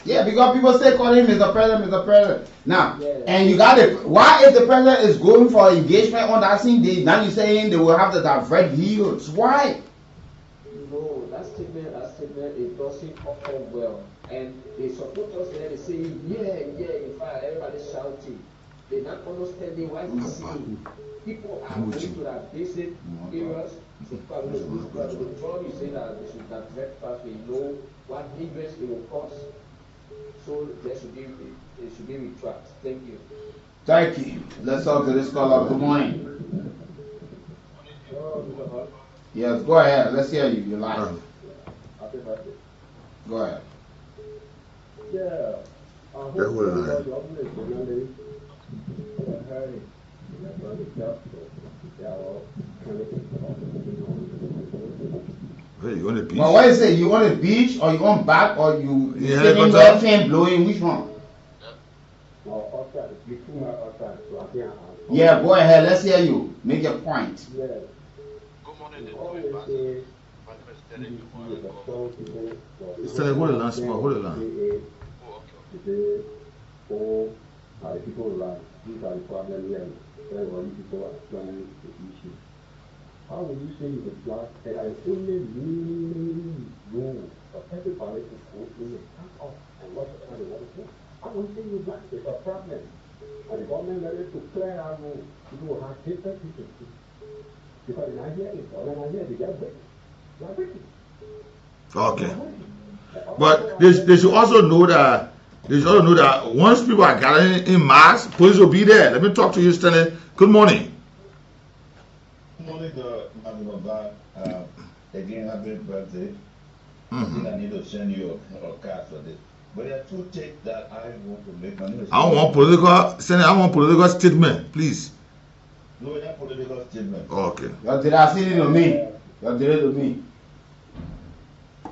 Yeah, because people say call him Mr. President. Now, and you got it. Why if the president is going for engagement on that same day, now you're saying they will have to divert vehicles? Why? No, that statement, it doesn't offer well. And they support us there, they say, yeah, in fact, everybody's shouting. They're not understanding why we see people are going to that basic areas. The problem is saying that they should divert traffic, know what hindrance it will cause. So it should be retracted. Thank you. Thank you. Let's talk to this caller. Good morning. Yes, go ahead. Let's hear you. You're live. Go ahead. Yeah. Hey, you on the beach? Well, what is it? You on the beach, or you on back, or you sitting there, fan blowing? Which one? Yeah, go ahead. Let's hear you. Make your point. Good morning. It's telling hold the line, small, hold the line. People like these are the problem here. Everybody people are planning the issue. How would you say you would block that I only room for everybody to go in and cut off and what the other want to do? I would say you block it a problem. And the government let it to clear our room. People will have different people. Because in Nigeria, it's all in Nigeria, they get break. They are breaking. Okay. But they should also know that once people are gathering in mass, police will be there. Let me talk to you, Stanley. Good morning. Good morning, Madam Baba. again, happy birthday. I think I need to send you a card for this. But there are two things that I want to make. I want political statement, please. No, not political statement. Okay. You did I send it to me? You did it to me.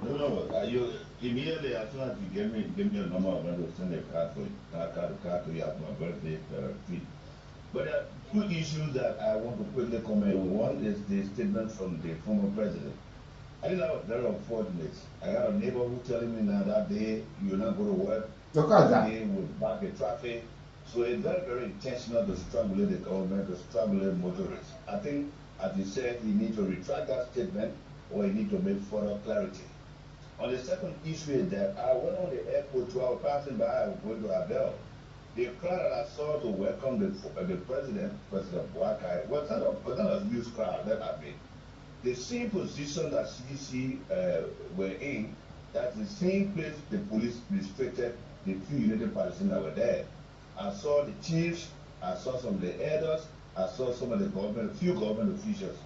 No, you immediately as soon as you give me a number, I'm going to send a card for you. Card to you at my birthday feed. But there are two issues that I want to quickly comment on. One is the statement from the former president. I think that was very unfortunate. I got a neighbor who telling me now that day you will not go to work. Look at that. They will back the traffic. So it's very, very intentional to struggle the government, to struggle the motorists. I think, as he said, he needs to retract that statement or he needs to make further clarity. On the second issue is that I went on the airport to our passing by, I was going to Abel. The crowd that I saw to welcome the president, President Boakai, was not a news crowd, that I mean. The same position that CDC were in, that's the same place the police restricted the few United Palestinians that were there. I saw the chiefs, I saw some of the elders, I saw some of the government, few government officials.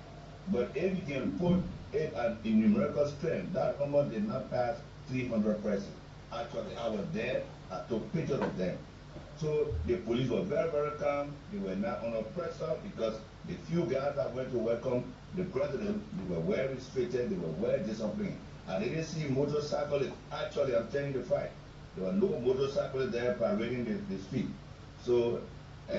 But if you can report it in numerical strength, that number did not pass 300 persons. Actually, I was there, I took pictures of them. So the police were very, very calm. They were not under pressure because the few guys that went to welcome the president, they were well restricted, they were well disciplined. And they didn't see motorcyclists. Actually, I'm telling you the fact. There were no motorcyclists there parading the street. So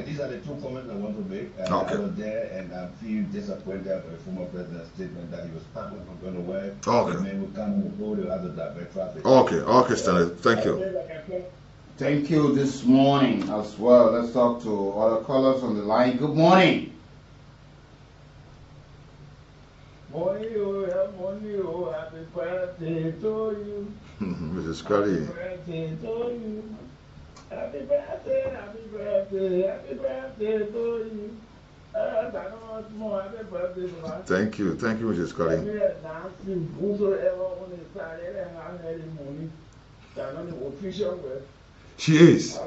these are the two comments I want to make. Okay. I was there and I feel disappointed by the former president's statement that he was probably not going to work. Okay. The men would come and go, they have to divert traffic. Okay, Stanley. Thank you. Thank you this morning as well. Let's talk to other callers on the line. Good morning. Morning, happy birthday to you. Mrs. Scully. Happy birthday to you. Happy birthday, happy birthday, happy birthday to you. Happy birthday, Thank you, Mrs. Scully. She is.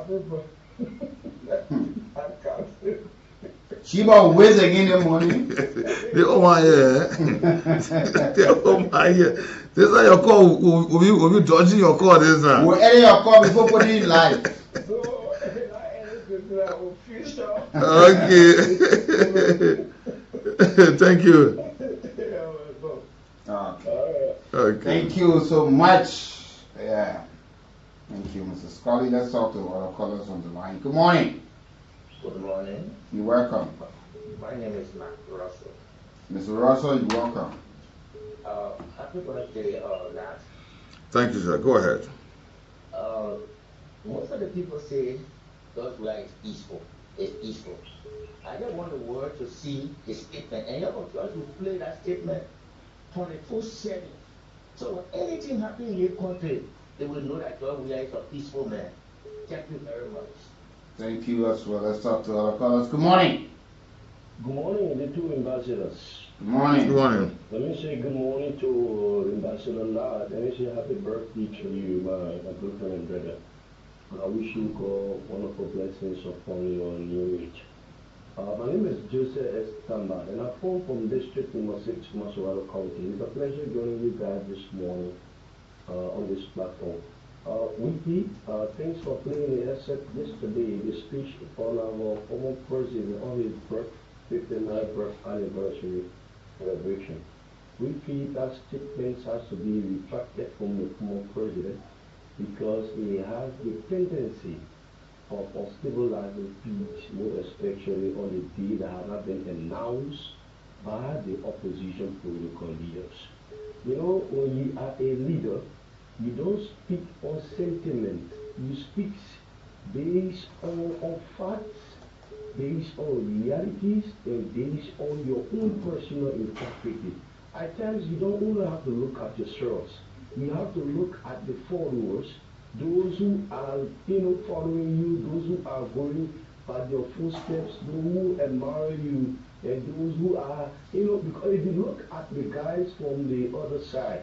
She about whiz again in the morning. They all my here. They all my here. This is your call. Will you dodging your call this time? We'll edit your call before putting it live. Okay. Thank you. Okay. Thank you so much. Yeah. Thank you, Mrs. Scully. Let's talk to other callers on the line. Good morning. Good morning. You're welcome. My name is Mark Russell. Mr. Russell, you're welcome. Happy birthday, Nat. Thank you, sir. Go ahead. Most of the people say God's way is peaceful. It's peaceful. I just want the world to see the statement, and you're going to play that statement 24/7. So when anything happens in your country, they will know that God is a peaceful man. Thank you very much. Thank you as well. Let's talk to other callers. Good morning. Good morning, the two ambassadors. Good morning. Good morning. Let me say good morning to Ambassador Lad. Let me say happy birthday to you, my good friend and brother. I wish you God wonderful blessings upon your new age. My name is Joseph S. Tamba, and I phone from District Number 6, Massachusetts County. It's a pleasure joining you guys this morning on this platform. Wiki, thanks for playing the asset yesterday, the speech on our former president on his 59th birth anniversary celebration. Wiki, that statement has to be retracted from the former president because he has the tendency of stabilizing peace, more especially on the day that have not been announced by the opposition political leaders. You know, when you are a leader, you don't speak on sentiment. You speak based on facts, based on realities, and based on your own personal perspective. At times, you don't only have to look at yourselves. You have to look at the followers, those who are, following you, those who are going by your footsteps, those who admire you, and those who are, because if you look at the guys from the other side,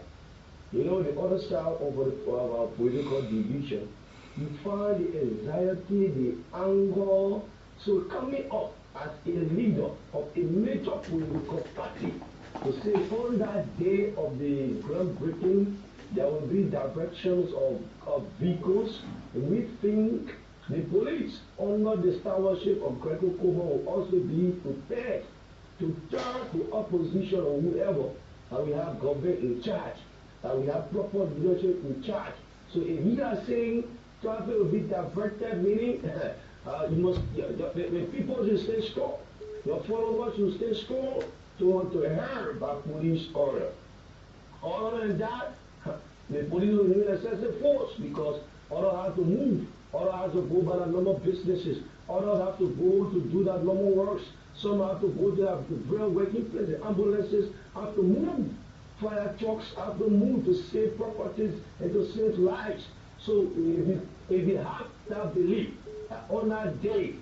the other side of our political division, you find the anxiety, the anger. So coming up as a leader of a major political party, to say on that day of the groundbreaking, there will be directions of vehicles. We think the police, under the stewardship of Greco Kool, will also be prepared to charge the opposition or whoever, that we have government in charge, that we have proper leadership in charge. So if we are saying traffic will be diverted, meaning you must, the people should stay strong. Your followers should stay strong to hear by police order. Other than that, the police will need excessive force because others have to move. Others have to go by the normal businesses. Others have to go to do that normal works. Some have to go to the real working place. The ambulances have to move. Fire trucks have to move to save properties and to save lives. So if you have that belief that on that day,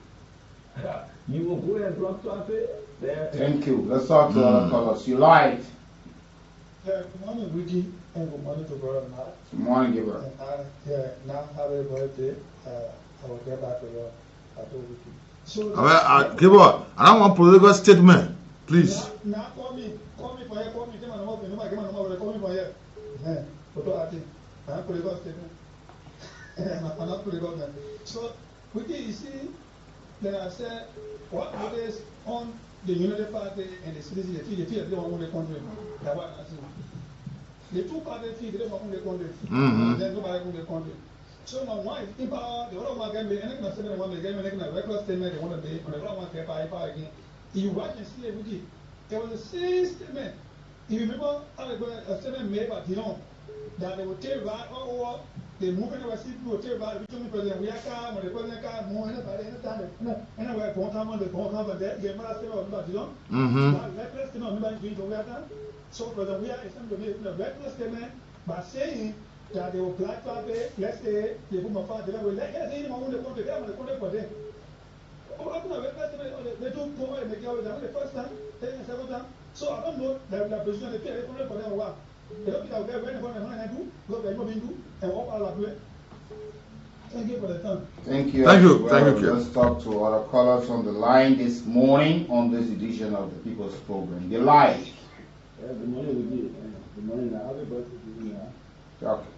you will go and block traffic. Thank you. Let's talk to other callers. You lied. Good morning, Ricky, and good morning to brother Matt. Good morning, Giver. Now happy birthday. I will get back to you. I told Ricky. So, Giver, I don't want political statement, please. Now call me for here. Call me. Give my number. Call me for here. I'm political statement. I'm not political man. So, Ricky, you see, then I said, what is on the Unity Party and the citizens, they don't own the country. That's what I see. The two parties, they don't own the country. Then nobody own the country. So now one is in power, the other one can be anything that seven one again, making a reckless statement, they want to be on the other one can power again. If you watch and see everything, there was the same statement. If you remember a statement made by Dillon that they would take right over the movement of a city will take right between the president. We are calm, when the president can't move anybody anytime, anywhere, don't come on the they must stay on about Dillon. Reckless statement, nobody doing the way. So President, we are making a reckless statement by saying that they will black traffic, let's say they put my father, let's say him on the country, they have the country for them. They do provide the girl the first time, the second time. So I don't know the position they pay for them or what. They don't think I'll get ready for them and do, go by do, and walk out of the way. Thank you for the time. Thank you. Thank you. Well, Thank you. Let's talk to other callers on the line this morning on this edition of the People's Program. The live. Good morning, Ricky. Good morning. Happy birthday to you. Okay.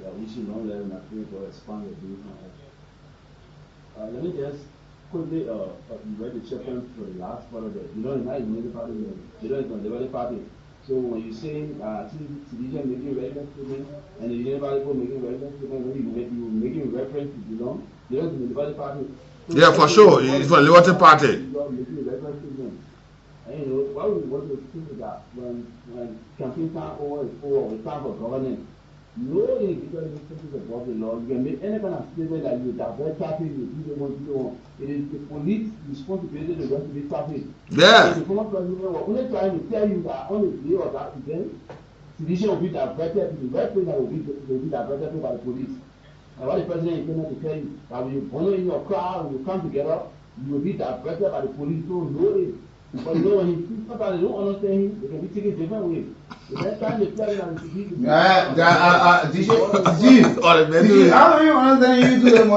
I wish you long life and I pray for expand your business. Let me just quickly read the chaplain for the last part of it. You don't have the party, you don't have the party. So when you say citizen making relevant statement and the Unity Party making relevant statement, when you making reference to you don't have the party. So yeah, for sure. It's for the Liberty Party. Making reference statement. And you know, what we want to think is that when campaign time over is over, it's time for governance. No individual is above the law. You can make any kind of statement that you divert traffic, you do what you want. It is the police responsibility to investigate traffic. Yeah. So the former president was only trying to tell you that on the day of that event, sedition will be diverted to the right place that will be diverted by the police. And what the president intended to tell you, that when you follow in your crowd, when you come together, you will be diverted by the police. So know it. But you know, when you sometimes they don't understand him, they can be taken different ways. The next time they play on the TV, I don't even understand you do them.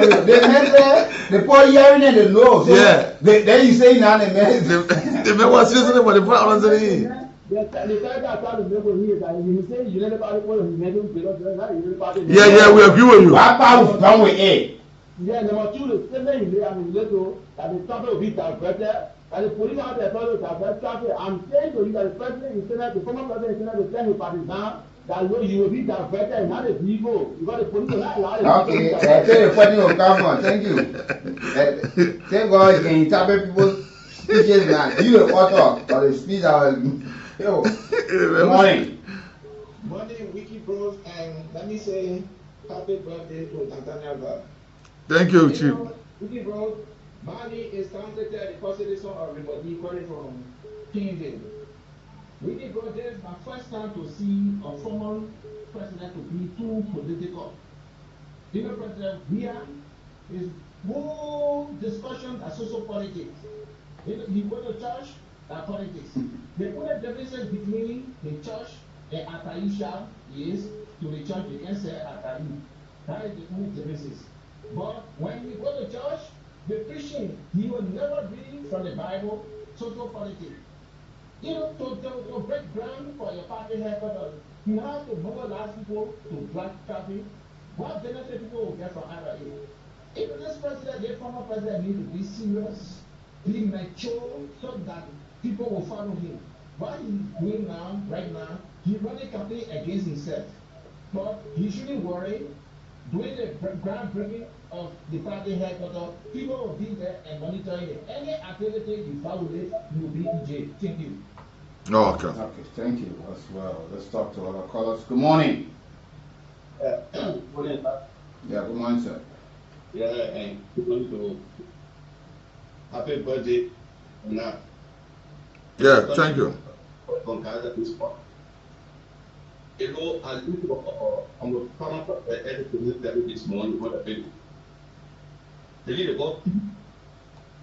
They put hearing and the nose. So yeah. Then you say now the man. The man was listening, but they put on the the third guy tried to make one here that he say you never party for him, he yeah, we agree with you. What part was done with it? Yeah, number two, the statement in there, that the traffic will be diverted. And the police have the authority to divert traffic. I'm saying to you that the president is saying that the former president is saying that the same partisan that you will be diverted and not the people. Because the police will not allow the okay, I tell you funny will come on. Thank you. Thank God you can interpret people's speeches now. You the author of the speech I was good morning. Morning, Wiki Bros, and let me say happy birthday to Nathaniel God. Thank you, Chief. Wiki Bros, Mali is translated the constitution of Republic calling from King David. Wiki Bros, this is my first time to see a former president to be too political. You know, President, here is more discussion as social politics. He go to church, that politics. The only difference between the church and Ataisha is to the church you can say Atai. That is the only difference. But when we go to church, the preaching, he will never be from the Bible, social politics. You know, to break ground for your party headquarters, you have to mobilize people to block traffic. What benefit people will get from IRA? Even this president, the former president, need to be serious, be mature, so that people will follow him. What he's doing now, right now, he's running a campaign against himself. But he shouldn't worry. Doing the groundbreaking of the party headquarters, people will be there and monitoring it. Any activity you violate, you will be in jail. Thank you. Oh, okay. Okay, thank you as well. Let's talk to other callers. Good morning. Good morning. Yeah, good morning, sir. Yeah, and to happy birthday. Now. Yeah, thank you. You know, I look on the front of the editor this morning, what I did. The leader about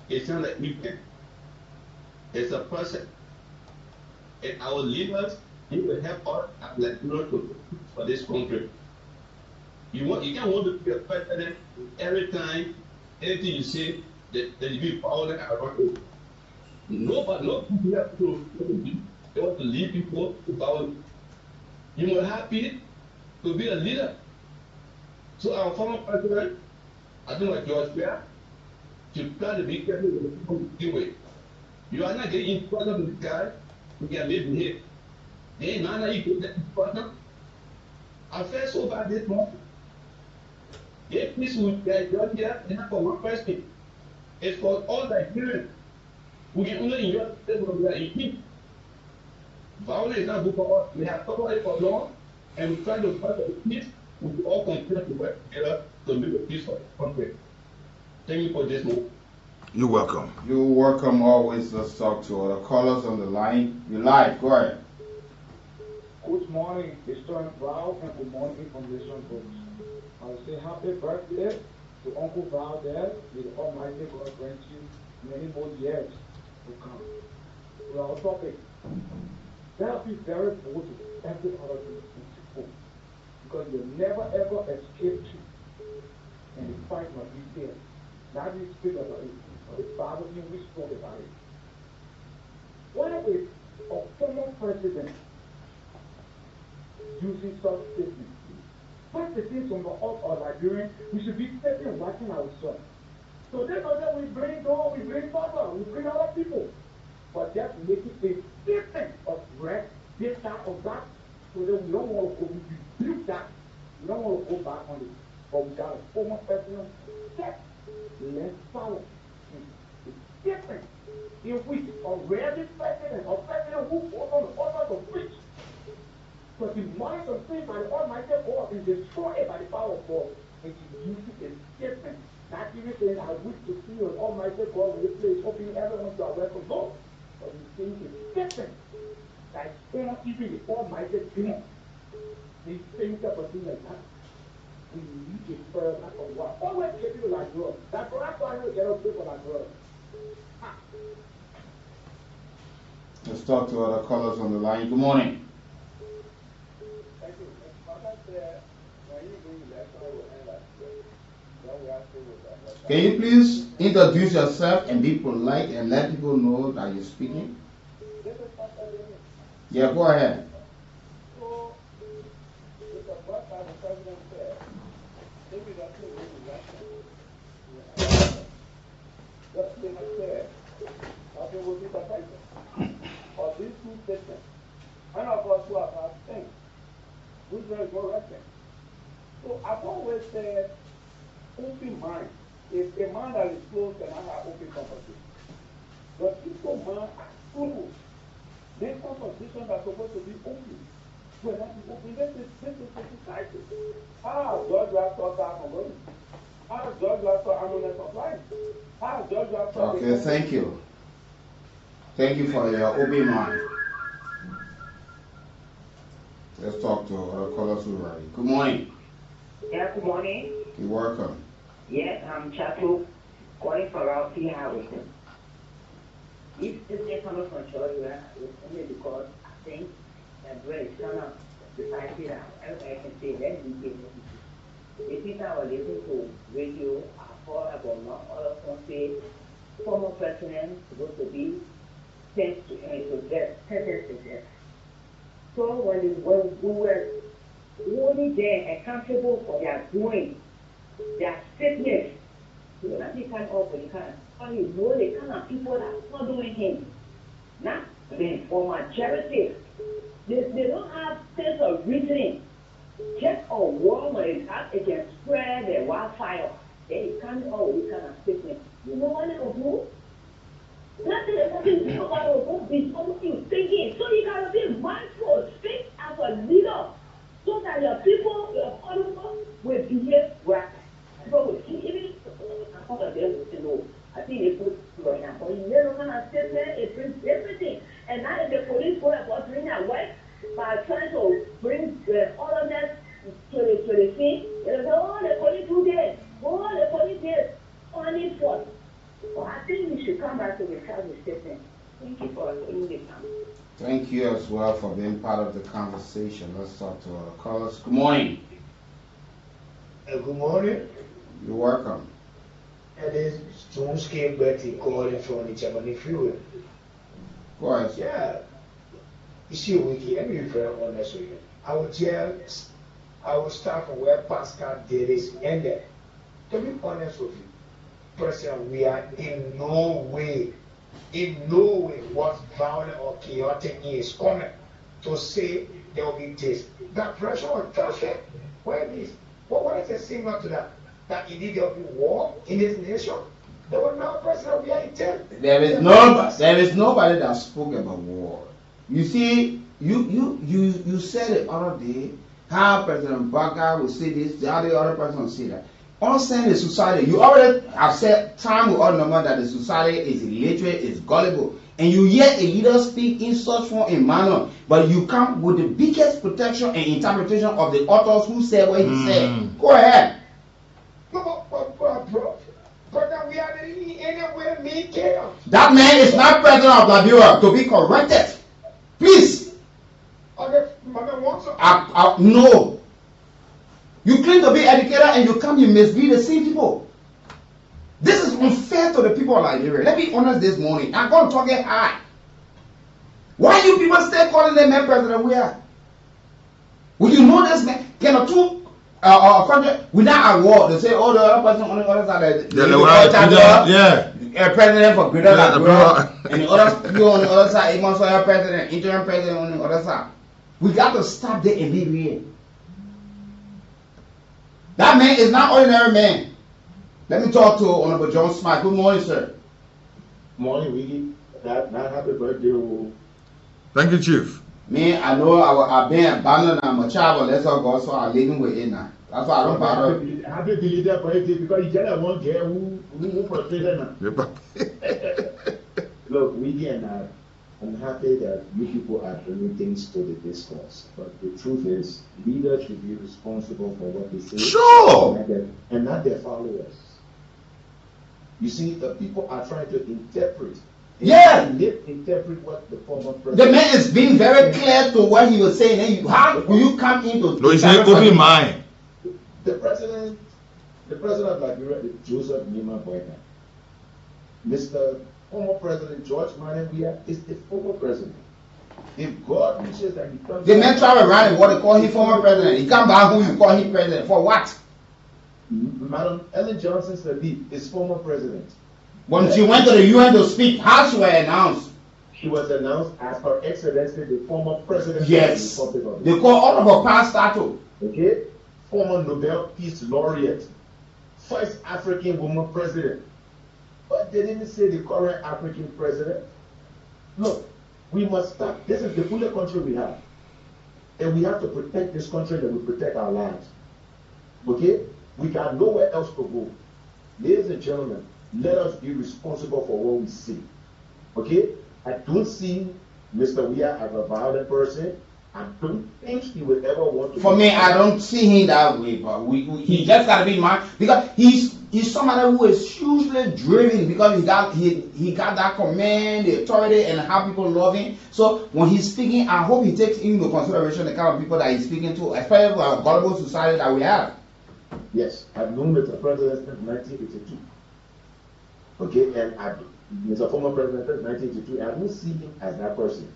it's not like weekend. It's a person. And our leaders need to help us like for this country. You can't want to be a president every time anything you say that you be violent around it. Nobody have to they want to lead people to violence. You were happy to be a leader. So our former president, I think like George Weah, should try to be careful with the people to deal with. You are not getting in front of the guy who can live in here. They ain't none of you get that in front of. I felt so bad this morning. If this would get done here, it's not for one person. It's for all Nigerians. We can only enjoy the table we are eating. Violence is not good for us. We have covered it for long, and we try to fight for the peace. We all continue to work together to make a peace for the country. Thank you for this moment. You're welcome. You're welcome always. Let's talk to other callers on the line. You're live. Go ahead. Good morning, Mr. Val, and good morning, information folks. I will say happy birthday to Uncle Val there. May the Almighty God grant you many more years to come. To our topic, there be very bold to every other people because you never ever escape truth, and the fight must be there. That is speak about it. The Bible we spoke about it. What if a former president using such statements? First the things from the out of Liberian, we should be sitting and watching ourselves. So they know that we bring God, we bring Papa, we bring other people. But just making a statement of rest, this kind of that, so that we don't want to go, we rebuke that. We don't want to go back on it. But we got a former president, set less power. It's different. If we already president, or president who goes on the order to preach, but the minds of things by the Almighty God is destroyed by the power of God. And he uses a statement. Not even saying, I wish to see your Almighty God in this place, hoping everyone shall welcome God. But he's saying a statement that is not even the Almighty God. He's saying something like that. We need a prayer back of what? Always get people like God. That's why we get up people like God. Let's talk to other callers on the line. Good morning. Can you please introduce yourself and be polite and let people know that you're speaking? Yeah, go ahead. Of these two statements, none of us who have abstained, which there is no reference. So I've always said, open mind is a man that is closed and have open conversation. But if a man are closed, these conversations are supposed to be open. When not be open, this is a society. How George Black thought that from going? How George Black thought ammunition of life? How George Black thought... Okay, thank you. Thank you for your open mind. Let's talk to other callers who are ready. Good morning. Yeah, good morning. You're welcome. Yes, I'm Chato, calling for our P. House. If this is coming from church, it's only because I think that where it's kind of society now, everybody can say, let me give it. The people are listening to radio, I heard about not all of them say, former president supposed to be sentenced to death. So when we were only there accountable for their doing, their sickness, you know, that they can't offer, you can't. But you know the kind of people that's not doing him. Now, for majority, they don't have sense of reasoning. Just a war when it has, it can spread the wildfire. They can't this kind of sickness. You know what they will do? Nothing is happening. You know what will be something thinking. So you gotta be mindful, speak as a leader, so that your people, your followers will behave right. People will see, even some of them will know. I think they put right now. But you know when I sit there, it brings everything. And now if the police go about doing their work by trying to bring all of that to the scene, they say, oh, the police do this, oh, the police this, only for. Well, I think we should come back to the charge statement. Thank you for allowing me to come. Thank you as well for being part of the conversation. Let's talk to our callers. Good morning. Good morning. You're welcome. It is Stonescape Betty calling from the Germany Freeway. Go ahead. Yeah. You see, Wiki, let me be very honest with you. I will start from where Pascal did his ended. To be honest with you, President, we are in no way what's violent or chaotic is coming to say there will be this. That pressure on Turkey, where is what is the signal to that? That indeed there will be war in this nation? There will now, President, we are intent. There is nobody that spoke about war. You see, you said the other day how President Baga will say this, the other person will say that. Understand the society. You already have said time with all number that the society is illiterate, is gullible, and you hear a leader speak in such form and manner, but you come with the biggest protection and interpretation of the authors who said what he said. Go ahead. But we are anywhere near chaos. That man is not president of Liberia, to be corrected. Please. No. You claim to be educated and you come, you mislead the same people. This is unfair to the people of Liberia. Let me be honest this morning. I'm going to talk it high. Why you people still calling them man president? We are. Will you know this man? Can a two country without a war, they say, oh, the other person on the other side, president for Greater Liberia, and the other people on the other side, even so president, interim president on the other side. We got to stop there and live here. That man is not ordinary man. Let me talk to Honorable John Smith. Good morning, sir. Morning, Wiggy. Not happy birthday. Thank you, Chief. Me, I know I've been abandoned. I'm a child, but let's all go. So I'm living with it now. That's why I don't bother. Happy belated birthday because you tell one girl who frustrated now. Look, Wiggy and I'm happy that you people are bringing things to the discourse. But the truth is, leaders should be responsible for what they say. Sure. And not their followers. You see, the people are trying to interpret. Yeah. Interpret what the former president. The man is being very clear to what he was saying. And how do you come into? No, he said, "Open mind." The president of Liberia is Joseph Nima Boyka. Mr. Former President George Manawia is the former president. If God wishes that he comes, the man travel around and what they call him former president. He come back who you call him president for what? Madam Ellen Johnson Sirleaf is former president. When she went to the UN to speak, how she was announced? She was announced as Her Excellency the former president. Yes. Of the Republic of They call all of her past statue. Okay. Former Nobel Peace Laureate, first African woman president. But they didn't say the current African president. Look, we must stop. This is the only country we have. And we have to protect this country that we protect our lives. Okay? We got nowhere else to go. Ladies and gentlemen, let us be responsible for what we see. Okay? I don't see Mr. Weah as a violent person. I don't think he would ever want to. For me, I don't see him that way, but he just gotta be mine because he's somebody who is hugely driven because he got that command, the authority, and how people love him. So when he's speaking, I hope he takes into consideration the kind of people that he's speaking to, especially for our global society that we have. Yes, I've known Mr. President since 1982. Okay, and Mr. Former President, 1982, I don't see him as that person.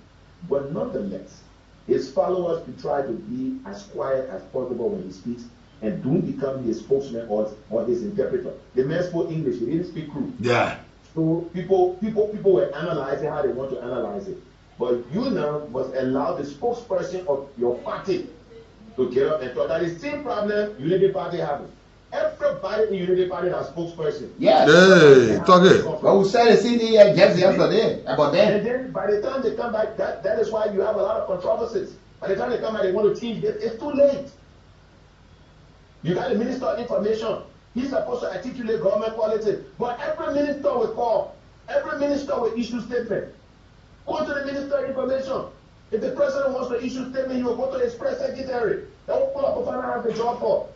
But nonetheless, his followers to try to be as quiet as possible when he speaks and don't become his spokesman or his interpreter. The man spoke English, he didn't speak Kool. Yeah. So people were analyzing how they want to analyze it. But you now must allow the spokesperson of your party to get up and talk. That is the same problem Unity Party having. Everybody in Unity Party has a spokesperson. Yes. Hey, talk it. But we said the CD just yesterday about that. And then by the time they come back, that is why you have a lot of controversies. By the time they come back, they want to change it. It's too late. You got the Minister of Information. He's supposed to articulate government policies. But every minister will call. Every minister will issue statement. Go to the Minister of Information. If the president wants to issue statement, he will go to his press secretary. That will pull up a final have the job for.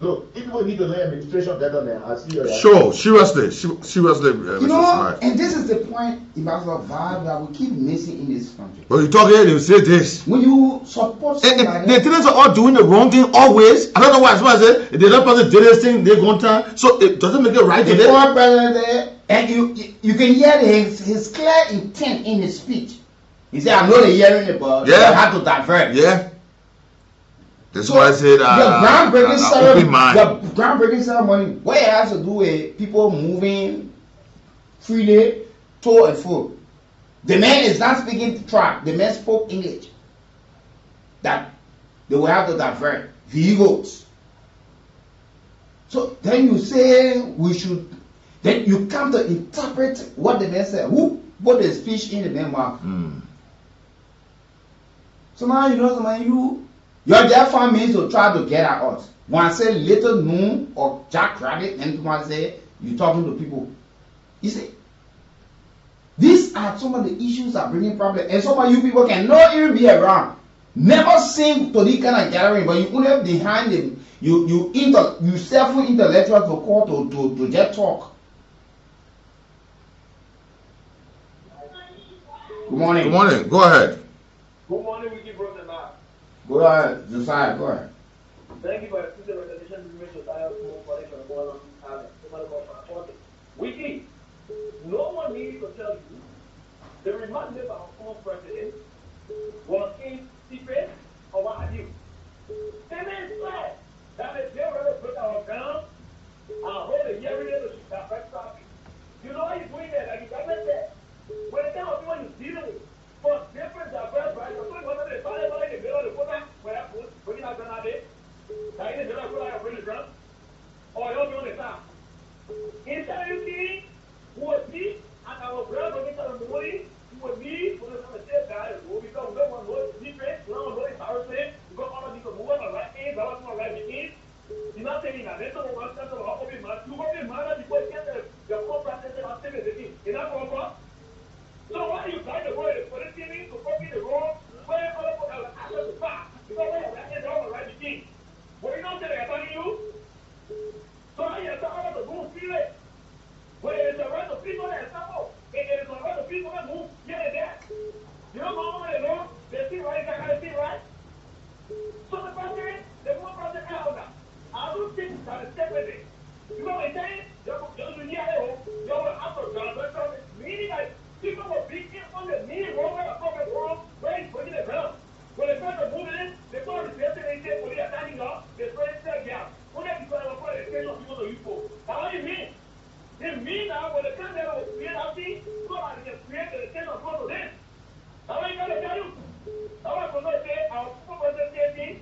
Look, if people need to learn administration better than I see. Sure, seriously, you know, and this is the point, Ambassador Vibe, that we keep missing in this country. But you talk here, you say this. When you support somebody, the things are all doing the wrong thing always. I don't know why. Somebody say if the other person did this thing, they're going to. So it doesn't make it right. The former president there, and you can hear his clear intent in his speech. He said, "I know they're hearing it, but I have to divert." Yeah. That's why I said the groundbreaking ceremony, what it has to do with people moving freely to and fro. The man is not speaking track. The man spoke English. That they will have to divert vehicles. So then you say we should. Then you come to interpret what the man said. Who put the speech in the man's mouth? So now you know, your therefore means to try to get at us. When I say little noon or Jack Rabbit, and someone say you're talking to people. You see, these are some of the issues that are bringing problems, and some of you people cannot even be around. Never sing to this kind of gathering, but you only behind them. You self intellectual to call to just talk. Good morning. Good morning. Go ahead. Good morning, Wiki Brother. Go ahead, Josiah, go ahead. Thank you for the presentation. Wiki, no one needs to tell you the remark made by our former president was in secret or what have you. They didn't say that if they were to put our gun, our whole hearing to direct traffic. You know why you're doing that? Like you got said, when the kind of people you're dealing with, for different diverse rights, so whether they find it like the middle of the put where I put, bringing out grenade, like in the middle of the put, bring the drum, or you'll be on the top. Instead of you seeing who was me, and our brother bringing to the morning, who was me, who was on the same guy, who we don't know one word, different, we don't know embarrassing, we got all of these move on the right hand, but what's on the right hand. You're not saying that, there's no one that's going to help me, man. You got me mad because you get the whole practice and I'm saying it. You're not going to. So why are you trying to go to the police TV to copy the road where other people have access to pass? Because they have access to all the right things. But you don't say they're telling you. So how you tell to move freely? When it is the right of people that suffer, it is the right of people that move here and there. You don't know what they know, they see right, they can't see right. So the president, the one president elder, I don't think that is separate. You know what I'm saying? You will have to go, meaning that people will be on the knee, wrong way, appropriate wrong, where he's putting the ground. When they start to move in, they start to say, when they are standing up, they start to say, yeah, when they start to put a station of people to you. Now, what do you mean? It means now, when the camera was created out there, somebody can create the station of people to them. Now, what you got to tell you? Now, what I'm going to say, our people say,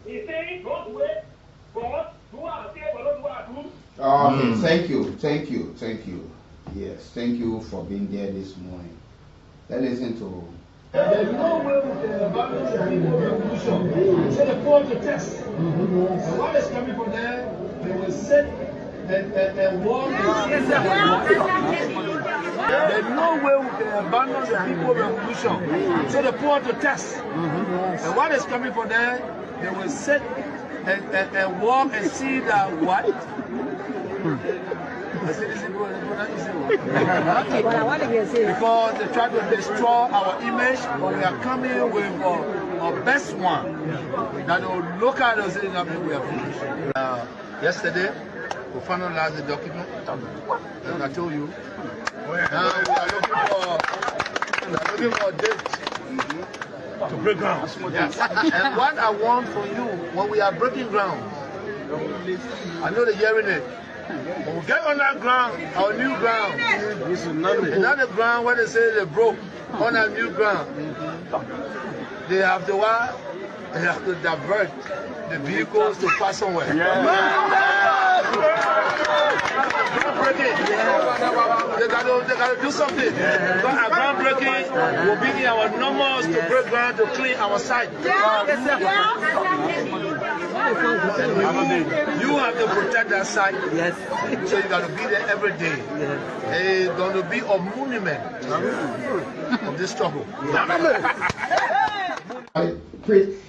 he's saying, don't do it, but do what I say, but don't do what I do. Okay, thank you. Yes, thank you for being there this morning. Let's listen to. There's no way we can abandon the revolution. So the poor to test. And what is coming from there, they will sit and walk. There's no way we can abandon the people revolution. So the poor to test. And what is coming from there, they will sit and walk and see that what? Because they try to destroy our image, but we are coming with our best one that will look at us and say, we are finished. Yesterday, to finalize the document. And I told you. Now we are looking for a date to break ground. Yes. And what I want from you, when we are breaking ground, I know they're hearing it. When we get on that ground, our new ground, it's not the ground where they say they broke. On our new ground, they have to what? They have to divert the vehicles to pass somewhere. They got to do something. Because our groundbreaking will be in our numbers to break ground to clean our site. You have to protect that site. Yes. So you got to be there every day. Yes. It's going to be a monument of this struggle.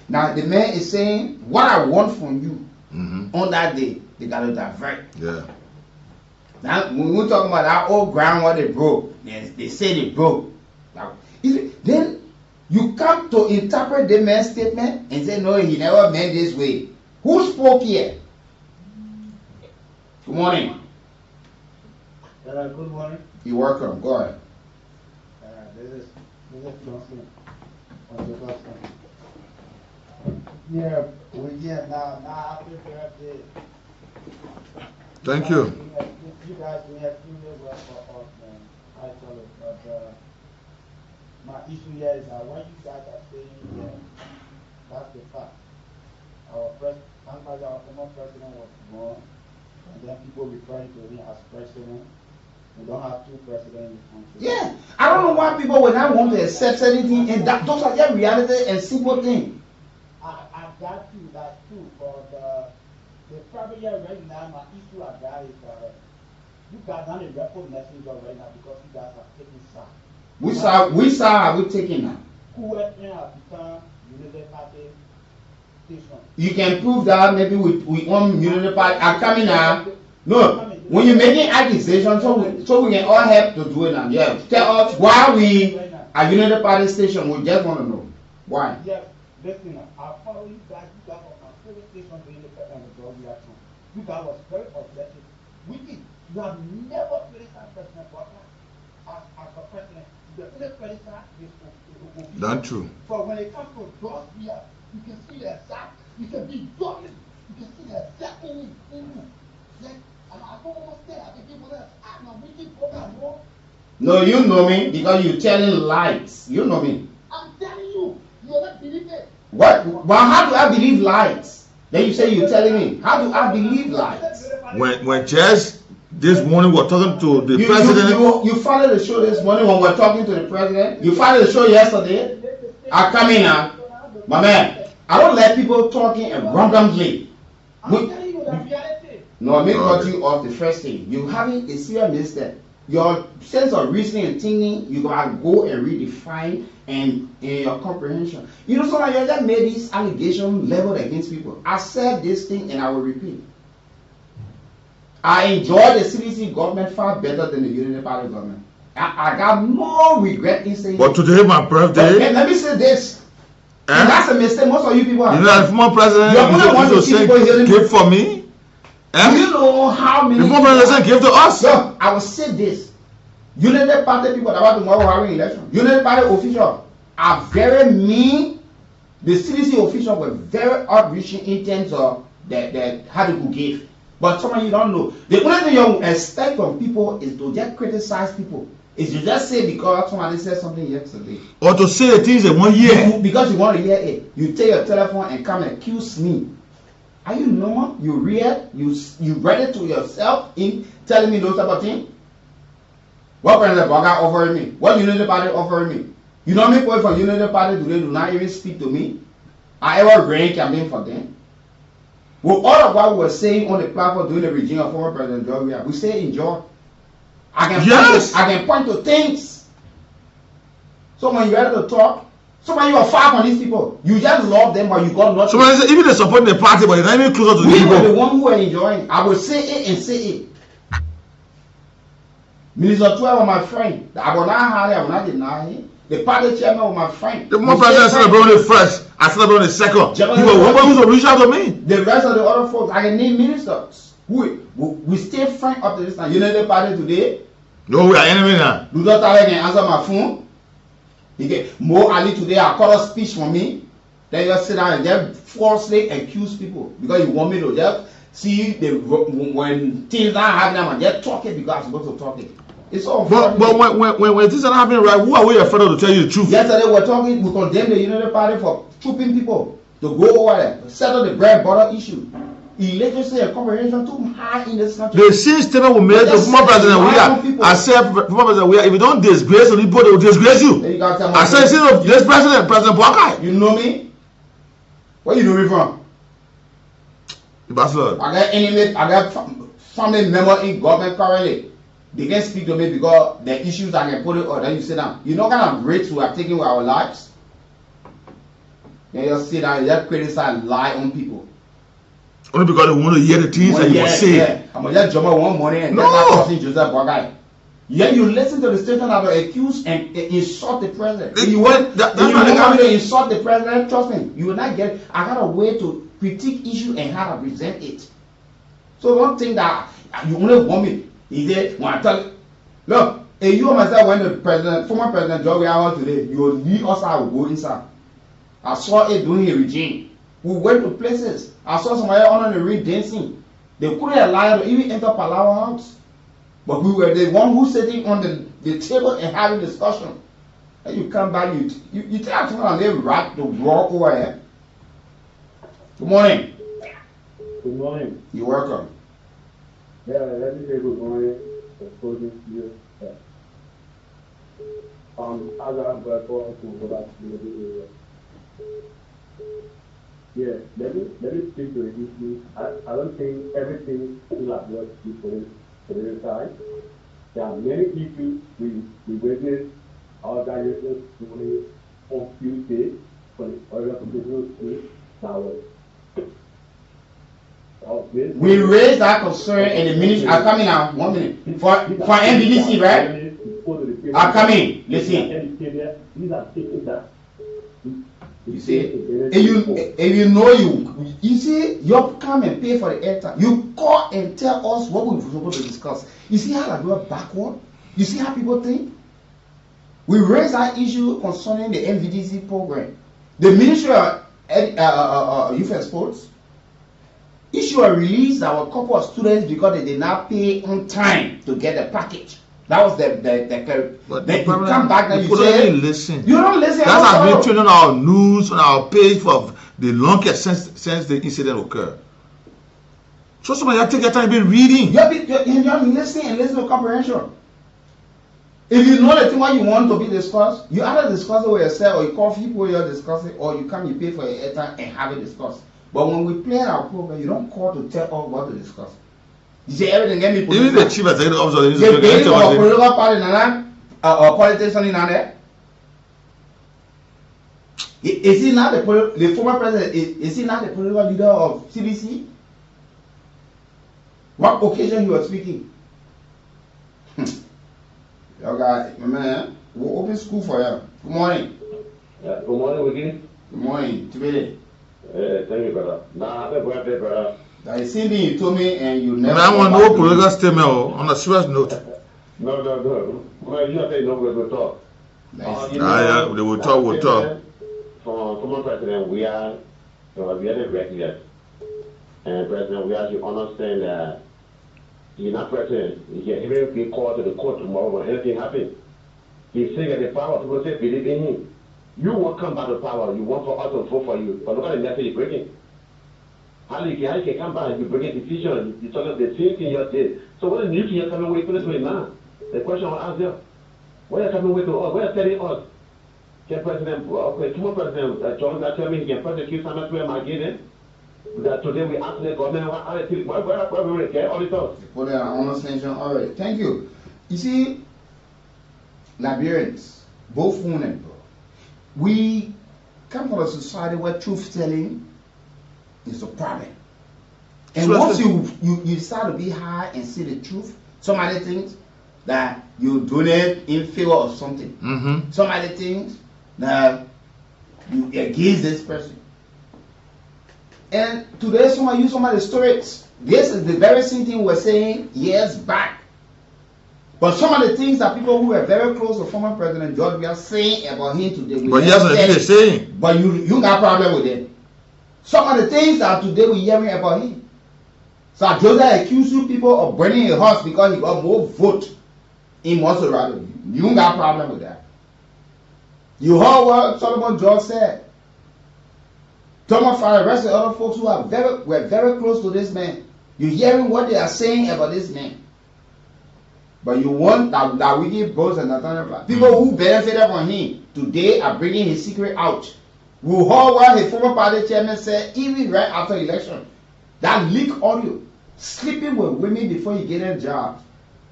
Now the man is saying, what I want from you on that day, they got to divert. Yeah. Now when we're talking about that old ground where they broke, they say they broke. Now, then you come to interpret the man's statement and say, no, he never meant this way. Who spoke here? Good morning. Good morning. You're welcome. Go ahead. This is Johnson. Yeah, now happy birthday. Thank you. You guys we have emails for us, man. I tell you, but my issue here is that what you guys are saying here, that's the fact. Our former president was born, and then people referring to him as president. We don't have two presidents in the country. Yeah, I don't know why people would not want to accept anything, and that those are just reality and simple things. I got you, that's true, but the problem here right now, my issue I got is that you guys are not a record messenger right now because you guys are taking sides. Which side are we taking now? Kool has become Unity Party station. You can prove that maybe we own Unity Party. I'm coming now. No, when you're making accusations, so we can all help to do it now. Yeah, tell us why we are Unity Party station. We just want to know why. Yes, listen, I follow you guys. You guys are my favorite station during the drug reaction. You guys was very objective. We did. You have never criticized President Butler as a president. The only criticized is That's true. But when it comes to drugs, you can see the exact. You can be dominant. You can see the exact thing in you. Like, I don't understand. I think people that I'm not wicked program, no. No, you know me because you're telling lies. You know me. I'm telling you, you're not believing it. What? Well, how do I believe lies? Then you say you're telling me. How do I believe lies? When Jess this morning was talking to the president. You followed the show this morning when we're talking to the president. You followed the show yesterday. I come in now. My man, I don't let people talking randomly. No, I may cut you off the first thing. You having a serious mistake. Your sense of reasoning and thinking, you gotta go and redefine and in your comprehension. You know, so you just made this allegation leveled against people. I said this thing and I will repeat. I enjoy the CDC government far better than the Unity Party government. I got no regret in saying. But today, my birthday. Okay, let me say this. And that's a mistake most of you people have. You know, the former president used to say, give for me. Do you know how many? The former president gave to us. So, I will say this. Unity Party people that want tomorrow having election. Unity Party officials are very mean. The CDC officials were very outreaching in terms of the how they could give. But some of you don't know. The only thing you expect from people is to just criticize people. Is you just say because somebody said something yesterday. Or to say the things in 1 year. Because you want to hear it. You take your telephone and come and accuse me. Are you normal? You read? You read it to yourself in telling me those type of things? What President Boga offering me? What Unity Party offering me? You know me for Unity Party do not even speak to me? I ever ran campaign for them? Well, all of what we were saying on the platform during the regime of former President Georgia, we say enjoy. I can point to things. So when you're ready to talk, some of you are far from these people. You just love them, but you got nothing. So even they support the party, but they're not even closer to the people. We were the one who are enjoying. I will say it and say it. Minister 12 was my friend. I will not hide it, I will not deny it. The party chairman was my friend. The former president celebrated the first. I celebrated the second. You were one who reached out to me. The rest of the other folks, I can name ministers. We stay friend up to this time. You know the party today? No, we are enemy now. Do not can answer my phone. Mo Ali today, I call a speech for me. Then you sit down and just falsely accuse people because you want me to just see when things are happening and just talk it because I'm supposed to talk it. It's all. But when things are happening, right? Who are we afraid of to tell you the truth? Yesterday we condemned the Unity Party for trooping people to go over there, settle the bread butter issue. Illegitimacy and comprehension too high in this country. The same statement we made to former president I said, former president if you don't disgrace the people, they will disgrace you. I said, this President Boakai. You know me? Where you know me from? Ambassador. I got family member in government currently. They can speak to me because the issues I can put it or then you sit down. You know what kind of risks we are taking with our lives? Then you sit down and just criticize, lie on people. Only because they want to hear the things that you say. Yeah. I'm just jump one morning and Joseph Boakai. Yeah, you listen to the statement that will accuse and insult the president. If you want to insult the president, trust me, you will not get it. I got a way to critique issue and how to present it. So don't think that you only want me. He said, when I tell you, look, if you and myself when the former president George Weah today, you will leave us out, will go inside. I saw it during his regime. We went to places. I saw somebody on the ring dancing. They couldn't allow to even enter Palawa house. But we were the one who sitting on the table and having discussion. And you come back, you tell someone and they right to walk over here. Good morning. Good morning. You're welcome. Yeah, let me say good morning. According to you. As I'm going to go back to the area. Yeah, let me speak to the issue. I don't think everything will have worked for the side. There are many issues we witness our organizations doing on Tuesday for the other professional schools that was. We raised that concern and the ministry are coming out 1 minute for NBDC, right? Are coming. Listen. These are things that you see, if you know you see, you come and pay for the airtime. You call and tell us what we're supposed to discuss. You see how we are backward? You see how people think? We raised that issue concerning the NVDC program. The Ministry of Youth and Sports issue a release our couple of students because they did not pay on time to get the package. That was the but then you come back and you say, listen. You don't listen. That has been training on our news, on our page for the longest since the incident occurred. So somebody take your time, be reading. You're listening and listen to comprehension. If you know the thing what you want to be discussed, you either discuss it with yourself or you call people you're discussing or you come, you pay for your airtime and have it discussed. But when we play our program, you don't call to tell us what to discuss. You say everything get me political. Even the chief executive officer is a political party in or politician in there. Is he not the former president? Is he not the political leader of CBC? What occasion he was speaking? Okay, my man, we'll open school for you. Good morning. Good morning, Wiki. Good morning, today. Thank you, brother. Nah, happy birthday, brother. The same thing you told me and you never. I want no political statement on a serious note. No. Well, you are saying no, we will talk. Yeah, they will talk, we'll talk. Former President, we are the regular. And President, we have to understand that he's not president. He can even be called to the court tomorrow when anything happens. He's saying that the power people say believe in him. You won't come back to power. You want for us to vote for you. But look at the message you're bringing. How you can come back and you bring a decision. You talk about the same thing you did. So what is new to you coming away from this way now? The question I ask you, what are you coming away to us? What are you telling us? Can President, tomorrow President John tell me he can prosecute some of them again? That today we ask the government where we get all this out. For the honest nation already. Thank you. You see, Liberians, both women and girls, we come from a society where truth telling is a problem. And once you start to be high and see the truth, some other things that you donate in favor of something. Some other things that you against this person. And today somebody use some of the stories This is the very same thing we were saying years back. But some of the things that people who were very close to former President George are saying about him today. But he hasn't been saying. But you got a problem with it. Some of the things that today we're hearing about him. So Joseph accused you people of burning a house because he got more vote in Maserati. You got a problem with that. You heard what Solomon George said. Thomas Farr, the rest of the other folks who are were very close to this man. You're hearing what they are saying about this man. But you want that wicked boss and that people who benefited from him today are bringing his secret out. We heard what his former party chairman said even right after election. That leak audio, sleeping with women before you get a job.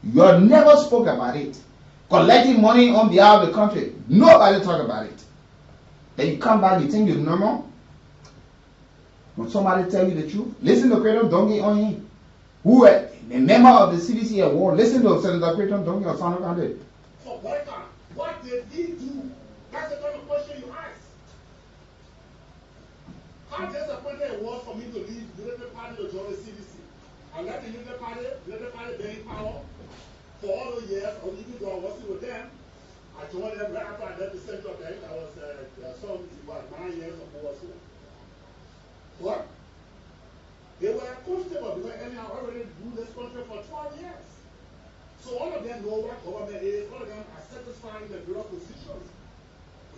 You never spoke about it. Collecting money on behalf of the country. Nobody talk about it. Then you come back, you think you're normal? When somebody tell you the truth, listen to Creighton Donkey on him. Who a member of the CDC award, listen to Senator Creighton Donkey or Sano Kande. For boycott, what did he do? That's the kind of question you ask. How disappointed it was for me to leave the Liberal Party to join the CDC. I left the Liberal Party being power for all those years, or even though I wasn't with them. I joined them right after I left the Central Bank. I was about 9 years or so. But they were comfortable because anyhow I already do this country for 12 years. So all of them know what government is, all of them are satisfied in the bureau positions.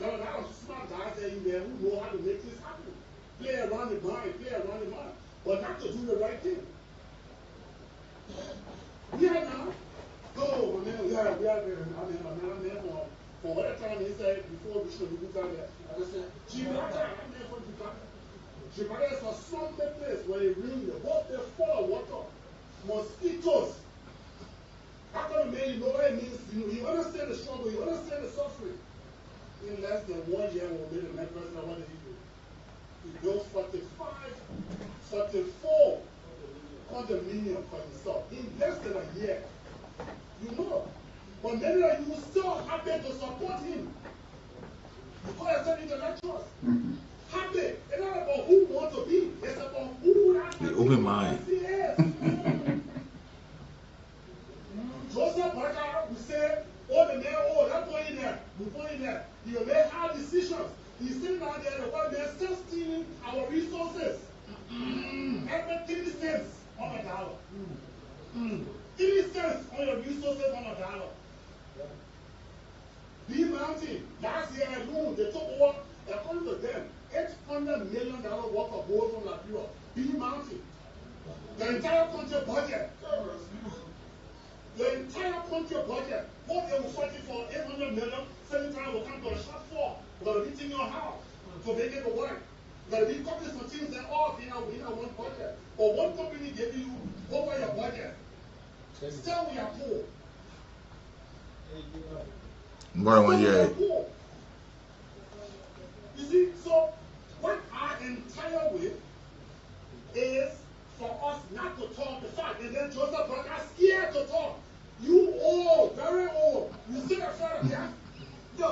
There are a lot of smart guys there in there who know how to make this happen. Play around the mind, but not to do the right thing. Yeah, now. No, my man, we are there for whatever time he said before we should be down there. I just said, I'm there for Jakarta. Jakarta is a slumber place where it rains, the water full of water, mosquitoes. How come man, you know what it means? You understand the struggle, you understand the suffering. In less than 1 year, when we made the next president, what did he do? He built 44 condominium for himself in less than a year. You know. But many of you still happy to support him. You call yourself intellectuals. Happy. It's not about who wants to be. It's about who that the open mind. Joseph Parker will say, oh, the man, oh, that boy in there, we go in there. He will make hard decisions. He's sitting out there, the one man still stealing our resources. Every 30 cents on a dollar. 30 cents on your resources on a dollar. B Mountain, last year alone, they took over, according to them, $800 million worth of gold from Liberia. B Mountain. The entire country budget. The entire country budget. What they were fighting for 800 million, 7 times will come to a shop floor. We're going to be in your house to make it work. We're going to be copying some things that all in our one budget. Or one company giving you over your budget. Still we are poor. More than 1 year. You see, so what our entire with is for us not to talk the fact. And then Joseph Brown are scared to talk. You old, very old. You see that fella there? The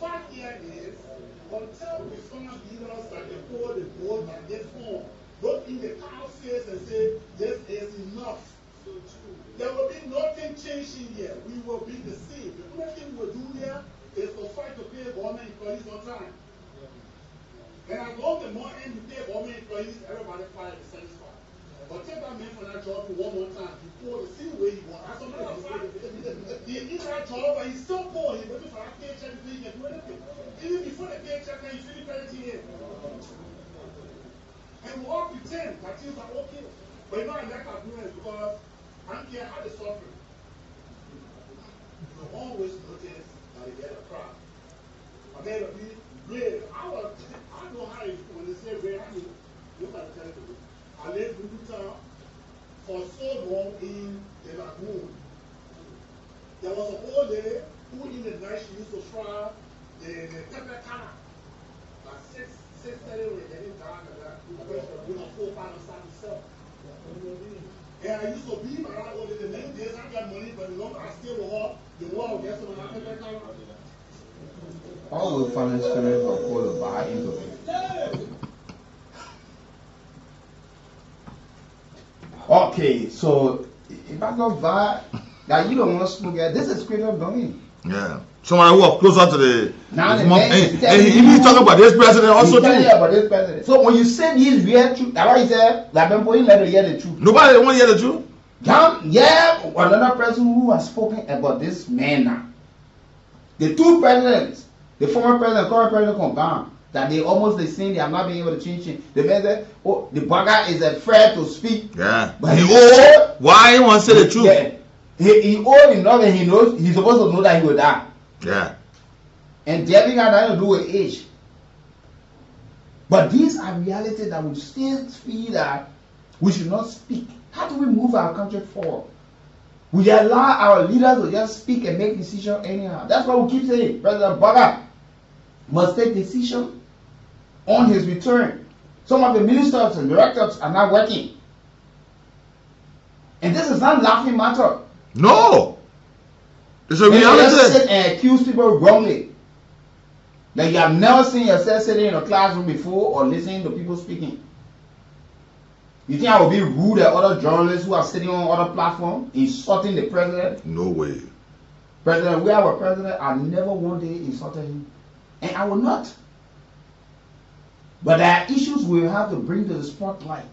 fact here is, until we find leaders that can hold the board by this form, look in the cow's face and say, this is enough. There will be nothing changing here. We will be the same. The only thing we will do here is to fight to pay government employees on time. And as long as more end you pay government employees, everybody fired is satisfied. But take that man for that job one more time before the same way he wants. As a matter of fact, he in that job, but he's still poor. He's waiting for that paycheck before he can do anything. Even before the paycheck, he's feeling anything in. And we all pretend that things are okay. But you know, I like our doing because I don't care how they suffer. You always notice that they get a crowd. I made a big grave. I know how it is when they say grave. I mean, nobody tells me. I lived in Bukuta for so long in the lagoon. There was an old lady who in the night she used to fry the pepper canna. At 6:30 when they didn't die, Yeah, I used to be around all the many days I get money, but long I stay with her, the war will get some All will find instruments of Kool to buy into it. Okay, so if I don't buy, that you don't want to smoke, this is criminal domain. Yeah. Someone who are closer to the now the man, and he's talking about this president also too. About this president. So when you say these real truth, that's why he said that been putting let to hear the truth. Nobody want to hear the truth. Yeah, another person who has spoken about this man now. The two presidents, the former president, current president combined, that they almost the same. They have not been able to change it. The man said, "Oh, the bugger is afraid to speak." Yeah. But he old. Why he want to say the truth? Yeah. He old enough and he knows he's supposed to know that he will die. Yeah. And David got nothing to do with age. But these are realities that we still feel that we should not speak. How do we move our country forward? We allow our leaders to just speak and make decisions anyhow. That's why we keep saying President Bugger must take decision on his return. Some of the ministers and directors are not working. And this is not laughing matter. No. It's a reality. You just sit and accuse people wrongly. Like you have never seen yourself sitting in a classroom before or listening to people speaking. You think I will be rude at other journalists who are sitting on other platforms, insulting the president? No way. President, we have a president, I never one day insulted him. And I will not. But there are issues we have to bring to the spotlight.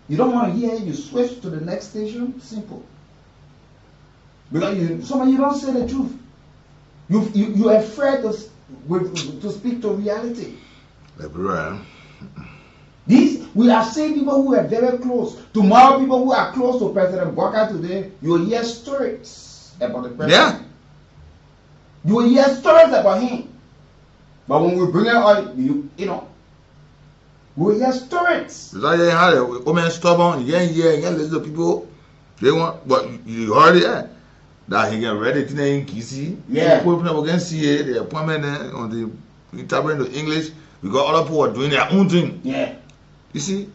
You don't want to hear it, you switch to the next station, simple. Because some of you don't say the truth. You're afraid to speak to reality. Right. We have seen people who are very close. Tomorrow, people who are close to President Bugger today, you will hear stories about the president. Yeah. You will hear stories about him. But when we bring it out, you know, we will hear stories. Because you had a woman stubborn, you can't listen to people. They want, but you already had. That he get ready to name Kisi. Yeah. People can see it, the appointment on the interpreting to English. We got other people doing their own thing. Yeah. You see,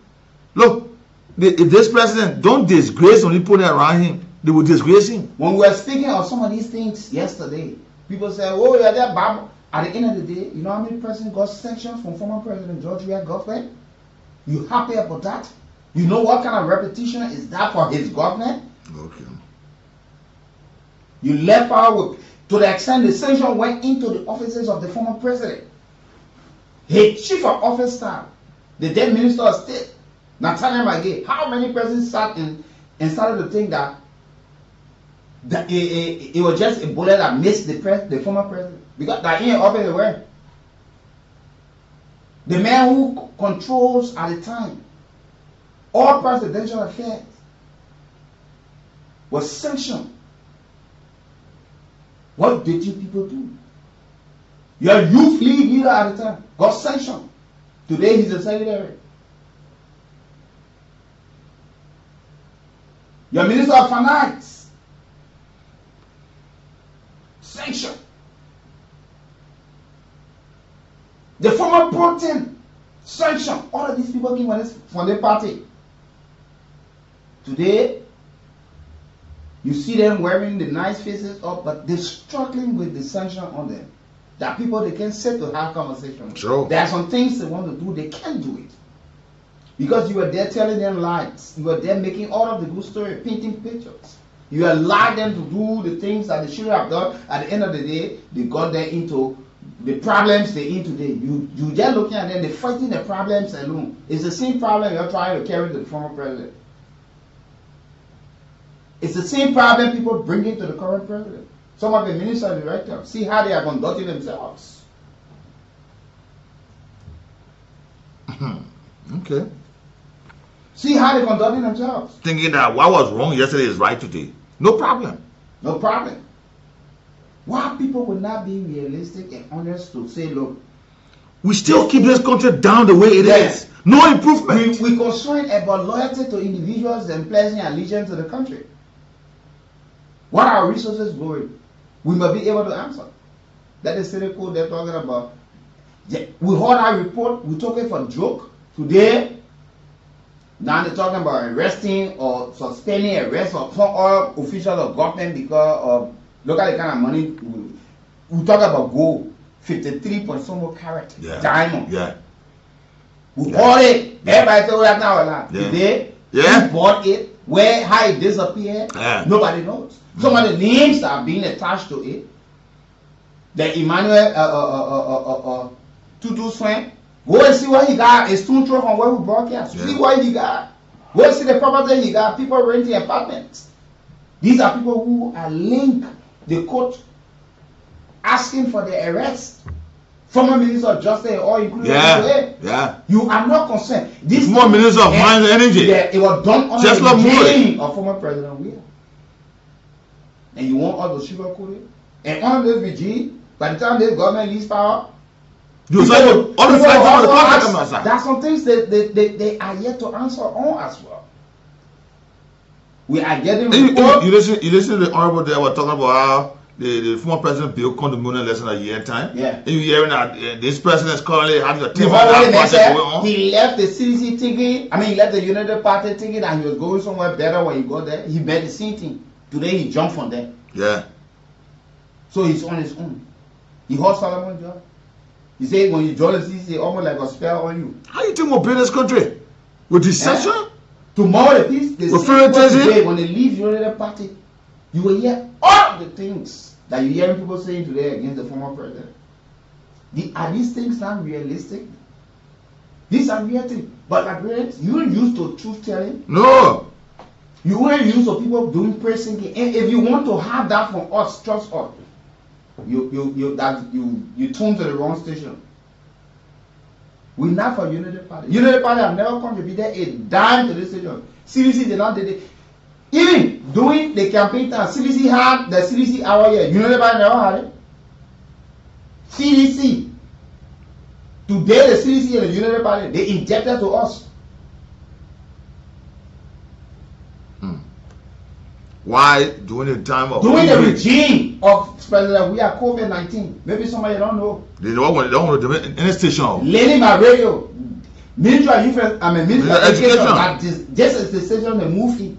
look, if this president don't disgrace only people around him, they will disgrace him. When we were speaking of some of these things yesterday, people say, "Oh, you're there, Bob." At the end of the day, you know how many presidents got sanctions from former President George W. government? You happy about that? You know what kind of repetition is that for his government? Okay. You left power to the extent the sanction went into the offices of the former president. His chief of office staff, the then minister of state, Nathaniel Magay, how many presidents sat and started to think that it was just a bullet that missed the former president? Because that ain't office away. The man who controls at the time all presidential affairs was sanctioned. What did you people do? Your youth league leader at the time got sanctioned. Today he's a secretary. Your minister of finance sanctioned. The former pro-tem sanctioned. All of these people came from the party. Today, you see them wearing the nice faces up, but they're struggling with the sanction on them. There are people they can't sit to have conversation. Sure. There are some things they want to do, they can't do it. Because you were there telling them lies. You were there making all of the good story, painting pictures. You allowed them to do the things that they should have done. At the end of the day, they got there into the problems they're in today. You just looking at them, they're fighting the problems alone. It's the same problem you're trying to carry to the former president. It's the same problem people bring into the current president. Some of the ministers and directors, see how they are conducting themselves. Okay. See how they're conducting themselves. Thinking that what was wrong yesterday is right today. No problem. No problem. Why people will not be realistic and honest to say, look, we still keep this country down the way it is. No improvement. We concerned about loyalty to individuals and pledging allegiance to the country. What are our resources going? We must be able to answer. That is cynical they're talking about. We heard our report, we took it for a joke. Today, Now they're talking about arresting or suspending arrest of some all officials of government because of look at the kind of money we talk about gold, 53 point some more carat, diamond. Yeah. We bought it. Everybody thought that now a lot. Today, who bought it, where how it disappeared, nobody knows. Some of the names that are being attached to it. The Emmanuel Tutu Swan. Go and see what he got. A stone throw from where we broadcast. See what he got. Go and see the property he got. People renting apartments. These are people who are linked. The court asking for the arrest. Former Minister of Justice or including you are not concerned. This more Minister of Mines and Energy. Yeah, it was done under just the regime of former President Weir. And you want all the sugarcoat it? And under this regime, by the time this government leaves power, that's some things they are yet to answer on as well. We are getting you listen to the honorable there were talking about how the former president Bill come to Moon less than a year time. Yeah. And you hearing that this president is currently having a team on that project going on. He left the CDC ticket. I mean, he left the United Party ticket, and he was going somewhere better when he got there. He made the same thing. Today he jumped from there. Yeah. So he's on his own. He holds Solomon job. He said when you join the CDC, almost like a spell on you. How you think we'll build this country? With deception? Tomorrow, when they leave United Party, you will hear all the things that you hear people saying today against the former president. Are these things not realistic? These are real things. But my parents, you ain't used to truth telling. No. You ain't used to people doing praise singing. And if you want to have that from us, trust us. You tune to the wrong station. We're not for Unity Party. Unity Party have never contributed a dime to this station. CDC did not did it. Even doing the campaign time, CDC had the CDC hour here. Unity Party never had it. CDC. Today the CDC and the Unity Party, they injected to us. Why during the time of the regime of President we are COVID-19? Maybe somebody don't know. They don't want to do any station. Lady my radio, Ministry of Youth, Ministry of Education. That just as the station they move in.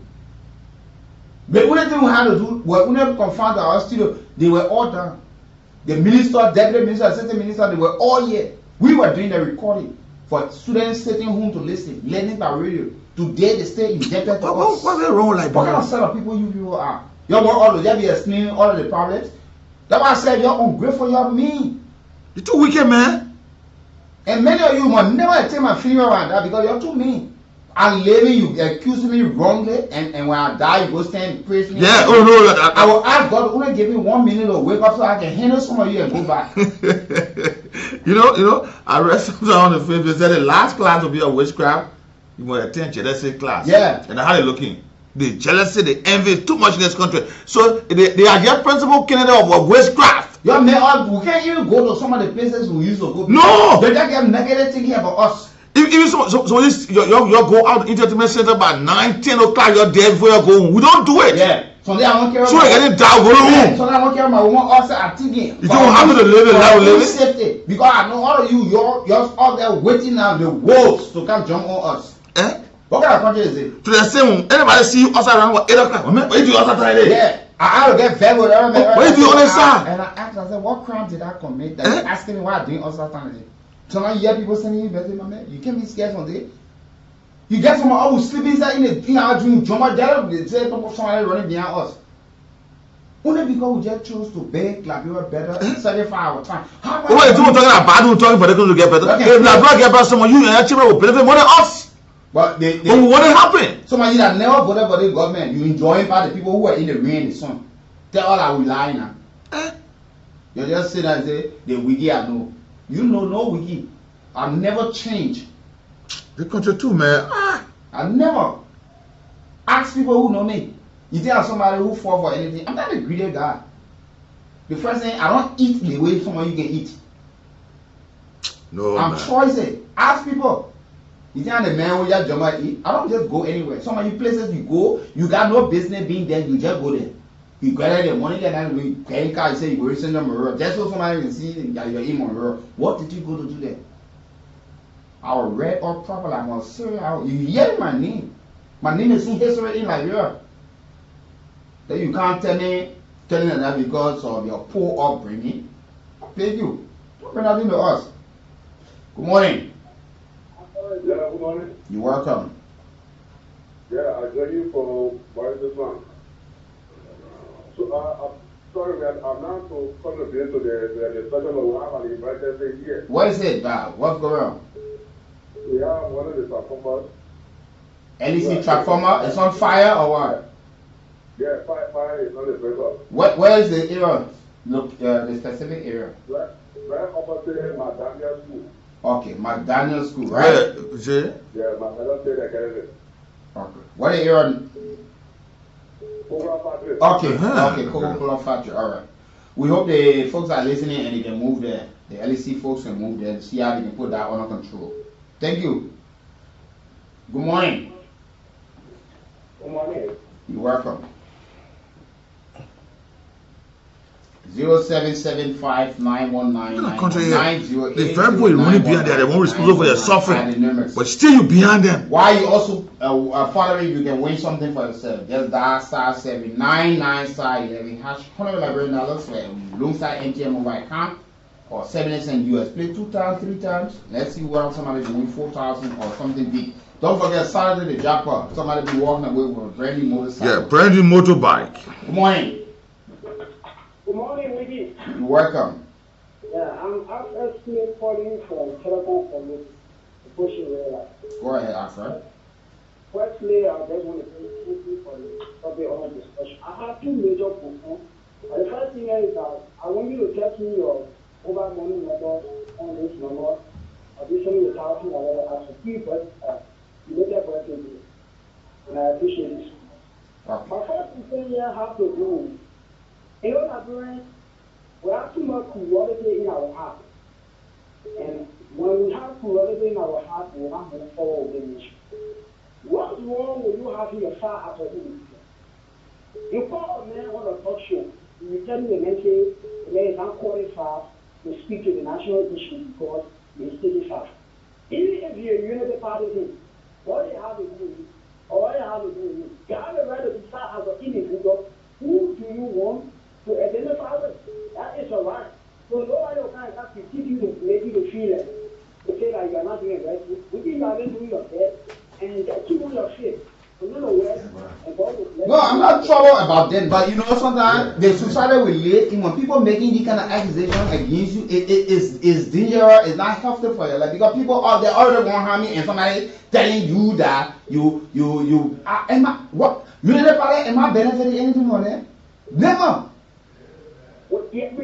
But only thing we had to do was we never confront our studio. They were all done. The minister, deputy minister, assistant minister, they were all here. We were doing the recording for students sitting home to listen, learning by radio. Today they stay injected to us. What's wrong like what kind of set of people you people are? You want all of them be explaining all of the problems? That's why I said you're ungrateful, you're mean. You're too wicked, man. And many of you must never take my finger around that because you're too mean. I'm living, you accuse me wrongly, and when I die, you go stand and praise me. Yeah, I will ask God to only give me 1 minute to wake up so I can handle some of you and go back. you know, I read something on the Facebook. They said the last class will be a witchcraft. You want to attend jealousy class. Yeah. And how they looking? The jealousy, the envy is too much in this country. So they are your principal candidate of witchcraft. Yeah, man, we can't even go to some of the places we used to go. No! They just get negative thinking about us. Even so you go out to entertainment center by 9, 10 o'clock, you're there before you go home. We don't do it. Yeah. So they don't care about so getting down, go home. So I don't care about woman also are thinking. You don't have to live it how we live it. Safety. Because I know all of you, you're all there waiting now the wolves to come jump on us. What kind of country is it? To the same, anybody see you outside around 8 o'clock? What you do outside today? Yeah. I will get fed with everything. What you do on this side? And I asked, I said, what crime did I commit? That you're asking me why I'm doing outside today? So now you hear people sending you message, my man. You can't be scared from there. You get someone who sleep inside in our dream, jump out there, they say somebody running behind us. Only because we just chose to beg like we were better and satisfy our time. What you talking about bad, who talking for the to get better? If not get better, someone you and your children will benefit more than us. But what happened? Some of you that never voted for the government, you enjoying by the people who are in the rain and the sun. Tell all that we lie now. You just sit there and say, the wiki I know. You know no wiki. I've never changed. The country too, man. I never. Ask people who know me. You think I'm somebody who fall for anything? I'm not a greedy guy. The first thing, I don't eat the way some of you can eat. No, I'm man. choosy. Ask people. You think I'm the man who just jump and eat? I don't just go anywhere. Some of you places you go, you got no business being there, you just go there. You gather the money and then you pay car, you say you go send them a road. That's what somebody can see that you're in on road. What did you go to do there? I will read all properly. I'm going to say out. You hear my name. My name is in history in Liberia. Then you can't tell me that because of your poor upbringing. I paid you. Don't bring nothing to us. Good morning. Yeah, good morning. You're welcome. Yeah, I join you for this one. So I'm sorry, I'm now to contribute to the discussion of what I'm invited here. What is it, Bob? What's going on? We have one of the transformers. LEC transformer is on fire or what? Yeah, fire is on the breakup. Where is the area? Look, the specific area. Right opposite McDaniel School. Okay, McDaniel School, right? Yeah, McDaniel State Academy. Okay. What area? Kool factory. Okay, okay, Kool factory. All right. We hope the folks are listening and they can move there. The LEC folks can move there to see how they can put that under control. Thank you. Good morning. Good morning. You're welcome. 0775919908. The very people running behind there, they won't responsible for their suffering. But still you behind them. Why you also following, you can win something for yourself. Just dial *799*11 hash $100 for a loan side MTN mobile account or 7 cents US. Play 2 times, 3 times. Let's see what somebody can win 4,000 or something big. Don't forget Saturday the jackpot. Somebody be walking away with a brand new motorcycle. Yeah, brand new motorbike. Good morning. Good morning, Wiggy. You're welcome. Yeah, I'm actually calling from Telephone Police, pushing rail. Go ahead, Alfred. Firstly, I just want to thank you for the topic on discussion. I have 2 major points. The first thing is that I want you to text me your mobile money number on this number. Additionally, the thousand I ask for you, but you make that question, and I appreciate this. Okay. My first thing here have to do. In our brain, we have too much quality in our heart. And when we have quality in our heart, we have move forward with the mission. What's wrong with you having a fire after you? You call a man on a talk show, you tell me a man say, the man is not qualified to speak to the national issue because he is taking fast. Even if you're a unity party thing, what do you have to do? Or what do you have to do? You have a right to start as an individual. Who do you want to identify with? That is your right. So nobody will kind of have to teach you to make you to feel it. To say that you are not doing it right. We think you are doing your best and just keep on your shit. No, I'm not troubled about them, but you know sometimes the society we live in, when people making this kind of accusation against you, it is dangerous. It's not healthy for your life because people are they already want to harm you, and somebody telling you that you am I what you never am I benefiting anything from them? Never. We did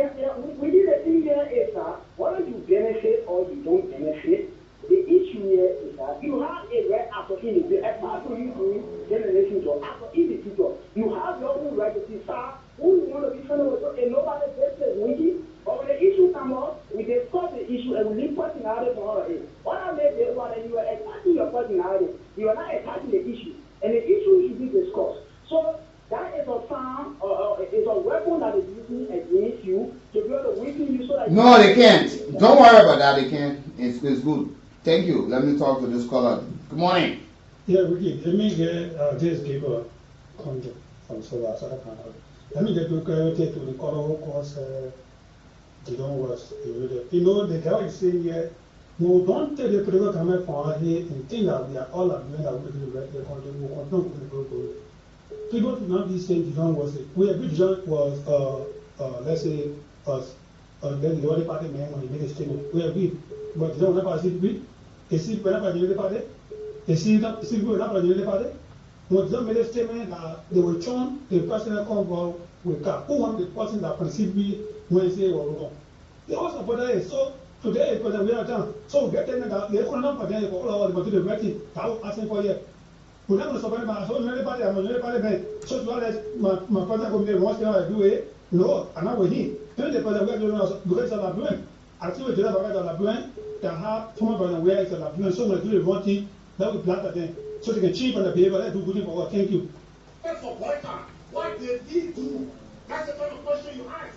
a thing here is that whether you benefit or you don't benefit, the issue here is that you have a right as an individual, apart from you doing generation job, as an individual, you have your own right to decide who you want to be friendly with, and nobody gets it wiki. But when the issue comes up, we discuss the issue and we leave personality for all of it. What I made is that you are attacking your personality, you are not attacking the issue, and the issue should be discussed. So that is a sign, is a weapon that is using against you to be able to weaken you so that no, they can't. Don't worry about that. They can't. It's good. Thank you. Let me talk to this caller. Good morning. Yeah, Ricky, let me get this people contact from Solar. Let me get you clarity to the caller who calls they don't work. You know, the guy is saying here, no, don't take the political comment from our here and think that we are all agreeing that we will the country, we will continue with the political. People should not be saying the John was it. We agree John was, let's say, us, then the other party man when he made a statement. We agree. But the John never said we. Is he whenever the other party? Is he not whenever the other party? When John made a statement that they will turn the personal convo with car. Who want the person that perceived me when he say or wrong? They also put that so today because we are done. So get them that they couldn't for them for all the material writing that was asking for you. We're not going to survive my so many party, I'm a party man. So to honest, my father come there once I do it. No, I'm not with him. Then the person we are doing because of la blame. I see what you have about la blame. That have someone by the way it's la blame. So when do the wrong thing, that will plant at them. So they can cheat on the behavior, let do good thing for what. Thank you. That's for boycott. What did he do? That's the kind of question you ask.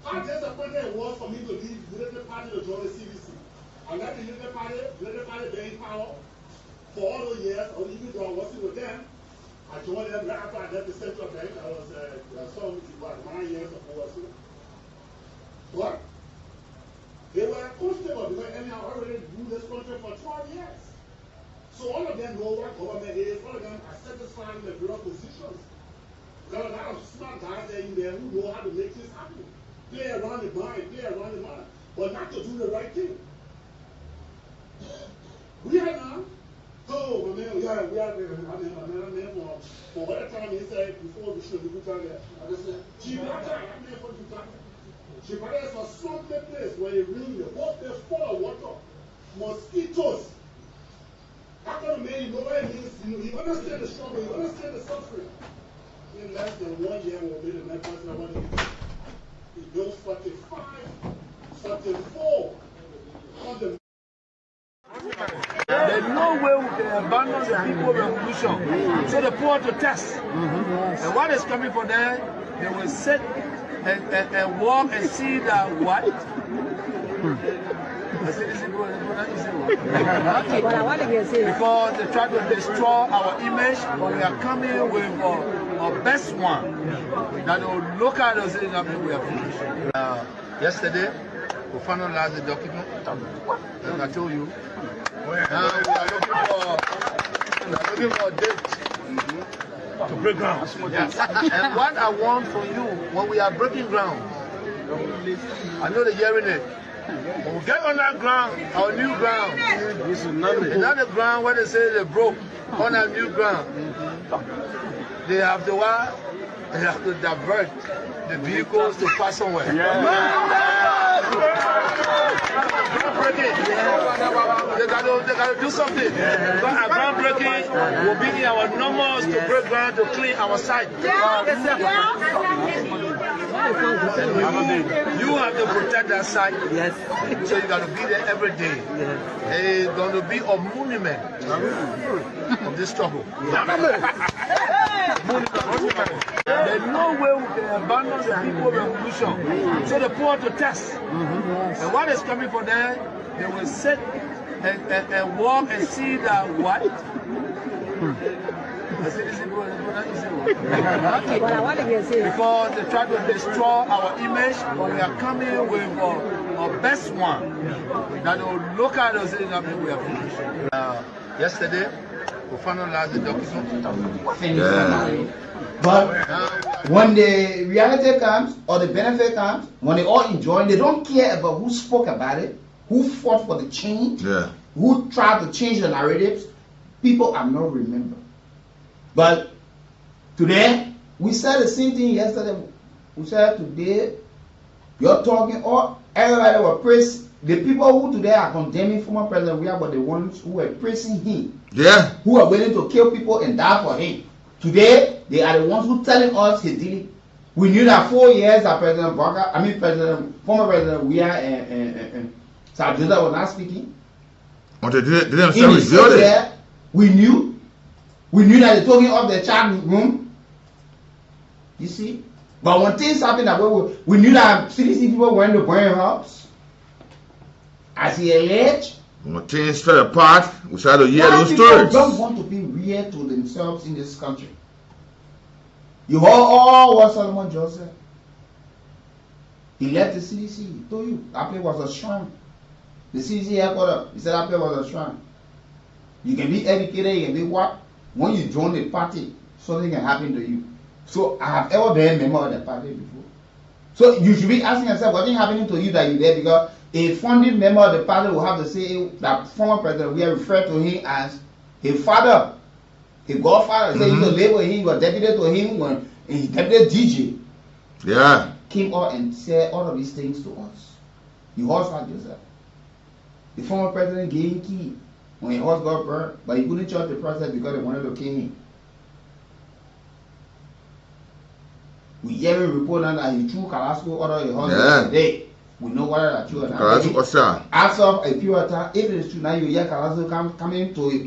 How disappointed it was for me to leave the party to join the CDC. I left the Unity Party being power for all those years, or even though I wasn't with them. I joined them right after I left the central bank. I was about 9 years ago or so. But they were comfortable because anyhow I already ruled this country for 12 years. So all of them know what government is, all of them are satisfied in the bureau positions. There are a lot of smart guys there in there who know how to make this happen. Play around the mind, but not to do the right thing. We are now. Oh, my man, we are for what time he said before we should be down there. I just said, Gibraltar, I'm there for Gibraltar. Gibraltar is a swampy place where you really, the whole place full of water, mosquitoes. How come man, you know what it means? You understand the struggle, you understand the suffering. In less than 1 year, we'll be the next person I want to be. He built 45, 44 on the There's no way we can abandon the people revolution. So they put out to test. And what is coming for them, they will sit and walk and see that what? Because they try to destroy our image, but we are coming with our best one. That they will look at us and say, we are finished. Yesterday, we finalized the document, and I told you. Now we are looking for a date to break ground. Yes. And what I want from you, when we are breaking ground, I know they're hearing it. When we get on that ground, our new ground, it's not the ground where they say they broke, on our new ground. They have to what? They have to divert the vehicles to pass somewhere. They got to do something. Because our groundbreaking will be in our numbers to break ground to clean our site. You have to protect that site. Yes. So you got to be there every day. It's going to be a monument of this struggle. There's no way we can abandon the people revolution. So they put out to test. And what is coming for them, they will sit and walk and see that what? Because they try to destroy our image, but we are coming with our best one. That they will look at us and say, we are finished. Yesterday, we finalized the document. But when the reality comes or the benefit comes, when they all enjoy, they don't care about who spoke about it, who fought for the change, who tried to change the narratives. People are not remembered. But today, we said the same thing yesterday. We said today, you're talking, or everybody will praise the people who today are condemning former President Weah, but the ones who were praising him. Yeah. Who are willing to kill people and die for him. Today, they are the ones who telling us he did it. We knew that 4 years that former President Weah and Sir Joseph was not speaking. But they didn't say it. We knew that they took him off the chat room. You see? But when things happened that way, we knew that CDC people went to burn house. As he alleged. When things fell apart, we started to hear those stories. People don't want to be real to themselves in this country. You heard all what Solomon Joseph. He left the CDC. He told you that place was a shrine. The CDC headquarters, he said that place was a shrine. You can be educated, you can be what? When you join the party, something can happen to you. So I have ever been a member of the party before. So you should be asking yourself, what is happening to you that you're there? Because a founding member of the party will have to say that former president, we are referred to him as a father, a godfather. So you can label him, you are deputy to him when he deputy DJ. Yeah. Came out and said all of these things to us. You also had yourself. The former president gave him key when his house got burned, but he couldn't charge the process because they wanted to kill him. We hear a report now that he threw Carrasco out of the house today. We know what that true or not. As of a period of time, if it is true now, you hear Carrasco coming to it.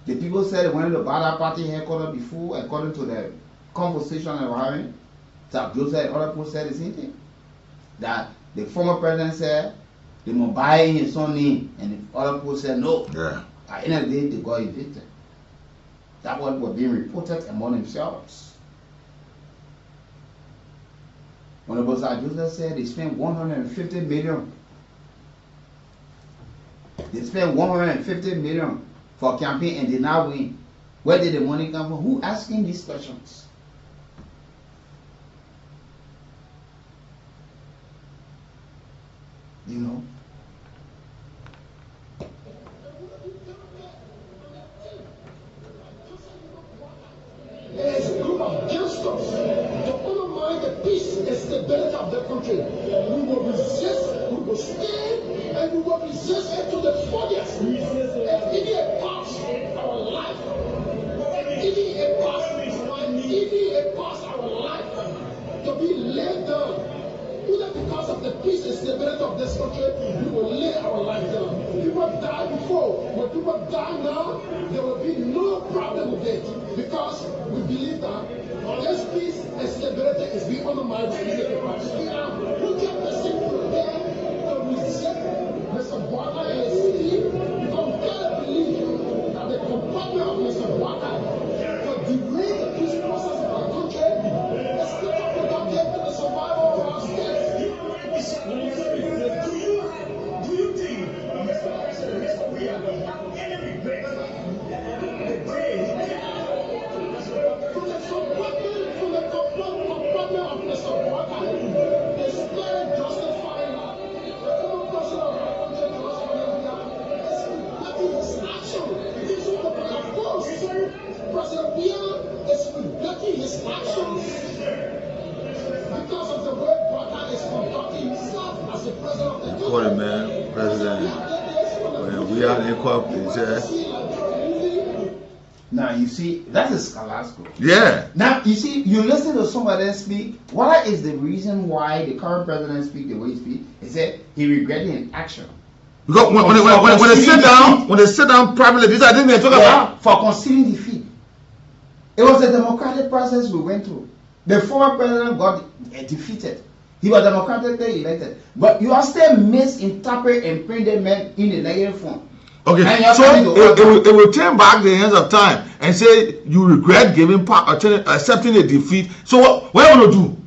The people said they wanted to buy that party headquarters before, according to the conversation they were having. Joseph and other people said the same thing. That the former president said they must buy in his own name, and the other people said no. Yeah. At the end of the day, they got evicted. That was what being reported among themselves. Honorable Sir Joseph said they spent 150 million. They spent 150 million for campaign and they now win. Where did the money come from? Who asking these questions? You know? There's a group of gangsters to undermine the peace and stability of the country. We will resist, we will stand, and we will resist it to the fullest. And even it costs our life. Even it costs our life to be laid down. Either because of the peace and stability of this country, we will lay our life down. People died before. When people die now, there will be no problem with it. Because we believe that this peace and stability is being undermined by the people. We are 100% prepared to reject Mr. Bwaka and his team because we cannot believe that the compartment of Mr. Bwaka will derail the peace process of our country. It's not productive to the survival of our state. Do you think, Mr. President, Mr. We have any regret the day from the compartment of Mr. Bwaka is very justifying that the former president of our country is regretting his action. Of course, President Biya is regretting his actions because of the way Bwaka is conducting himself as the president of the country. Call him, man, president. When we are in corporate, Now you see, that is Scalasko. yeah. Now you see, you listen to somebody speak. What is the reason why the current president speak the way he speak? He said he regretted in action. Because when they sit down privately, these are things they talk about. For concealing defeat. It was a democratic process we went through. The former president got defeated. He was democratically elected. But you are still misinterpret and print them in the negative form. Okay, so it will turn back the hands of time and say you regret giving accepting a defeat. So what are you going to do?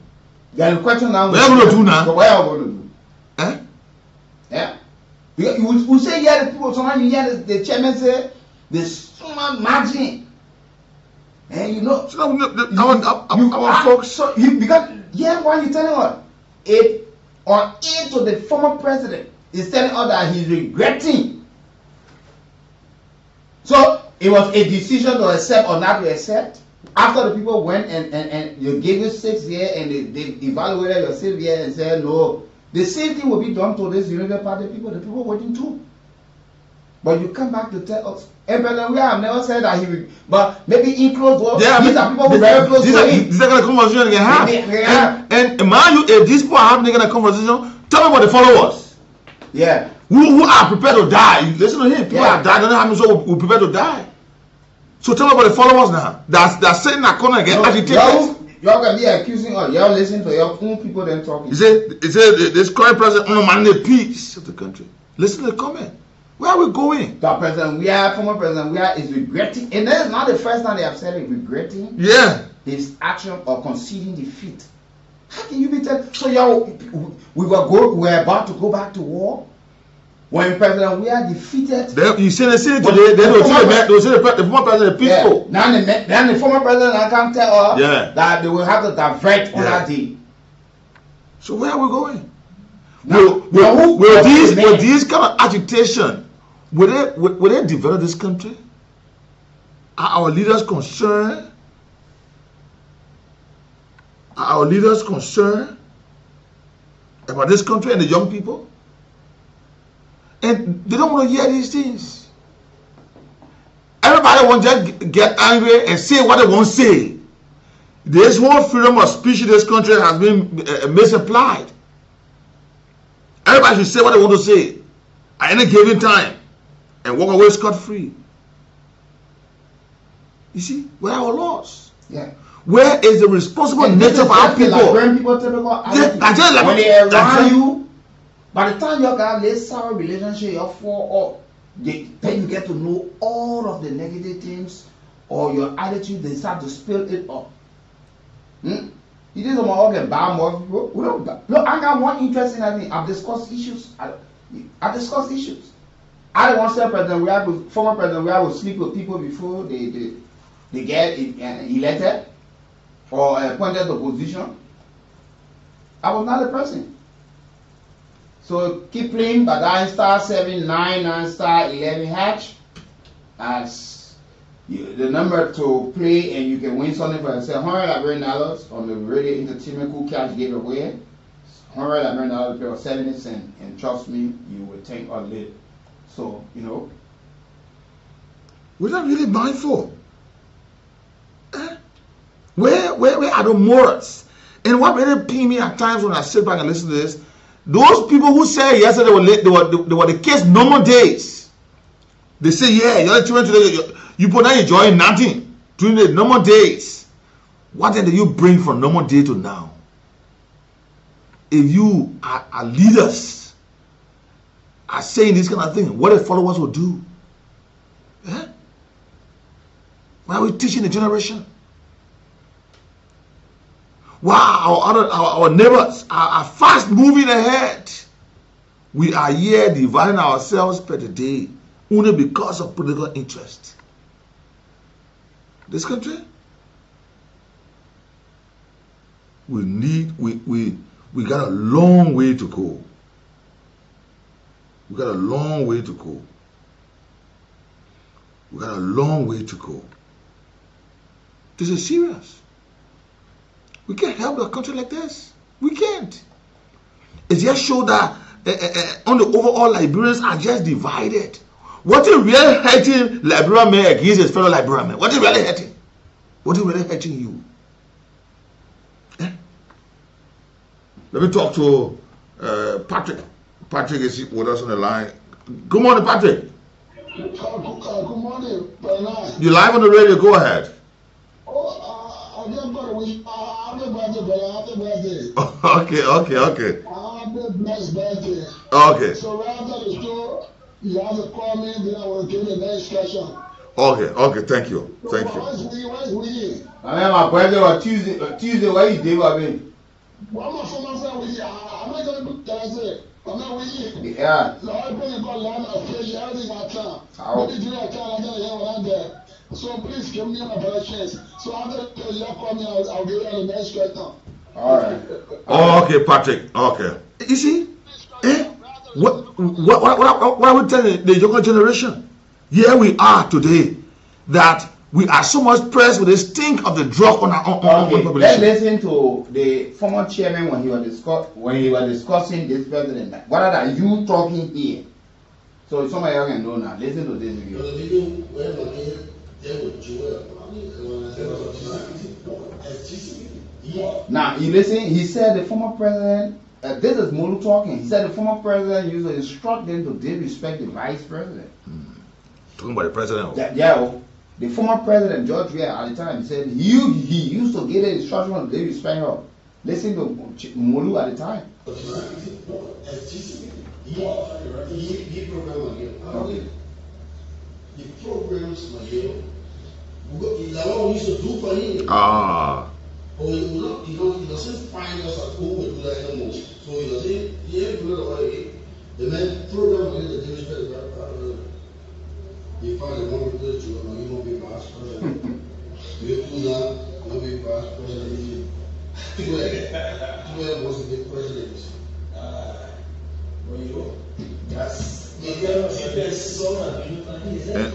The question now. What are you going to do now? So what are you going to do? Eh? Yeah. You say yeah, the people. Sometimes you hear the chairman say the summer margin, and you know. So our folks. So you because yeah, why you telling us it or aid to the former president is telling us that he's regretting. So it was a decision to accept or not to accept. After the people went and you gave you 6 years and they evaluated your 6 years and said no, the same thing will be done to this United Party people. The people waiting too. But you come back to tell us, and President we have never said that he will, but maybe in close doors. Yeah, these are people very close to him. These are the conversation they have. And mind you, if these people are having a conversation, tell me what the followers. Yeah. Who are prepared to die? You listen to him. People are dying. Don't know how many so we prepared to die. So tell me about the followers now. That's sitting in that corner again agitated. Y'all can be accusing us. Y'all listen to your own people then talking. He said this current president undermining the peace of the country. Listen to the comment. Where are we going? The president we are, former president we are, is regretting, and that is not the first time they have said it, regretting. Yeah. His action of conceding defeat. How can you be telling? So y'all, we were about to go back to war. When President we are defeated, you see the city today. They will say the former president peaceful. Yeah. Now the former president I can't tell us that they will have to divert on that day. So where are we going? Will these kind of agitation will they develop this country? Are our leaders concerned? Are our leaders concerned about this country and the young people? And they don't want to hear these things. Everybody wants to get angry and say what they want to say. This whole freedom of speech in this country has been misapplied. Everybody should say what they want to say at any given time and walk away scot-free. You see, where are our laws? Yeah. Where is the responsible nature of our people? When they around you, By the time you have a sour relationship, you fall up. Then you get to know all of the negative things or your attitude. They start to spill it up. It is my organ bad more people. Look, I got one interesting thing. I've discussed issues. I discussed issues. I don't want to say president. Former president. We will sleep with people before they get elected or appointed to position. I was not a person. So keep playing, but 9 star 7 9 9 star 11 hatch as the number to play, and you can win something for yourself. $100 on the radio entertainment Kool Cash gave away. $100 to play for 70 cents, and trust me, you will think or live. So we're not really mindful. Where are the morals? And what really pain me at times when I sit back and listen to this, those people who say yesterday they were the case normal days. They say, yeah, your children today, you put not enjoying nothing during the normal days. What then do you bring from normal day to now? If you are leaders are saying this kind of thing, what the followers will do? Why are we teaching the generation? Wow, our neighbors are fast moving ahead. We are here dividing ourselves per day only because of political interest. This country, we got a long way to go. We got a long way to go. We got a long way to go. This is serious. We can't help a country like this. We can't. It just shows that on the overall, Liberians are just divided. What is really hurting Liberian man against his fellow Liberian man? What is really hurting? What is really hurting you? Let me talk to Patrick. Patrick is with us on the line. Good morning, Patrick. Good morning, Bernard. You're live on the radio. Go ahead. I just got to wish happy birthday, brother. Happy birthday. Okay. Happy blessed birthday. Okay. So right after the show, you have to call me, then I will give you the next question. Okay, thank you. Where's Willie? I mean, my birthday was Tuesday, where you did, I mean? Well, I'm not from my friend Willie. I'm not going to do Thursday. I'm not Willie. Yeah. So I bring you call land of fish, everything I can. Maybe during that time, I'm going to hear what I'm there. So please give me my better chance. So after you call me, I'll give you the next question. All right. Okay, Patrick. Okay. You see? What are we telling the younger generation? Here we are today, that we are so much pressed with the stink of the drug on our population. Let's listen to the former chairman when he was discussing this president. What are you talking here? So somebody else can know now. Listen to this video. Now you listen. He said the former president. This is Molu talking. He said the former president used to instruct them to disrespect the vice president. Talking about the president. The former president George Weah at the time, he said he used to give the instruction to disrespect her. Listen to Molu at the time. Okay. The programs we used to do for him. But he doesn't find us at home with do that anymore. So he doesn't, he ain't doing it away. The man program is the difference. He found a one with the children, he won't be past president. You do that, he won't be past president. Two was the president. Where you go? That's.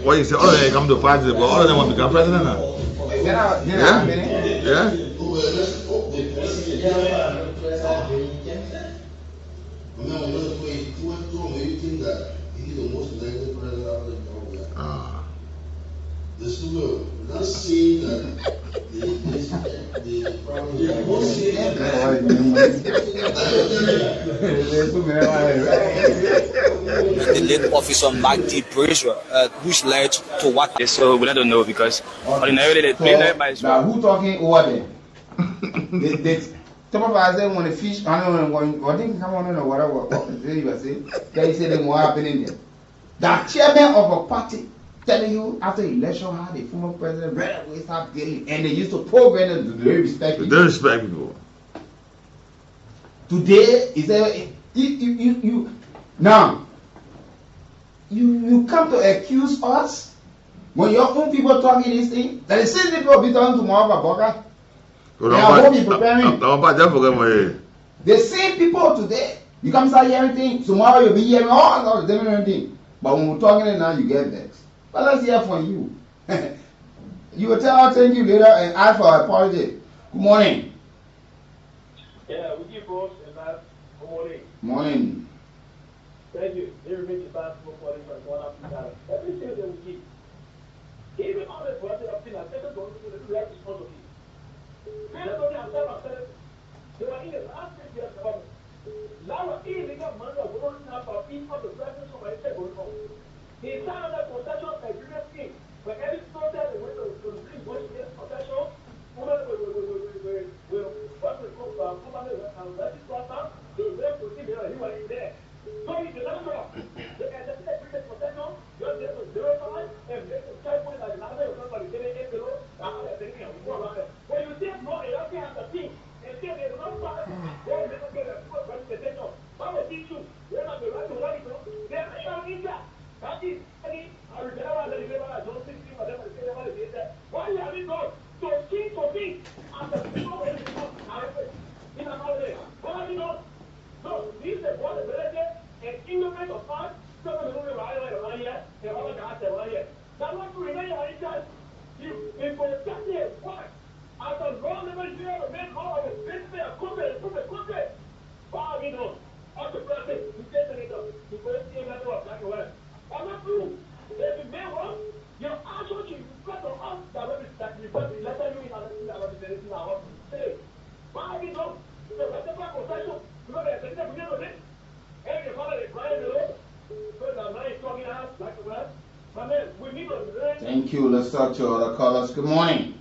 What you say? All of them come to party, but all of them want to become president now. Yeah. This is good. We're not seeing that the The late officer Magdi Brazier, which led to what? Yes, so we don't know because ordinarily they play there by now who talking over there? Some of us say when the fish, I don't know what thing come on or whatever. What you were saying? They say they more happening there. The chairman of a party telling you after election how the former president right away start dealing, and they used to program them to very respect people. They respect people. Today is you now you come to accuse us when your own people talking this thing. That the same people will be talking tomorrow about Boga. They are going to be preparing. The same people today. You come start hearing things. Tomorrow you'll be hearing all the different things. But when we're talking now, you get vexed. But let's hear from you. You will tell us thank you later and ask for an apology. Good morning. Yeah, we give boss and that. Good morning. Morning. Thank you. They remain the basketball for this one after everything they will give. Even on the body of things, I said, don't do the right responsibility. People don't have time after it. They were in the last 6 years of government. Now, illegal money are going up for people of the presence of my table. He signed that concession agreement scheme where every protest they went to bring voice against concession. Women will what we call company register, they will proceed there and he was in there. So if the landlord, they can just agreement concession, just there to 05 and make the child put it like another of somebody getting 8 kilo, when you say no, they don't have the thing. And say they do not pass, they never get a full presentation. Why would teach you? They're not the right to run it. They are not in that. That is, I remember that I don't think whatever they say about it. Why you have it gone? So king to king, after people when it comes, in a holiday. What have you done? No, this is what the president and England of us, some of the movie right here, and all the guys right here. That want to remain in charge. You protect it. Why? As a law never year to make all of it, this is a country. What have you done? As the president, you get it up. You go see a level of black and white. Or not true. If you may wrong, your action should reflect on us that will be that reflect the letter you in and representing our say. What have you done? So that's the concession. You know, they're taking the it. And your father is crying below. So the man is talking out like the rest. My man, we need to learn. Thank you. Let's talk to other callers. Good morning.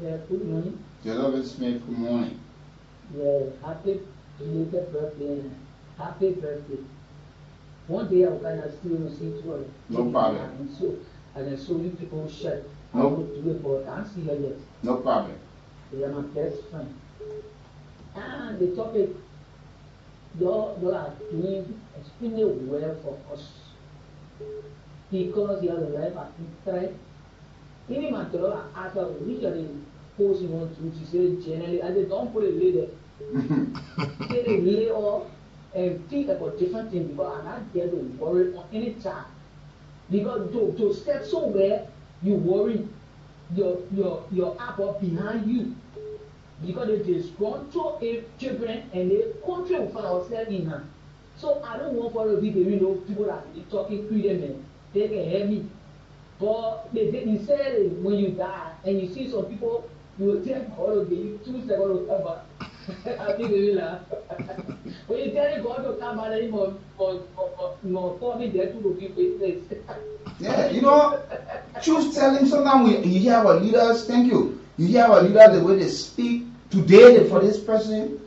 Yeah, good morning. Elizabeth Smith, good morning. Yeah, happy belated birthday. Happy birthday. One day I'll kind of still see you. No problem. And so you people shirt. I No. want to do it, but I can't see her yet. No problem. They are my best friend. And the topic, you are doing extremely well for us. Because you are the life at threat. Even my daughter asked her, which are the posts you want to, she said generally, I said, don't put it later. Say they lay off and think about different things because I'm not there to worry on any time. Because to step somewhere, you worry your apple behind you. Because they disgruntled children and the country will find ourselves in her. So I don't want for to be the people that are talking freedom and they can hear me. But they said when you die and you see some people, you will take God will give you 2 seconds to come back. I think they will laugh. When you tell God to come back anymore, for me there to give witness. Yeah, you know, truth telling, sometimes you hear our leaders, thank you. You hear our leaders, the way they speak. Today, for this person,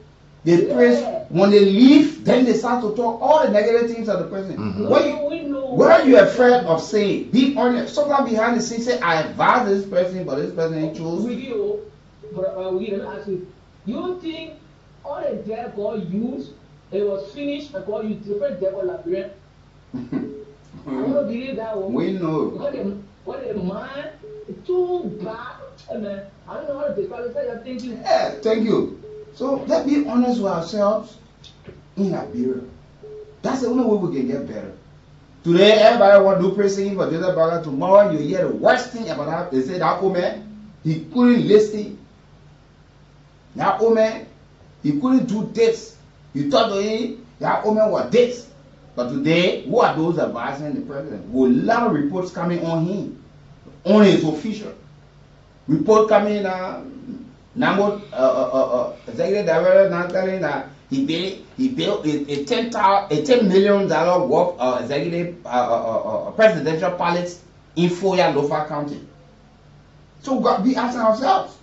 they praise. When they leave, then they start to talk all the negative things of the person. What are you afraid of saying? Be honest. Sometimes behind the scenes, say, I advise this person, but this person ain't choose. With you, but we didn't ask you. You think all the devil God used, it was finished and God used different devil labyrinth? I don't believe that one. We know. What a man, too bad. Man, I don't know how to describe it. I'm thinking. Yeah, thank you. So let's be honest with ourselves in Liberia. That's the only way we can get better. Today, everybody want to do praising for Joseph Baga. Tomorrow, you hear the worst thing about that. They say that old man, he couldn't listen. That old man, he couldn't do this. You talk to him, that old man was this. But today, who are those advising the president? With a lot of reports coming on him, on his official. Report coming Nambo executive director now telling that he built a $10 million worth executive presidential palace in Foya, Lofa County. So we got to be asking ourselves,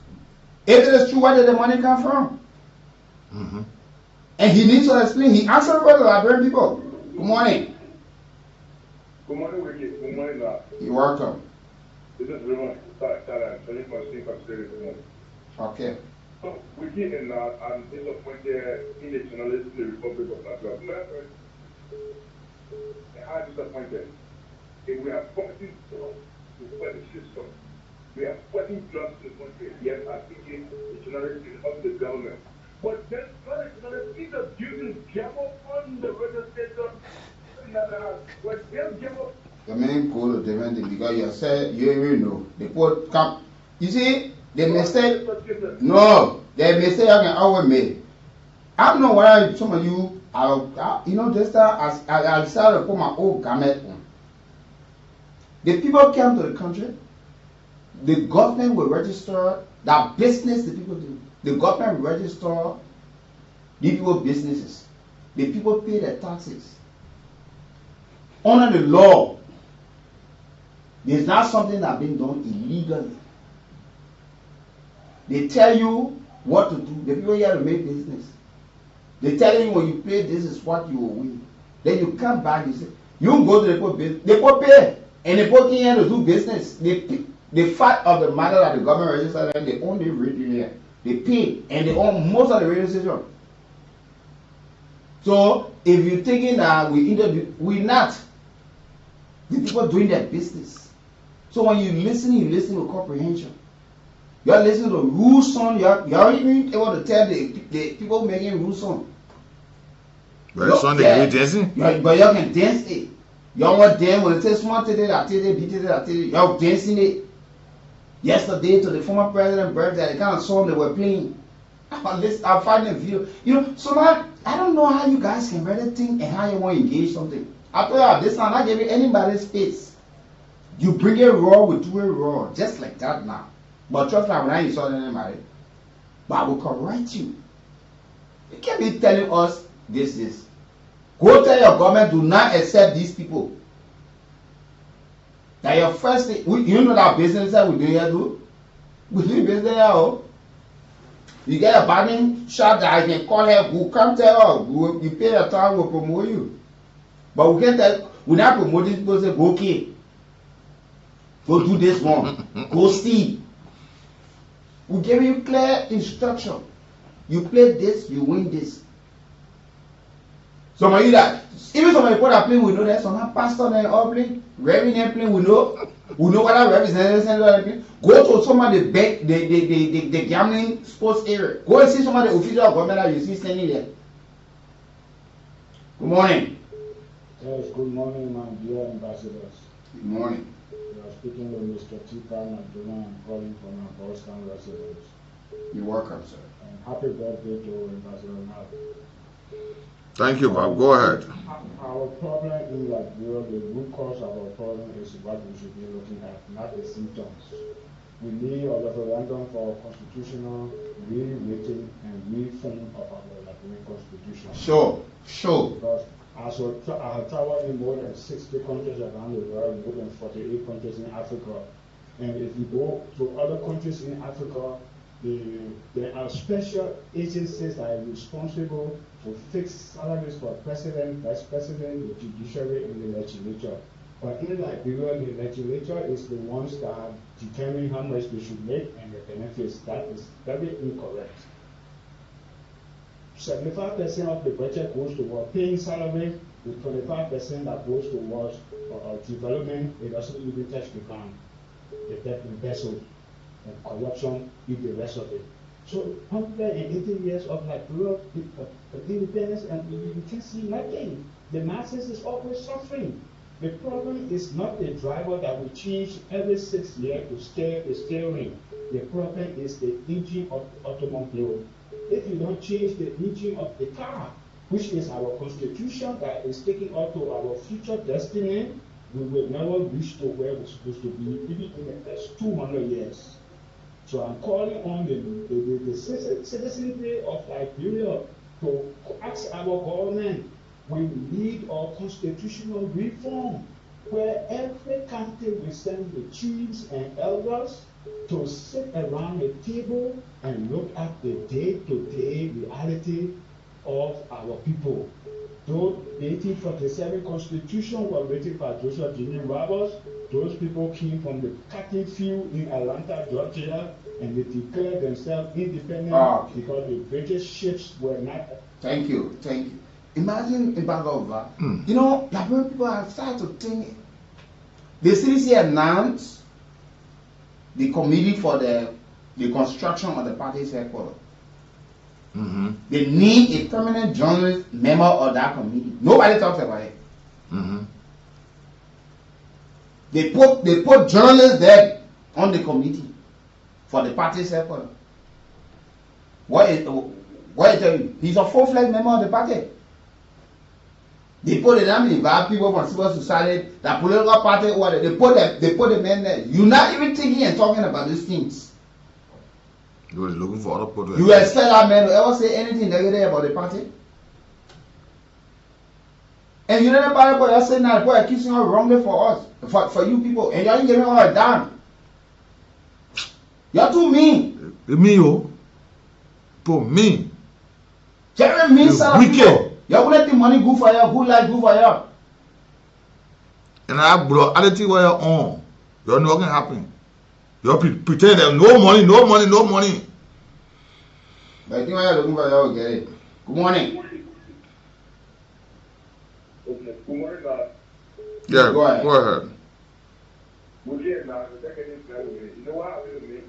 if it is true, where did the money come from? And he needs to explain. He answered for the Liberian people. Good morning. Good morning, Ricky. Good morning, Doc. You're welcome. This is Raymond. Okay. So, Ricky and I'm disappointed in the journalists in the Republic of Nigeria. I'm disappointed. If we are fighting to fight the system, we are fighting jobs in the country. Yes, I think the journalists is up to the government. But then, other journalists is abusing Jamo on the radio station. When they'll give up. The main goal of different thing because you said you already know the port come. You see the mistake. No, the mistake I can always make. I don't know why some of you are, you know, just as I decided to put my old garment on. The people came to the country. The government will register that business the people do. The government will register the people businesses. The people pay their taxes. Under the law, there's not something that's been done illegally. They tell you what to do. The people here to make business. They tell you when you pay, this is what you will win. Then you come back, you say, you go to the poor business. The poor pay. And the poor here to do business. The fact of the matter that the government registered and they own the radio here. They pay and they own most of the radio station. So if you're thinking that we're not. The people doing their business. So when you listen with comprehension. You're listening to rules song. You're even able to tell the people making rules song. But Sunday can be dancing. But you can dance it. You want them when it says small today, you're dancing it. Yesterday to the former president birthday, the kind of song they were playing. I'm finding a video. You know, so I don't know how you guys can read a thing and how you want to engage something. After that, this time I give you anybody's space. You bring it raw, we do it raw, just like that now. But trust me, when I insult anybody, but I will correct you. You can't be telling us this. Go tell your government, do not accept these people. That your first thing, you know that business that we do here, do? We do business here, oh. You get a bargaining shop that I can call her, who come tell her, you pay your time, we'll promote you. But we can't tell, we're not promoting people say, go okay. Go do this one. Go see. We give you clear instruction. You play this, you win this. Some of you that, even some of the people that play, we know that some pastor and all play, reverend play, we know what our representatives are playing. Go to some of the gambling sports area. Go and see some of the official government that you see standing there. Good morning. Yes, good morning, my dear ambassadors. Good morning. You are speaking with Mr. Tika Maduna. I'm calling from our Boston residence. You're welcome, sir. And happy birthday to Ambassador Nab. Thank you, Bob. Go ahead. Our problem in Liberia, the root cause of our problem is what we should be looking at, not the symptoms. We need a referendum for constitutional rewriting and reform of our Liberian constitution. Sure. Because I have traveled in more than 60 countries around the world, more than 48 countries in Africa. And if you go to other countries in Africa, there are special agencies that are responsible to fix salaries for president, vice president, the judiciary, and the legislature. But in Liberia, the legislature is the ones that determine how much they should make and the benefits. That is very incorrect. 75% of the budget goes toward paying salary, with 25% that goes towards development. It doesn't even touch the ground. The debt embezzle and corruption is the rest of it. So 180 years of Liberia independence, and you can see nothing. The masses is always suffering. The problem is not the driver that we change every 6 years to steer the steering. The problem is the engine of the automobile. If you don't change the engine of the car, which is our constitution that is taking us to our future destiny, we will never reach to where we're supposed to be, even in the next 200 years. So I'm calling on the citizenry of Liberia to ask our government, we need our constitutional reform, where every county will send the chiefs and elders to sit around a table and look at the day-to-day reality of our people. Though the 1847 Constitution was written by Joseph Jimmy Roberts, those people came from the cotton field in Atlanta, Georgia, and they declared themselves independent because the British ships were not. Thank you. Imagine about all that. You know, Liberian people have started to think. The CDC announced the committee for the construction of the party's headquarters. They need a permanent journalist member of that committee. Nobody talks about it. They put journalists there on the committee for the party's headquarters. What I tell you? He's a full-fledged member of the party. They put it down, invite people from civil society, the political party, whatever. They put the men there. You're not even thinking and talking about these things. You were looking for other people. You expect that man to ever say anything negative about the party? And you know the party, but you're saying that boy accusing her wrongly for us, for you people, and you ain't giving her a damn. You're too mean. Me, oh, for me. Very mean, sir. Wicked. You're gonna let the money go for you, good life go for you. And I brought attitude where you're on. You're not gonna happen. You pretend that no money. But I think when you're looking for you, get it. Good morning. Good morning, God. Yeah, go ahead. You know what happened to me?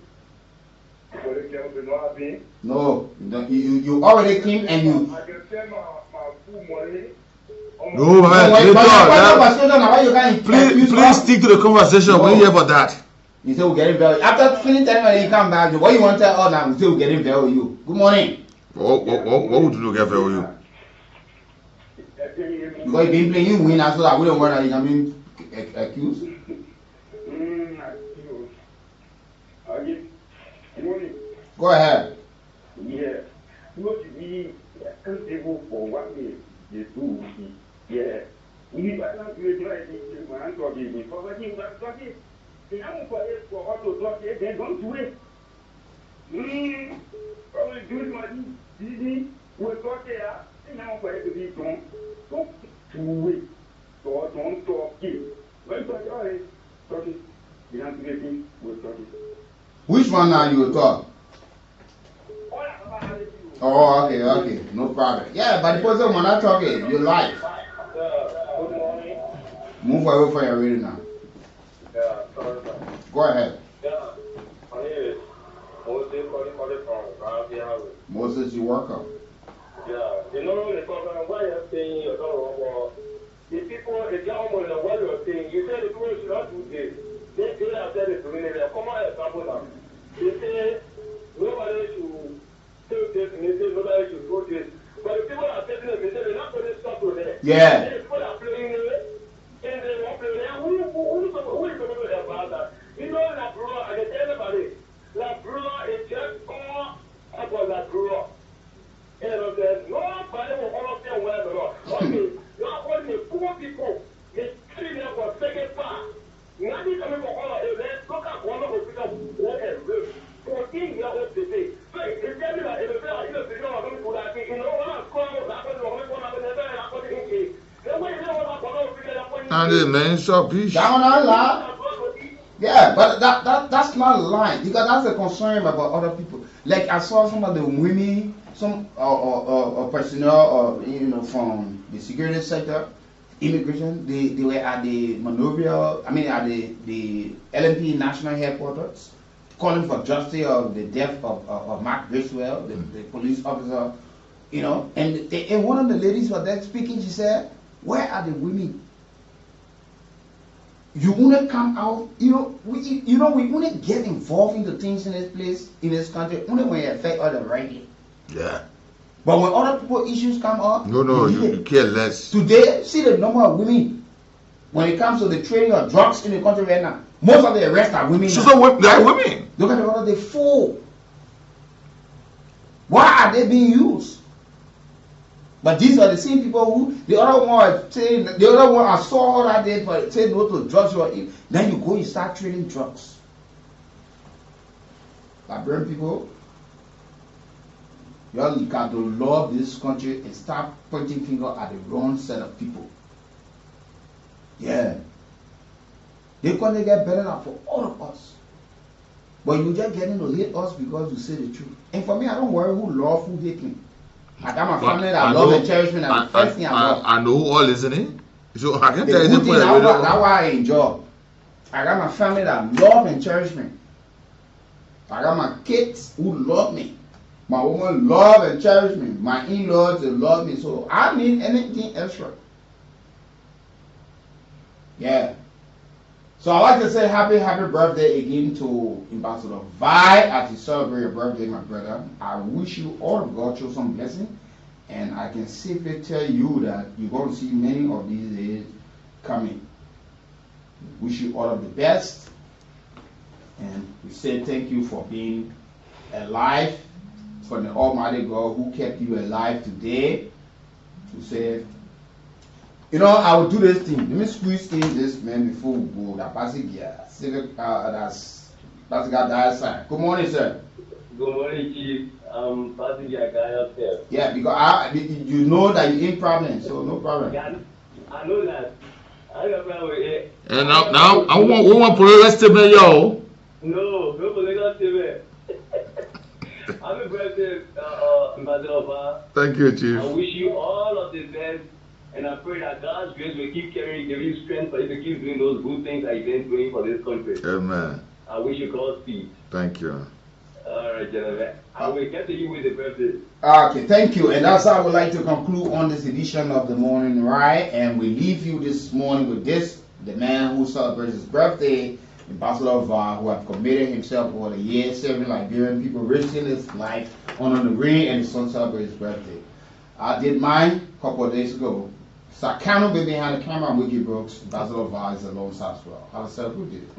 No, you already came and you. I can send my full money. No, man. Please stick to the conversation. We're here for that. You say we're getting value. After finishing telling when you come back, what you want to tell all now? We say we're getting value you. Good morning. What would you do get value? Because you've been playing, you win, so I wouldn't worry that you can be accused. Go ahead. Yeah. What we accountable for what we do. Yeah. We not do it right. Man, forgive me. Forgive me. They haven't for it for auto block it. They don't do it. Probably do it my easy. We're talking. They haven't for it to be done. Don't do it. Don't talk it. When talk it, talk it. You have to get it. We're talking. Which one now you talk? Oh, okay, no problem. Yeah, but the person when I talk it, you live. Good morning. Move away from your radio now. Yeah, sorry. Go ahead. Yeah, my name is Moses calling from Gambia. Moses, you're welcome. Yeah, you know the problem. Why you're saying you don't know the people, the government, and what you're saying. You said the people should not do this. They have said it to me. They come on example now. They say nobody should take this, and they say nobody should do this. But the people are taking it, they say they're not going to stop to them. Yeah. The people are playing it, and they won't play it. Who is supposed to know about that? You know, La Brua, I can tell everybody, La Brua is just all about La Brua. And there's nobody will all of them well at all. Okay, you are all the poor people, they killing them for second part. Nothing coming for all of them. Look at one of the people who are 14-year-old today. So it's telling that if they are in a video, I'm going to do that. You know, when I'm calling, I'm going to do man, so peace. Yeah, but that's not a lie, because that's a concern about other people. Like I saw some of the women, some personnel, from the security sector, immigration. They were at the Monrovia, at the LMP national headquarters, calling for justice of the death of Mark Griswell, the police officer, and one of the ladies was there speaking. She said, "Where are the women? You wanna come out? We wanna get involved in the things in this place, in this country, only when it affect other right." Yeah. But when other people issues come up, no, you care less. Today, see the number of women when it comes to the trading of drugs in the country right now. Most of the arrests are women. They are women. Look at the other, they full. Why are they being used? But these are the same people who the other one saying, the other one I saw that day, but say no to drugs. Then you go, you start trading drugs. Liberian people, y'all got to love this country and stop pointing finger at the wrong set of people. Yeah. They're going to get better for all of us. But you just getting to hate us because you say the truth. And for me, I don't worry who love, who hate me. I got my family that love and cherish me. That's the first thing I love. I know who all listening. So I can tell you that's why I enjoy. I got my family that love and cherish me. I got my kids who love me. My woman love and cherish me. My in-laws, they love me. So I need anything extra. Yeah. So I'd like to say happy birthday again to Ambassador Vi as you celebrate your birthday, my brother. I wish you all of God show some blessing. And I can safely tell you that you're going to see many of these days coming. Wish you all of the best. And we say thank you for being alive, for the Almighty God who kept you alive today. To say, you know, I will do this thing. Let me squeeze in this man before we go. That passing here. That's guy. Good morning, sir. Good morning, Chief. Passing your guy up there. Yeah, because you know that you're in problem, so no problem. Yeah, I know that. I got problem with it. And now I want political statement, yo. No political statement. Happy birthday, Ambassador. Thank you, Chief. I wish you all of the best, and I pray that God's grace will keep carrying, give you strength for you to keep doing those good things that you've been doing for this country. Amen. I wish you Godspeed. Thank you. All right, gentlemen. I will continue with the birthday. Okay, thank you. And that's how I would like to conclude on this edition of the Morning Ride. And we leave you this morning with this, the man who celebrates his birthday, Ambassador Vi, who have committed himself over the years, serving Liberian people, risking his life on the ring, and his son celebrates his birthday. I did mine a couple of days ago. Sakano be behind the camera, Wiki Brooks. Ambassador Vi is alongside as well. How to celebrate it?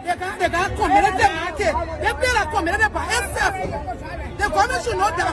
They got committed the market. They feel like committed by itself. The government should know that.